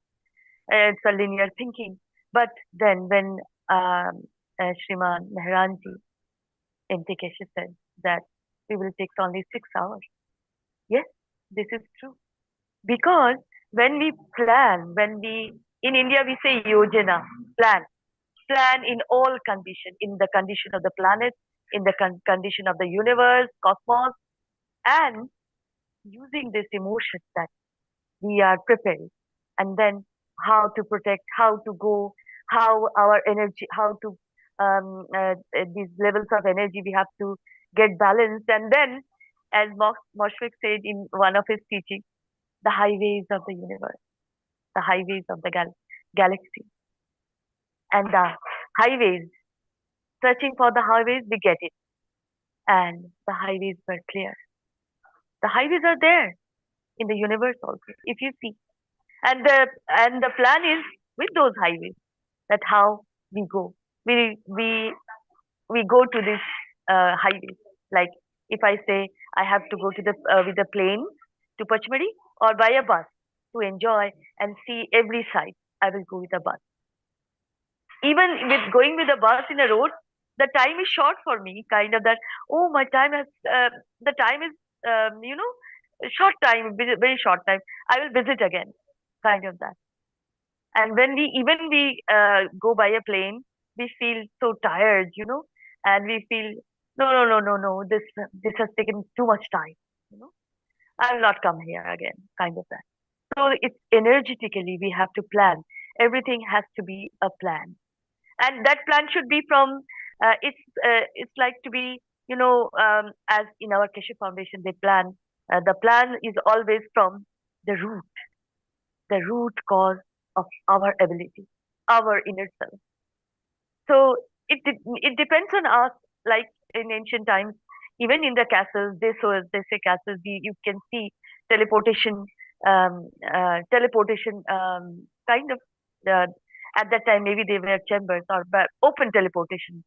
It's a linear thinking. But then when Shriman Mehran Keshe said that we will take only 6 hours. Yes, this is true. Because when we plan, in India we say yojana, plan in all condition, in the condition of the planet, in the condition of the universe, cosmos, and using this emotion that we are prepared, and then how to protect, how to go, how our energy, how to these levels of energy we have to get balanced, and then as Moshfik said in one of his teachings, the highways of the universe, the highways of the galaxy, and the highways, searching for the highways, we get it, and the highways were clear. The highways are there in the universe also, if you see, and the plan is with those highways, that how we go. We go to this highways. Like if I say I have to go to the with the plane to Pachmari or by a bus to enjoy and see every site, I will go with a bus. Even with going with a bus in a road, the time is short for me. Kind of that. Oh, my time has the time is short time, very short time. I will visit again. Kind of that. And when we go by a plane, we feel so tired, and we feel no, this has taken too much time, I will not come here again, kind of that. So it's energetically we have to plan. Everything has to be a plan, and that plan should be from. It's like to be, as in our Keshe Foundation, they plan. The plan is always from the root cause of our ability, our inner self. So it depends on us. Like in ancient times, even in the castles, they say castles. You can see teleportation, kind of. Uh, at that time, maybe they were chambers or open teleportation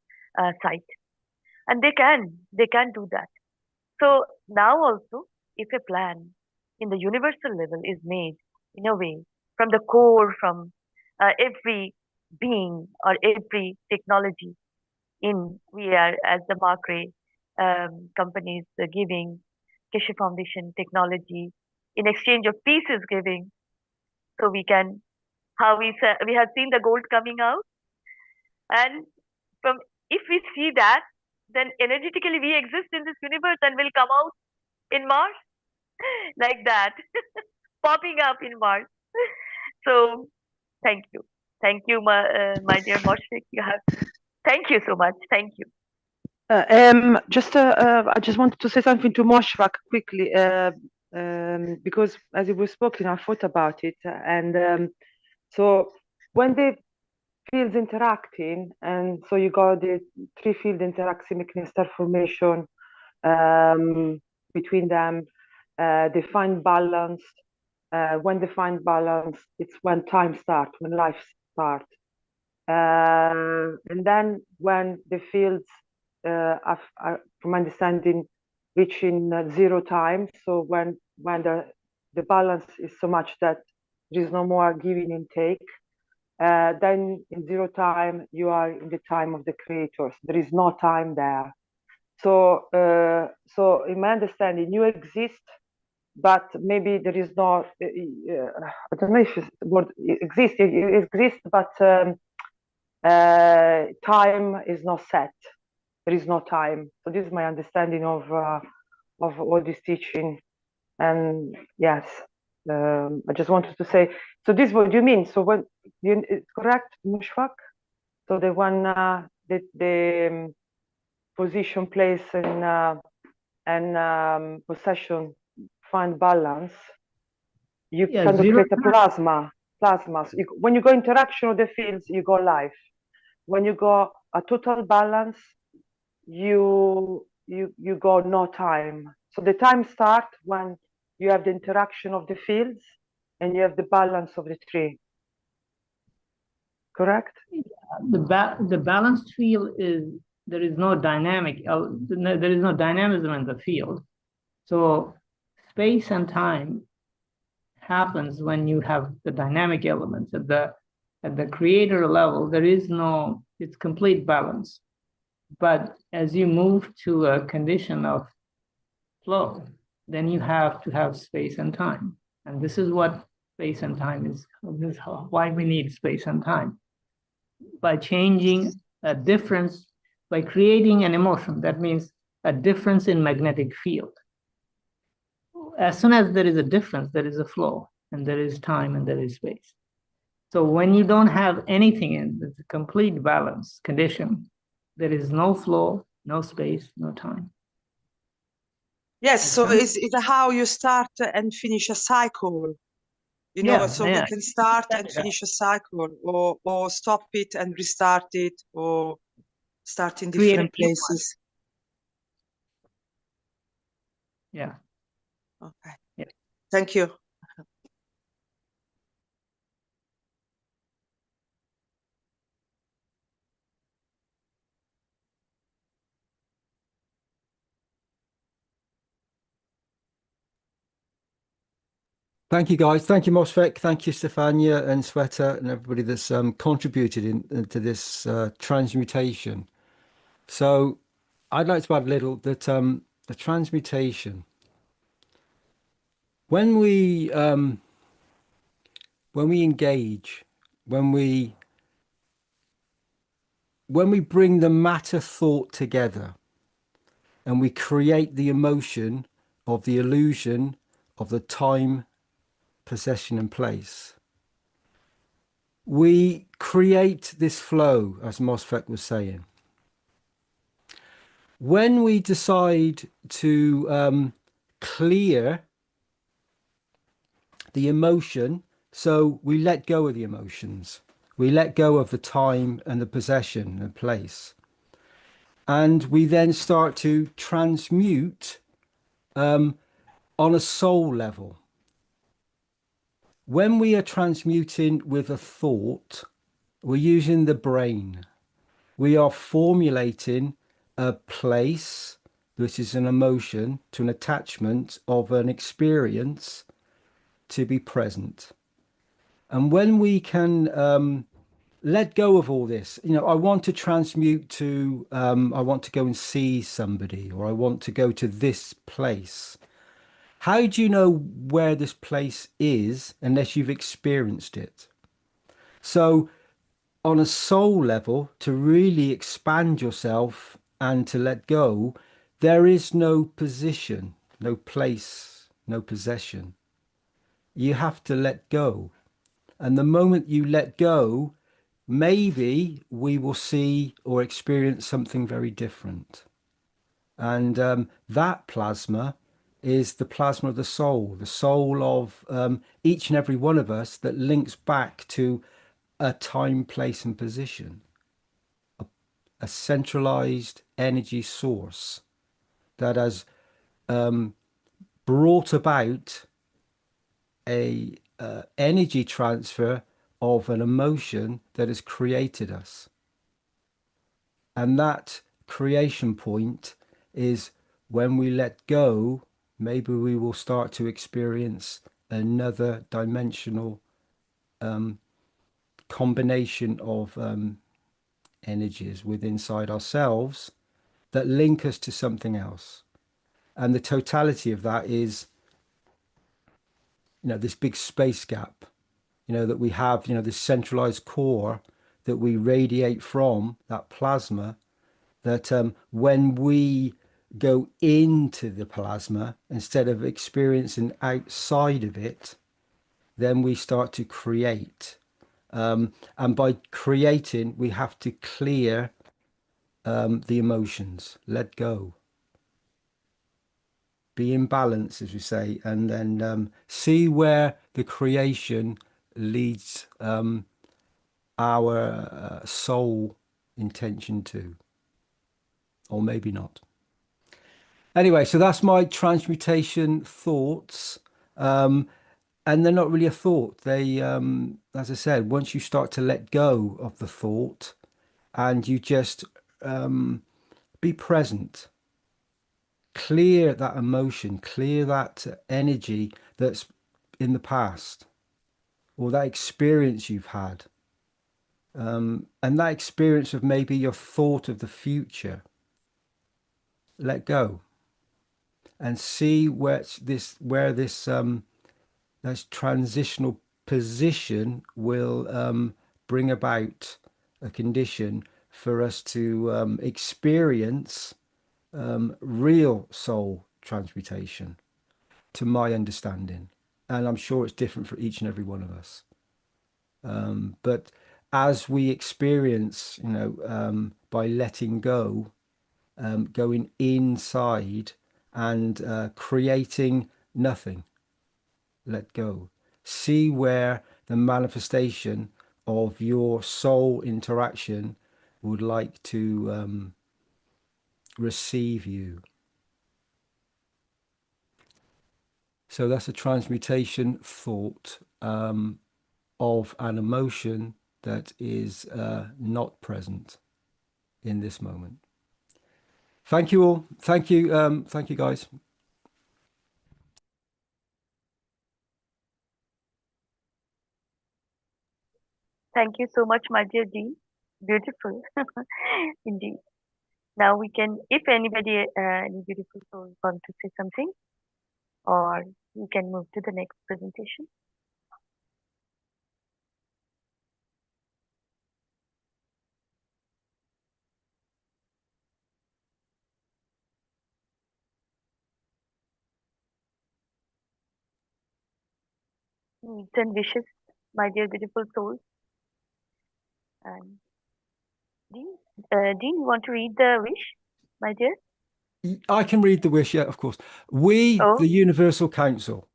site, and they can do that. So now also, if a plan in the universal level is made in a way from the core, from every being or every technology in, we are as the Markray companies giving Keshe Foundation technology in exchange of peace is giving, so we can, how we have seen the gold coming out, and from, if we see that, then energetically we exist in this universe and will come out in Mars like that, popping up in Mars. So thank you. Thank you, my dear Moshfik. You have, thank you so much. Thank you. I just wanted to say something to Moshfak quickly, because as it was spoken, I thought about it. And so when the fields interacting, and so you got the three field interacting, making a star formation between them, they find balance. When they find balance, it's when time starts, when life starts. And then when the fields, from my understanding, reaching zero time, so when the balance is so much that there is no more giving and take, then in zero time, you are in the time of the creators. There is no time there. So, so in my understanding, you exist, but maybe there is no, I don't know if it's word exist, you exist, but time is not set. There is no time. So this is my understanding of all this teaching. And yes, I just wanted to say, so this is what you mean. So when you, it's correct, Mushfaq? So the one, the position, place, and possession find balance, you Yeah, kind of zero create a plasma. So when you go interaction of the fields, you go live. When you go a total balance, you go no time. So the time start when you have the interaction of the fields and you have the balance of the tree. Correct? The balanced field is, there is no dynamic, there is no dynamism in the field. So space and time happens when you have the dynamic elements. At the creator level, there is no, it's complete balance. But as you move to a condition of flow, then you have to have space and time. And this is what space and time is. This is why we need space and time. By changing a difference, by creating an emotion, that means a difference in magnetic field. As soon as there is a difference, there is a flow, and there is time, and there is space. So when you don't have anything in the complete balance condition, there is no flow, no space, no time. Yes, so it's how you start and finish a cycle. You know, Yeah, so yeah. we can start and finish a cycle, or stop it and restart it, or start in different places. Yeah. Okay. Yeah. Thank you. Thank you, guys. Thank you, Mosfek. Thank you, Stefania and Sweta and everybody that's contributed into this transmutation. So I'd like to add a little that the transmutation, when we engage, when we bring the matter thought together and we create the emotion of the illusion of the time, possession and place, we create this flow, as Mosfek was saying. When we decide to clear the emotion, so we let go of the emotions, we let go of the time and the possession and place, and we then start to transmute on a soul level. When we are transmuting with a thought, we're using the brain. We are formulating a place, which is an emotion, to an attachment of an experience to be present. And when we can let go of all this, you know, I want to transmute to, I want to go and see somebody, or I want to go to this place. How do you know where this place is unless you've experienced it? So on a soul level, to really expand yourself and to let go, there is no position, no place, no possession. You have to let go. And the moment you let go, maybe we will see or experience something very different. And that plasma is the plasma of the soul of each and every one of us, that links back to a time, place, and position, a centralized energy source that has brought about a energy transfer of an emotion that has created us. And that creation point is when we let go, maybe we will start to experience another dimensional combination of energies within inside ourselves that link us to something else. And the totality of that is, this big space gap, that we have, this centralized core that we radiate from, that plasma, that when we go into the plasma, instead of experiencing outside of it, then we start to create. And by creating, we have to clear the emotions, let go, be in balance, as we say, and then see where the creation leads our soul intention to, or maybe not. Anyway, so that's my transmutation thoughts. And they're not really a thought. They, as I said, once you start to let go of the thought and you just be present, clear that emotion, clear that energy that's in the past, or that experience you've had, and that experience of maybe your thought of the future, let go and see where this transitional position will bring about a condition for us to experience real soul transmutation, to my understanding. And I'm sure it's different for each and every one of us. But as we experience, by letting go, going inside and creating nothing, let go. See where the manifestation of your soul interaction would like to receive you. So that's a transmutation thought of an emotion that is not present in this moment. Thank you all. Thank you. Thank you, guys. Thank you so much, my dear Dean. Beautiful, indeed. Now we can, if anybody, any beautiful soul want to say something, or we can move to the next presentation. Needs and wishes, my dear beautiful souls. And Dean, you want to read the wish, my dear? I can read the wish, yeah, of course. We, Oh, the Universal Council,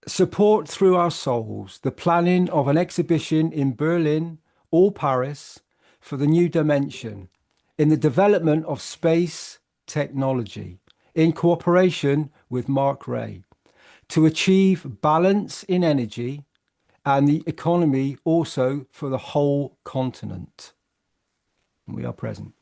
support through our souls the planning of an exhibition in Berlin or Paris for the new dimension in the development of space technology in cooperation with Mark Ray to achieve balance in energy and the economy also for the whole continent. We are present.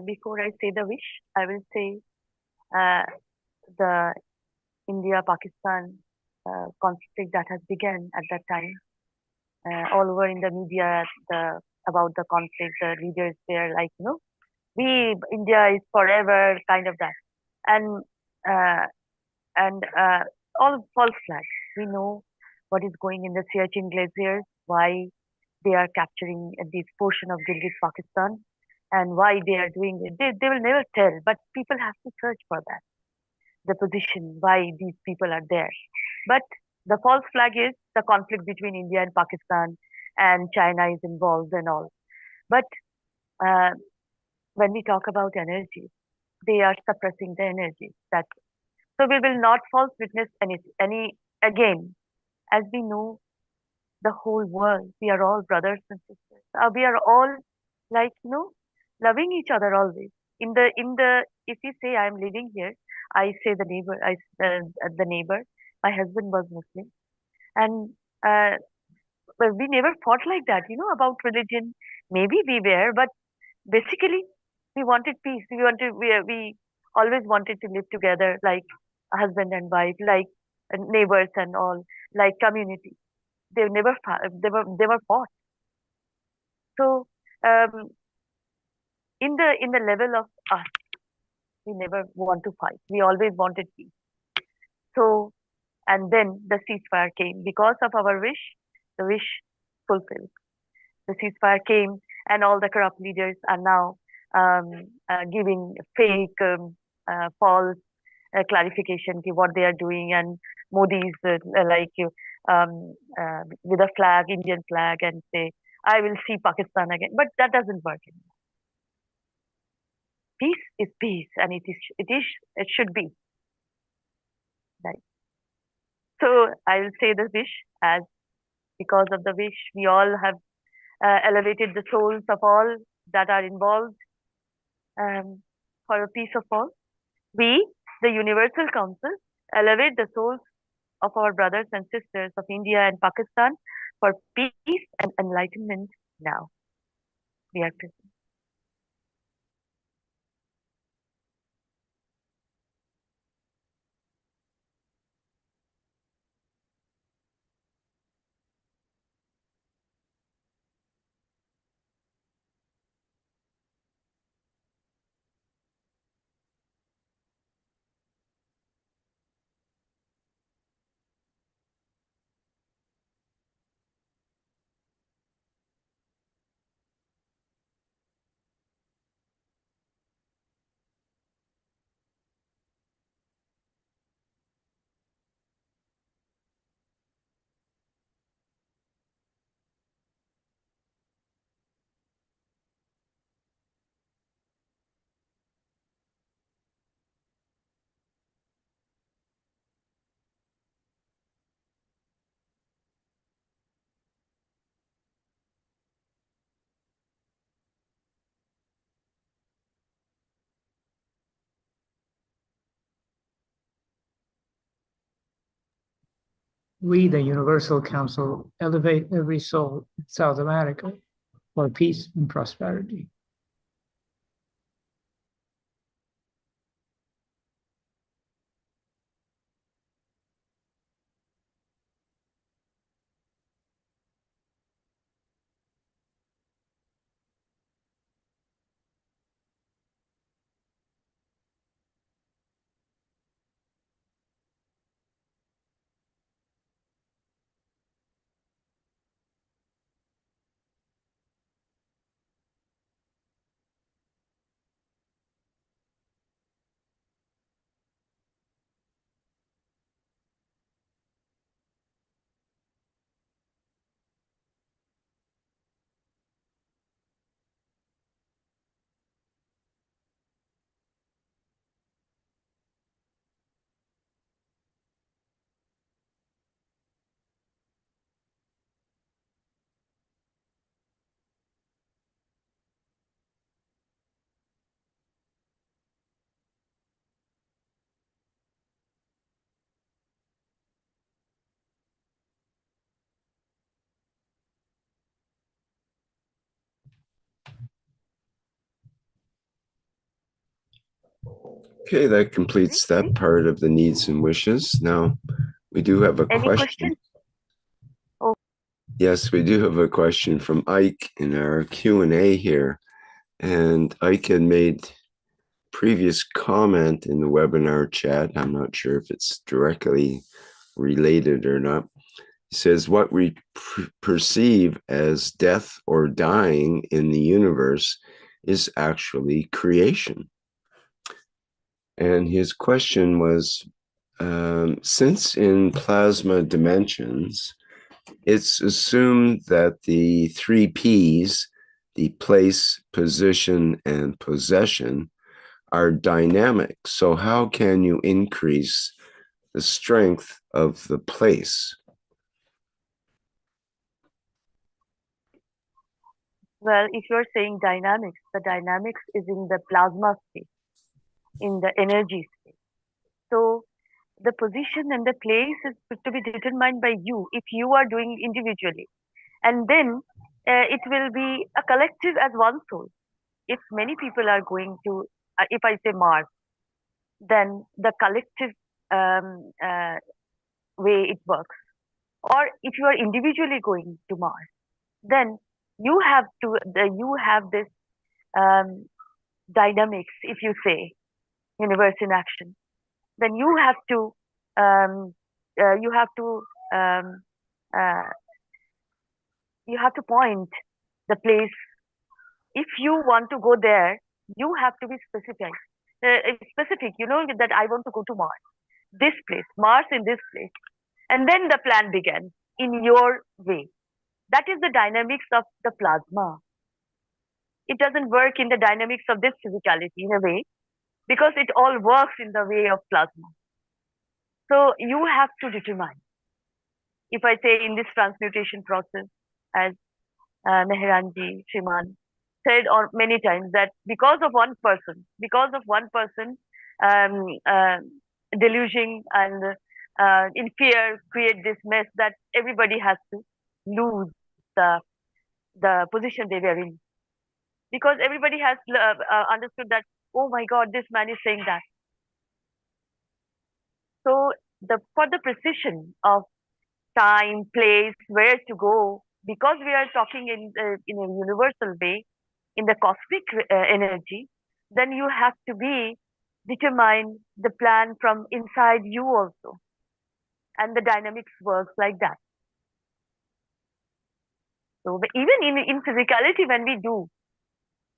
Before I say the wish, I will say uh, the India-Pakistan conflict that has begun at that time. All over in the media, about the conflict, the leaders there, like, we India is forever, kind of that, and uh, and all false flag. We know what is going in the Siachen glaciers, why they are capturing this portion of Gilgit Pakistan, and why they are doing it. They will never tell, but people have to search for that, the position, why these people are there. But the false flag is the conflict between India and Pakistan, and China is involved and all. But uh, when we talk about energy, they are suppressing the energy. That so we will not false witness any again. As we know, the whole world, we are all brothers and sisters. We are all like loving each other always. In the if you say I am living here, I say the neighbor. The neighbor. My husband was Muslim, and well, we never fought like that. About religion. Maybe we were, but basically we wanted peace. We always wanted to live together like a husband and wife, like neighbors and all, like community. They were fought. So um, in the level of us, we never want to fight. We always wanted peace. So and then the ceasefire came because of our wish. The wish fulfilled. The ceasefire came, and all the corrupt leaders are now giving fake, false clarification to what they are doing, and Modi's with a flag, Indian flag, and say, "I will see Pakistan again," but that doesn't work anymore. Peace is peace, and it should be right. So I will say the wish as because of the wish we all have elevated the souls of all that are involved for a peace of all. We, the Universal Council, elevate the souls of our brothers and sisters of India and Pakistan for peace and enlightenment now. Reactor. We, the Universal Council, elevate every soul in South America for peace and prosperity. Okay, that completes that part of the needs and wishes. Now, we do have a Any question. questions? Oh. Yes, we do have a question from Ike in our Q&A here. And Ike had made previous comment in the webinar chat. I'm not sure if it's directly related or not. He says, what we perceive as death or dying in the universe is actually creation. And his question was, since in plasma dimensions, it's assumed that the 3 Ps, the place, position, and possession, are dynamic. So how can you increase the strength of the place? Well, if you're saying dynamics, the dynamics is in the plasma space, in the energy space. So the position and the place is to be determined by you if you are doing individually. And then it will be a collective as one soul. If many people are going to, if I say Mars, then the collective way it works. Or if you are individually going to Mars, then you have to, you have this dynamics, if you say, universe in action. Then you have to, you have to point the place. If you want to go there, you have to be specific. Specific, you know, that I want to go to Mars, this place, Mars in this place. And then the plan begins in your way. That is the dynamics of the plasma. It doesn't work in the dynamics of this physicality in a way, because it all works in the way of plasma. So you have to determine. If I say in this transmutation process, as Mehran ji, Shriman said many times, that because of one person delusion and in fear create this mess that everybody has to lose the position they were in, because everybody has understood that, oh my God, this man is saying that. So for the precision of time, place, where to go, because we are talking in a universal way, in the cosmic energy, then you have to determine the plan from inside you also. And the dynamics works like that. So even in physicality, when we do,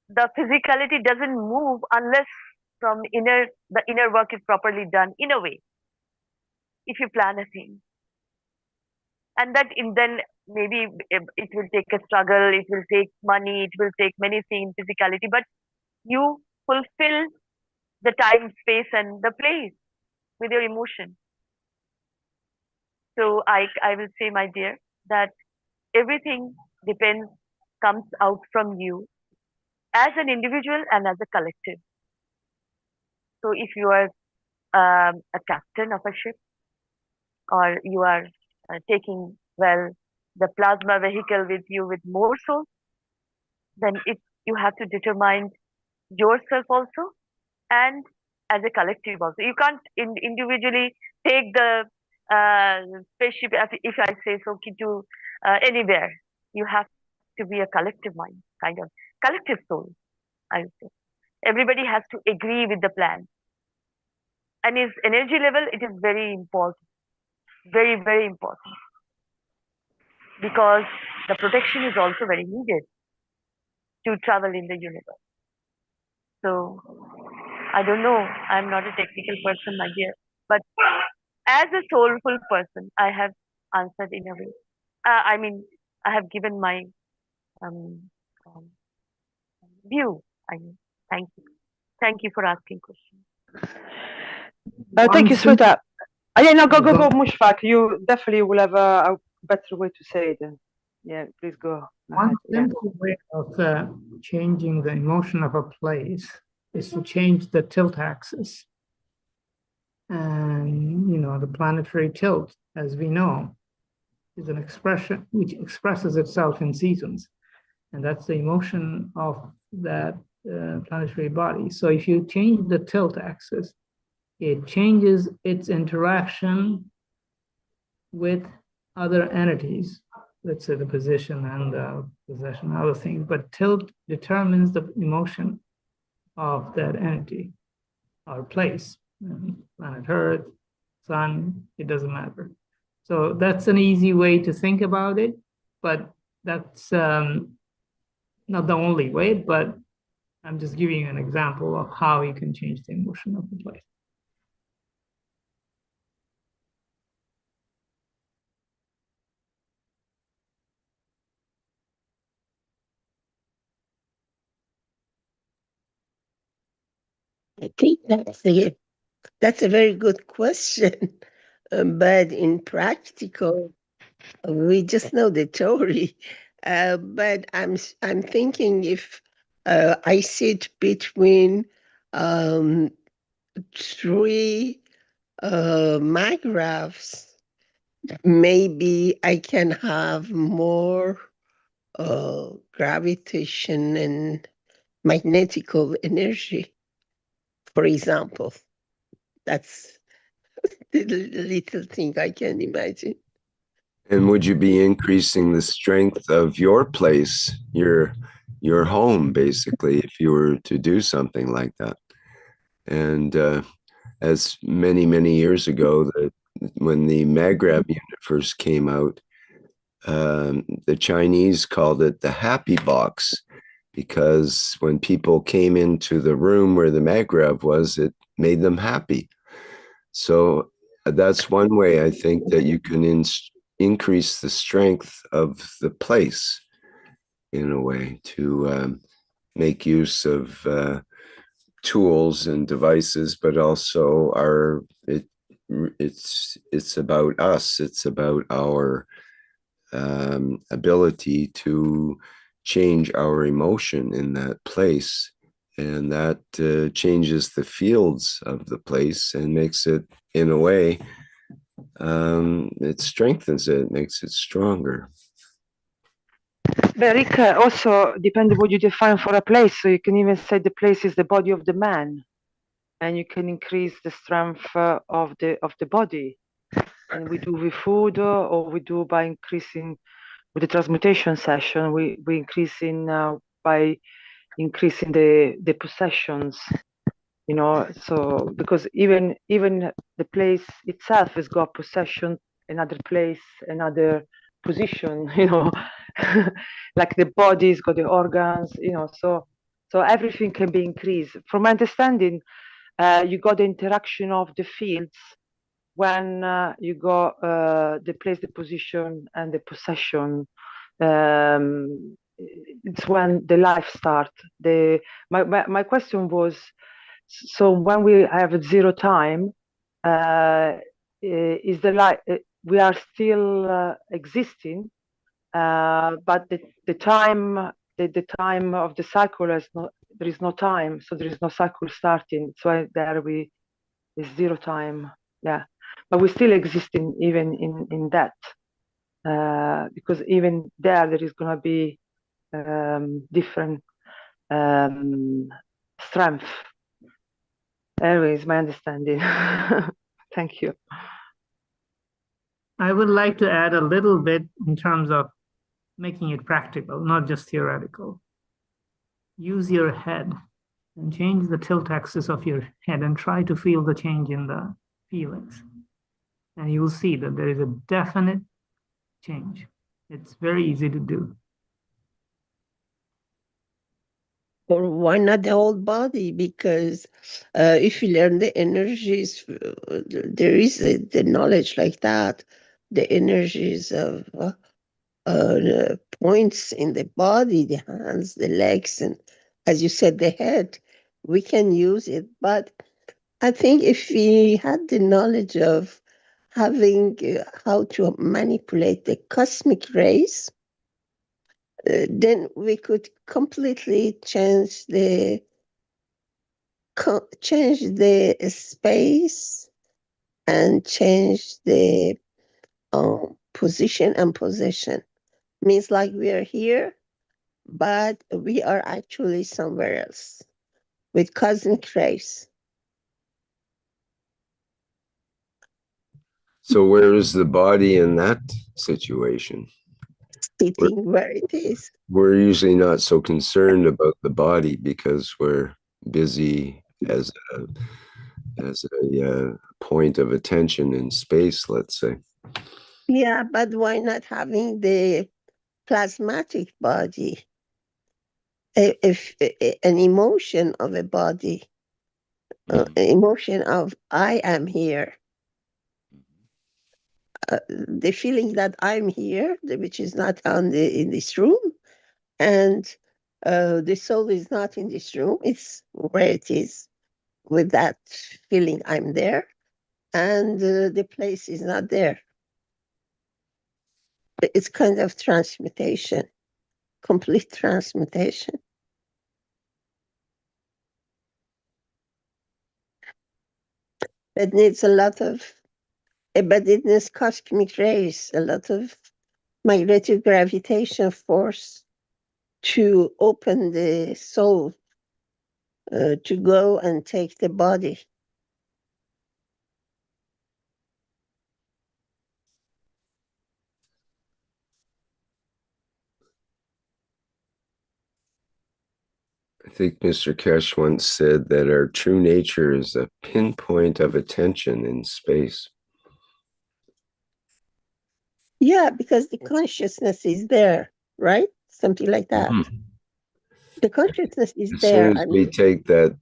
the physicality doesn't move unless from the inner work is properly done in a way. If you plan a thing, and that then maybe it will take a struggle, it will take money, it will take many things, physicality, but you fulfill the time, space, and the place with your emotion. So I will say, my dear, that everything comes out from you as an individual and as a collective. So if you are a captain of a ship, or you are taking, well, the plasma vehicle with you with more souls, then you have to determine yourself also, and as a collective also. You can't individually take the spaceship, if I say so, to anywhere. You have to be a collective mind, kind of collective soul, I would say. Everybody has to agree with the plan. And its energy level, it is very important. Very, very important. Because the protection is also very needed to travel in the universe. So, I don't know. I'm not a technical person, my dear. But as a soulful person, I have answered in a way. I mean, I have given my view. I mean, thank you. Thank you for asking questions. Thank you, Sweta. Yeah, no, go, Mushfaq. You definitely will have a better way to say it. Yeah, please go. One simple way of changing the emotion of a place is to change the tilt axis. And, you know, the planetary tilt, as we know, is an expression which expresses itself in seasons. And that's the emotion of that planetary body. So if you change the tilt axis, it changes its interaction with other entities, let's say the position and the possession, other things, but tilt determines the emotion of that entity or place. Planet Earth, Sun, it doesn't matter. So that's an easy way to think about it, but that's not the only way, but I'm just giving you an example of how you can change the emotion of the place. I think that's a very good question. But in practical, we just know the theory. But I'm thinking if I sit between three magraphs, maybe I can have more gravitation and magnetical energy, for example. That's the little thing I can imagine. And would you be increasing the strength of your place, your home, basically, if you were to do something like that? And as many years ago, when the Magrav unit first came out, the Chinese called it the happy box, because when people came into the room where the Magrav was, it made them happy. So that's one way I think that you can increase the strength of the place in a way to make use of tools and devices, but also it's about us. It's about our ability to change our emotion in that place, and that changes the fields of the place and makes it, in a way, it strengthens it, makes it stronger. But Rick, also depends what you define for a place. So you can even say the place is the body of the man, and you can increase the strength of the body. And we do with food, or we do by increasing with the transmutation session. We increasing by increasing the possessions. You know, so because even the place itself has got possession, another place, another position, you know, like the body's got the organs, you know, so everything can be increased. From my understanding, you got the interaction of the fields when you got the place, the position, and the possession. It's when the life starts. My question was, so when we have zero time, is the life, we are still existing, but the time, the time of the cycle is not, there is no time, so there is no cycle starting. So there is zero time, yeah. But we're still existing even in that, because even there is going to be different strength. Anyways, my understanding. Thank you. I would like to add a little bit in terms of making it practical, not just theoretical. Use your head and change the tilt axis of your head and try to feel the change in the feelings. And you will see that there is a definite change. It's very easy to do. Or why not the whole body? Because if you learn the energies, there is the knowledge like that, the energies of points in the body, the hands, the legs, and as you said, the head, we can use it. But I think if we had the knowledge of having how to manipulate the cosmic rays, then we could completely change the space and change the position and possession. Means like we are here, but we are actually somewhere else with cosmic rays. So where is the body in that situation? Sitting where it is. We're usually not so concerned about the body because we're busy as a point of attention in space, let's say. Yeah, but why not having the plasmatic body? If an emotion of a body, emotion of I am here, the feeling that I'm here, which is not in this room, and the soul is not in this room, it's where it is with that feeling I'm there, and the place is not there. It's kind of transmutation, complete transmutation. It needs a lot of, but it needs cosmic rays, a lot of magnetic gravitation force to open the soul to go and take the body. I think Mr. Keshe once said that our true nature is a pinpoint of attention in space. Yeah, because the consciousness is there, right? Something like that. Mm-hmm. The consciousness is As there. soon as we take that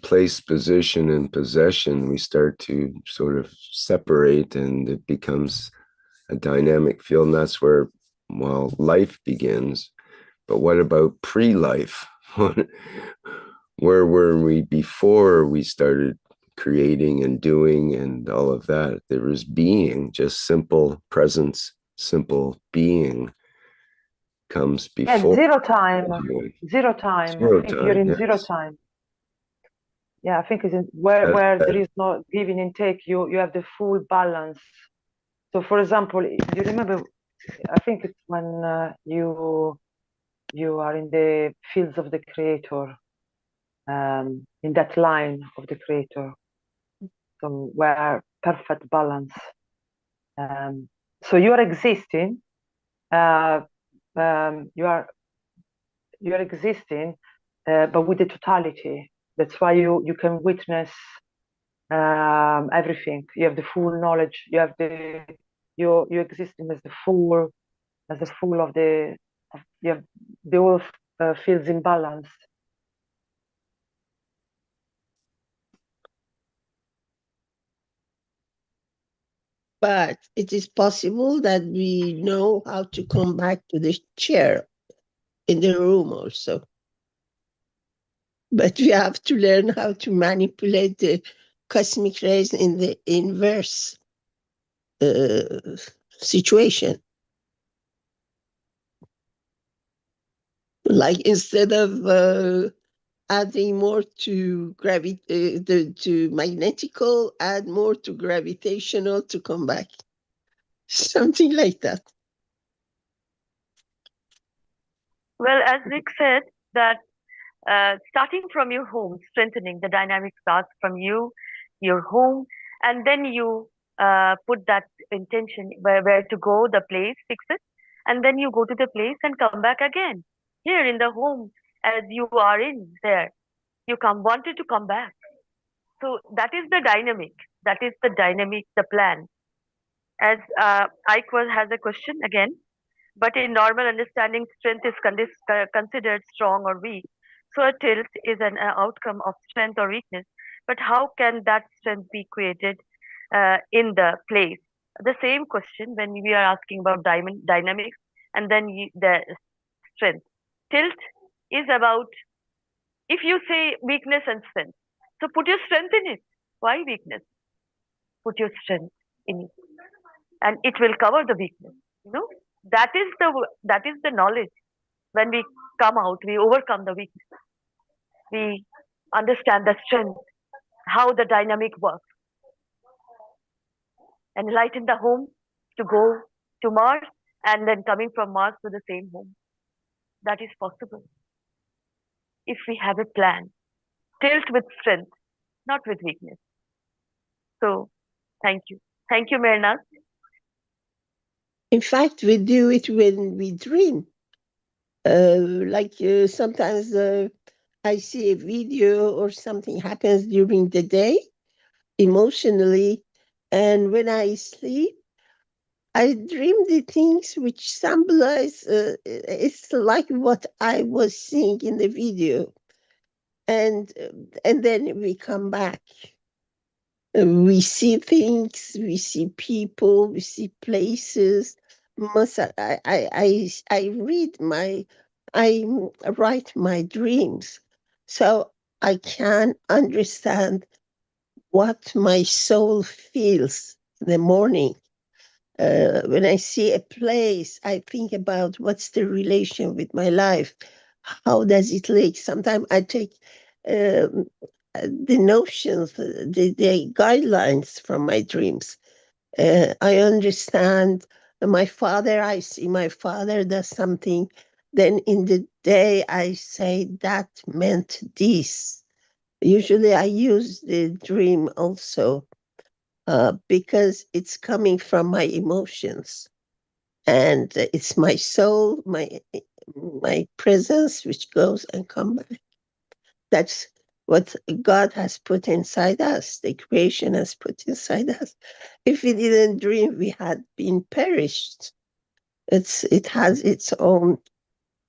place, position, and possession, we start to sort of separate, and it becomes a dynamic field. And that's where, well, life begins. But what about pre-life? Where were we before we started creating and doing and all of that? There was being, just simple presence, simple being comes before. And zero time. Zero time. Zero I think time, you're in yes. zero time. Yeah, I think it's where there is no giving and take, you have the full balance. So for example, you remember, I think it's when you are in the fields of the creator, in that line of the creator, so where perfect balance. So you are existing, you are existing, but with the totality. That's why you can witness everything. You have the full knowledge. You have you existing as the full of the. You have the whole fields in balance. But it is possible that we know how to come back to the chair in the room also. But we have to learn how to manipulate the cosmic rays in the inverse situation. Like instead of adding more to to magnetical, add more to gravitational to come back. Something like that. Well, as Rick said, that starting from your home, strengthening the dynamic starts from you, your home, and then you put that intention where to go, the place, fix it, and then you go to the place and come back again. Here in the home, as you are in there, you wanted to come back. So that is the dynamic. That is the dynamic, the plan. As Ike has a question again, but in normal understanding, strength is considered strong or weak. So a tilt is an outcome of strength or weakness. But how can that strength be created in the place? The same question when we are asking about dynamics and then the strength. Tilt is about, if you say weakness and strength, so put your strength in it. Why weakness? Put your strength in it, and it will cover the weakness. You know, that is the knowledge. When we come out, we overcome the weakness. We understand the strength, how the dynamic works, and enlighten the home to go to Mars, and then coming from Mars to the same home. that is possible if we have a plan, filled with strength, not with weakness. So, thank you. Thank you, Mehran. In fact, we do it when we dream. Sometimes I see a video or something happens during the day emotionally, and when I sleep, I dream the things which symbolize, it's like what I was seeing in the video. And then we come back. We see things, we see people, we see places. I write my dreams, so I can understand what my soul feels in the morning. When I see a place, I think about what's the relation with my life. How does it look? Sometimes I take um, the notions, the guidelines from my dreams. I understand I see my father does something. Then in the day, I say that meant this. Usually I use the dream also because it's coming from my emotions. And it's my soul, my presence, which goes and comes back. That's what God has put inside us. The creation has put inside us. If we didn't dream, we had been perished. It has its own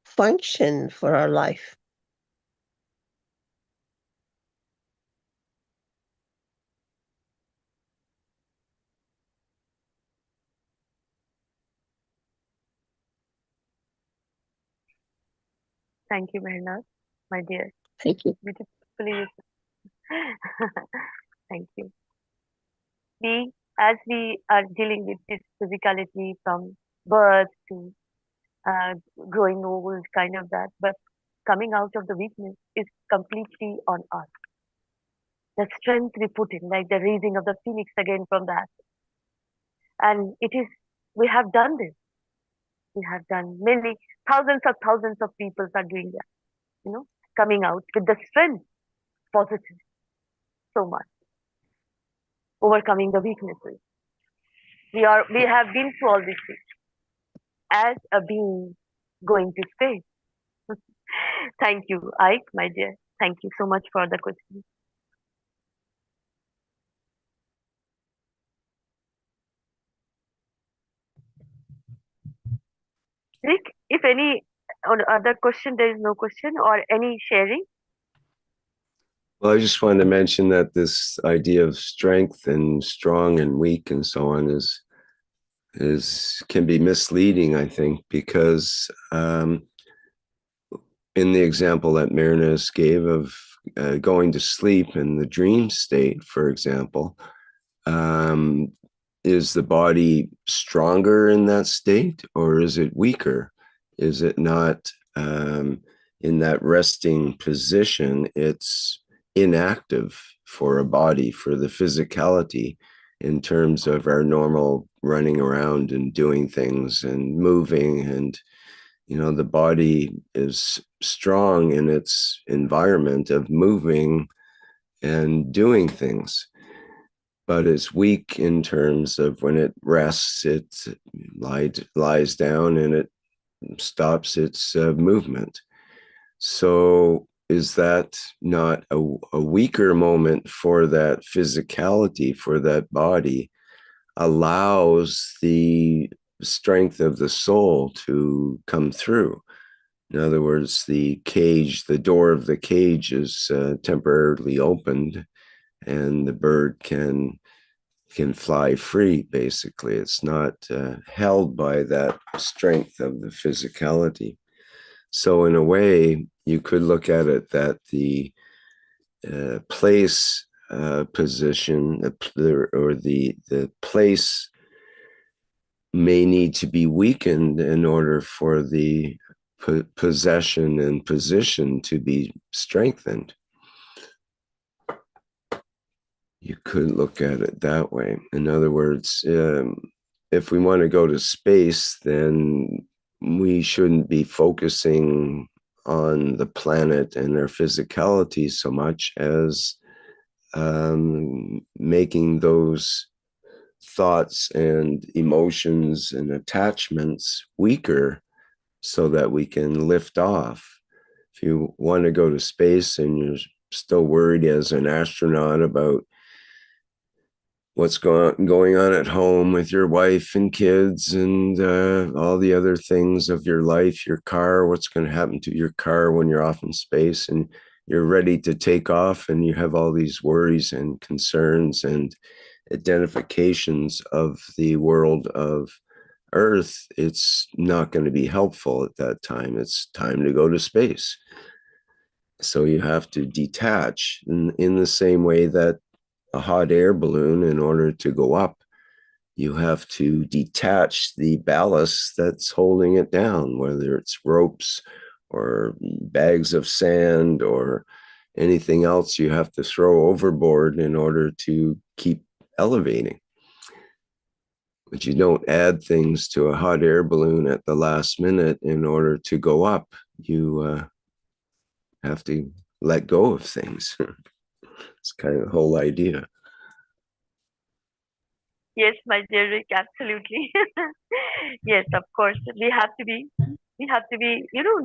function for our life. Thank you, Mehran, my dear. Thank you. Beautifully. Thank you. As we are dealing with this physicality from birth to growing old, kind of that, but coming out of the weakness is completely on us. The strength we put in, like the raising of the phoenix again from that. And we have done this. We have done many, thousands of people are doing that, coming out with the strength, positive, so much, overcoming the weaknesses. We have been through all these things as a being going to space. Thank you, Ike, my dear. Thank you so much for the question. Rick, if any other question, there is no question or any sharing. Well, I just wanted to mention that this idea of strength and strong and weak and so on can be misleading, I think, because in the example that Mehran gave of going to sleep in the dream state, for example, is the body stronger in that state or is it weaker? Is it not in that resting position? It's inactive for a body, for the physicality in terms of our normal running around and doing things and moving. And, the body is strong in its environment of moving and doing things, but it's weak in terms of when it rests, it lies down and it stops its movement. So is that not a weaker moment for that physicality, for that body, allows the strength of the soul to come through? In other words, the door of the cage is temporarily opened and the bird can fly free, basically. It's not held by that strength of the physicality. So in a way, you could look at it that the place position or the place may need to be weakened in order for the possession and position to be strengthened. You could look at it that way. In other words, if we want to go to space, then we shouldn't be focusing on the planet and their physicality so much as making those thoughts and emotions and attachments weaker so that we can lift off. If you want to go to space and you're still worried as an astronaut about what's going on at home with your wife and kids and all the other things of your life, your car, what's going to happen to your car when you're off in space and you're ready to take off and you have all these worries and concerns and identifications of the world of Earth, it's not going to be helpful at that time. It's time to go to space. So you have to detach in the same way that a hot air balloon, in order to go up, you have to detach the ballast that's holding it down, whether it's ropes or bags of sand or anything else you have to throw overboard in order to keep elevating. But you don't add things to a hot air balloon at the last minute in order to go up. You have to let go of things. It's kind of the whole idea. Yes, my dear Rick, absolutely. Yes, of course. We have to be,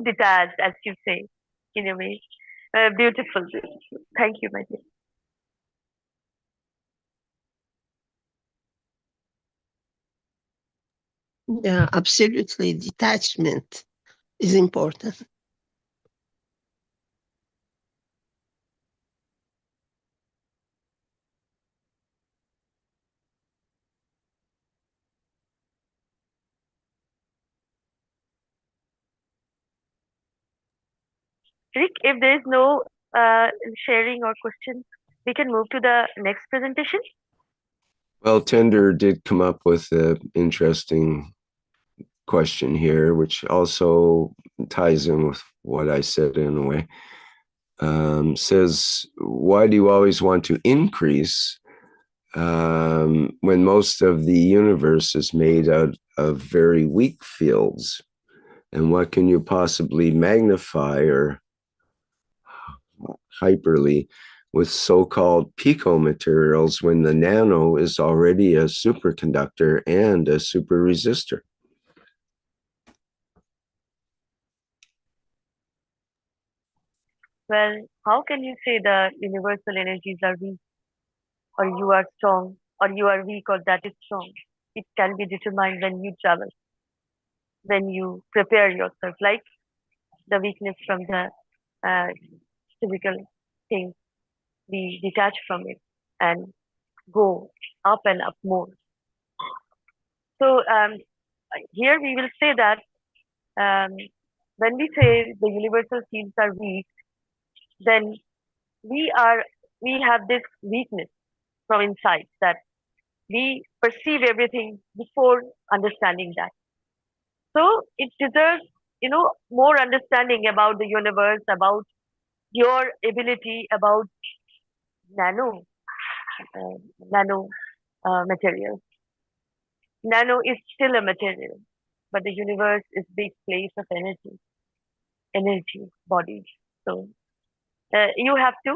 detached, as you say, in a way. Beautiful. Thank you, my dear. Yeah, absolutely. Detachment is important. Rick, if there is no sharing or question, we can move to the next presentation. Well, Tender did come up with an interesting question here, which also ties in with what I said in a way. Says, why do you always want to increase when most of the universe is made out of very weak fields? And what can you possibly magnify or hyperly with so-called pico materials when the nano is already a superconductor and a super resistor? Well, how can you say the universal energies are weak, or you are strong, or you are weak, or that is strong? It can be determined when you travel, when you prepare yourself, like the weakness from the physical things. We detach from it and go up and up more. So here we will say that when we say the universal fields are weak, then we have this weakness from inside that we perceive everything before understanding that. So it deserves, more understanding about the universe, about your ability, about nano, nano materials. Nano is still a material, but the universe is big place of energy, bodies. So you have to,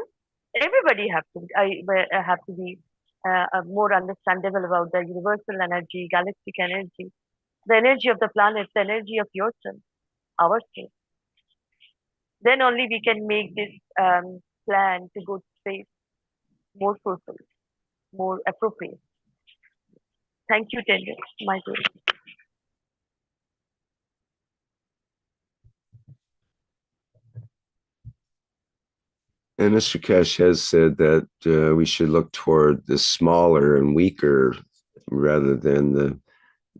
everybody have to, have to be more understandable about the universal energy, galactic energy, the energy of the planet, the energy of yourself, ourselves. Then only we can make this plan to go to space more fulfilled, more appropriate. Thank you, Tender. My dear. And Mr. Keshe has said that we should look toward the smaller and weaker rather than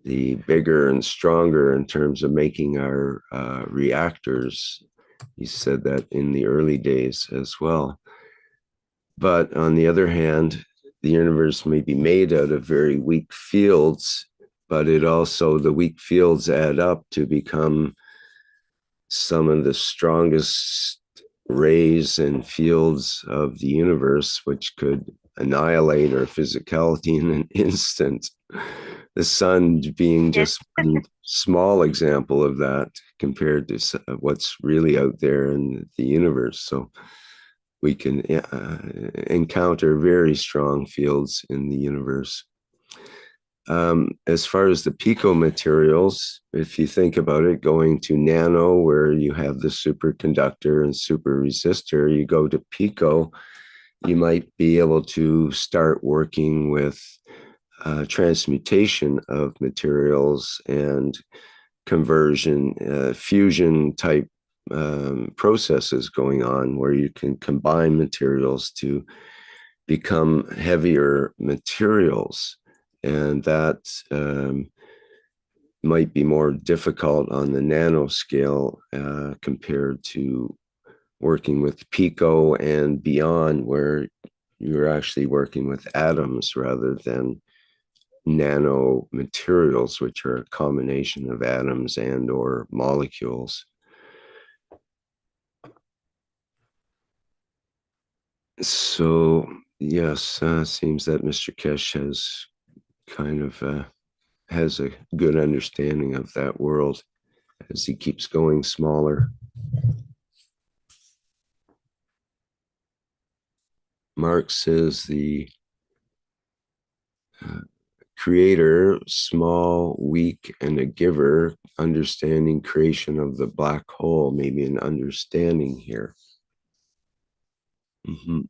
the bigger and stronger in terms of making our reactors. He said that in the early days as well. But on the other hand, the universe may be made out of very weak fields, but the weak fields add up to become some of the strongest rays and fields of the universe, which could annihilate our physicality in an instant. the sun being Yes. just one small example of that compared to what's really out there in the universe. So we can encounter very strong fields in the universe. As far as the pico materials, if you think about it, going to nano, where you have the superconductor and super resistor, you go to pico, you might be able to start working with transmutation of materials and conversion, fusion type processes going on, where you can combine materials to become heavier materials. And that might be more difficult on the nanoscale compared to working with pico and beyond, where you're actually working with atoms rather than nano materials, which are a combination of atoms and or molecules. So yes, seems that Mr. Keshe has kind of has a good understanding of that world as he keeps going smaller. Marx says the creator, small, weak, and a giver, understanding creation of the black hole, maybe an understanding here. Mm-hmm.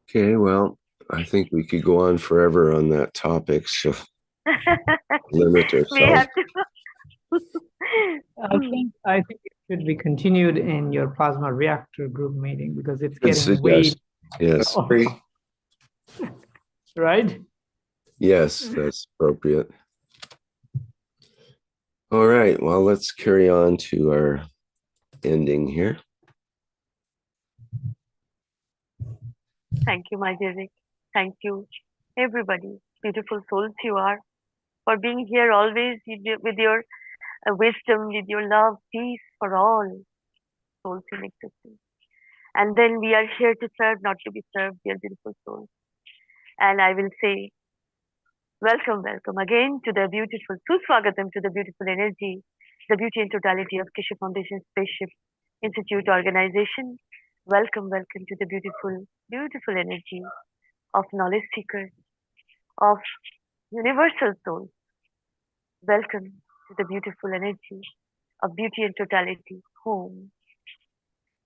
Okay, well, I think we could go on forever on that topic, so limit We ourselves. have to. I think it should be continued in your plasma reactor group meeting, because it's Good getting way suggestion. Yes. right. Yes, that's appropriate. All right, well, let's carry on to our ending here. Thank you, my dear Rick. Thank you, everybody. Beautiful souls you are, for being here always with your wisdom, with your love, peace for all souls in existence. And then we are here to serve, not to be served, dear beautiful souls. And I will say, welcome, welcome again to the beautiful, Suswagatam to the beautiful energy, the beauty and totality of Keshe Foundation Spaceship Institute organization. Welcome, welcome to the beautiful, beautiful energy of knowledge seekers, of universal souls. Welcome to the beautiful energy of beauty and totality, home,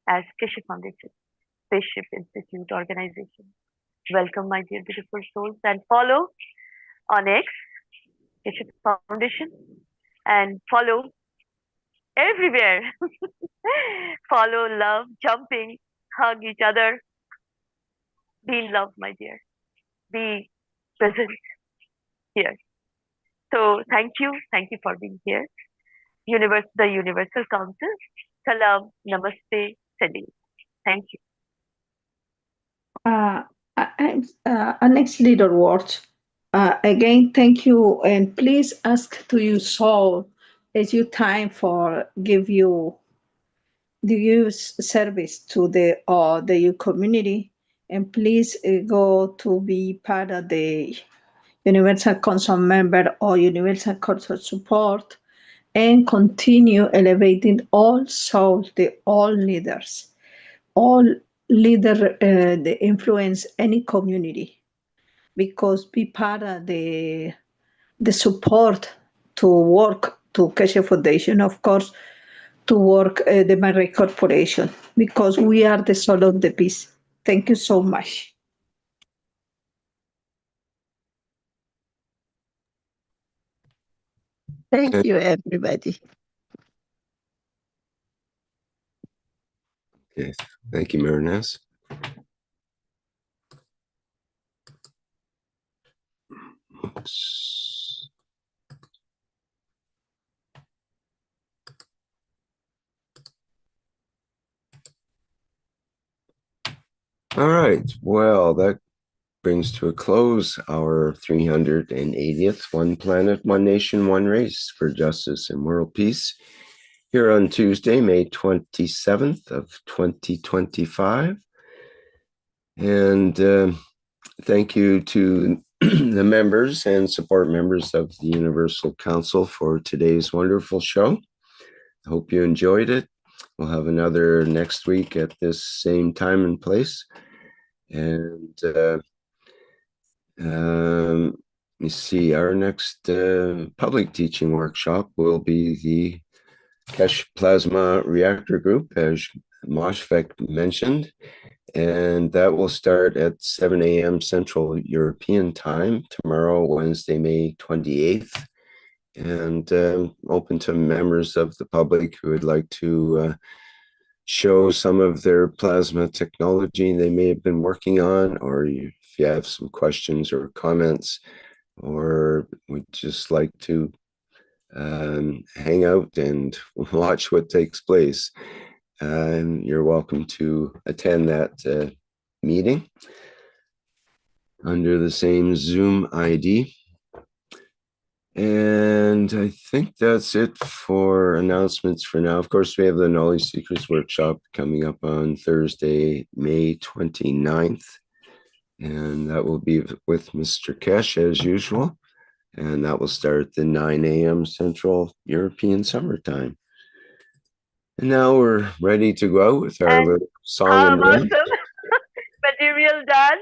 as Keshe Foundation Spaceship Institute organization. Welcome, my dear beautiful souls, and follow on X, Keshe Foundation, and follow everywhere. Follow, love, jumping, hug each other. Be in love, my dear. Be present here. So thank you for being here. The Universal Council. Salam, Namaste, Salam. Thank you. Next leader words. Again, thank you, and please ask to your soul as you time for give you service to the community, and please go to be part of the Universal Council member or Universal Council support, and continue elevating all souls, all leaders, the influence any community, because be part of the support to work to Keshe Foundation, of course, to work the Marine Corporation, because we are the soul of the peace. Thank you so much. Thank you, everybody. Okay, thank you, Mehran. All right, well, that brings to a close our 380th One Planet, One Nation, One Race for Justice and World Peace here on Tuesday, May 27th of 2025. And thank you to the members and support members of the Universal Council for today's wonderful show. I hope you enjoyed it. We'll have another next week at this same time and place. And let me see, our next public teaching workshop will be the Keshe Plasma Reactor Group, as Moshfek mentioned. And that will start at 7 a.m. Central European Time tomorrow, Wednesday, May 28th. And open to members of the public who would like to show some of their plasma technology they may have been working on, or if you have some questions or comments, or would just like to hang out and watch what takes place. You're welcome to attend that meeting under the same Zoom ID. And I think that's it for announcements for now. Of course, we have the Knowledge Seekers Workshop coming up on Thursday, May 29th. And that will be with Mr. Keshe as usual. And that will start at the 9 a.m. Central European Summertime. And now we're ready to go out with our little song and dance. Awesome. Material dance.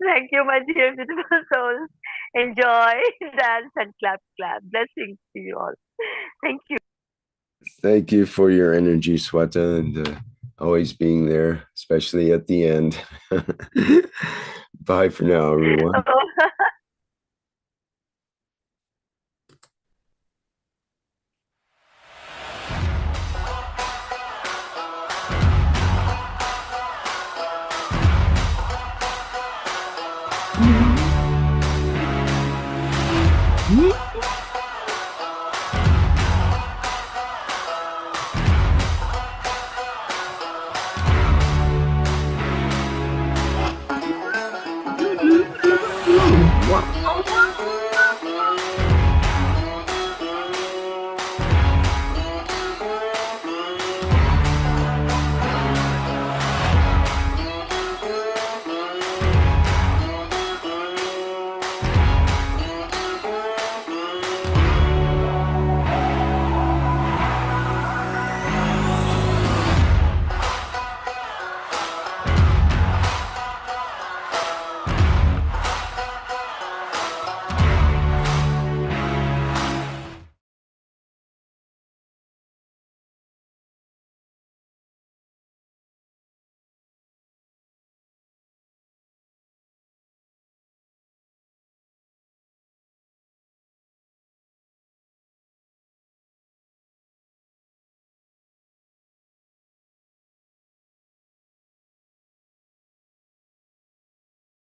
Thank you, my dear beautiful souls. Enjoy, dance, and clap, clap. Blessings to you all. Thank you. Thank you for your energy, Sweta, and always being there, especially at the end. Bye for now, everyone. Oh,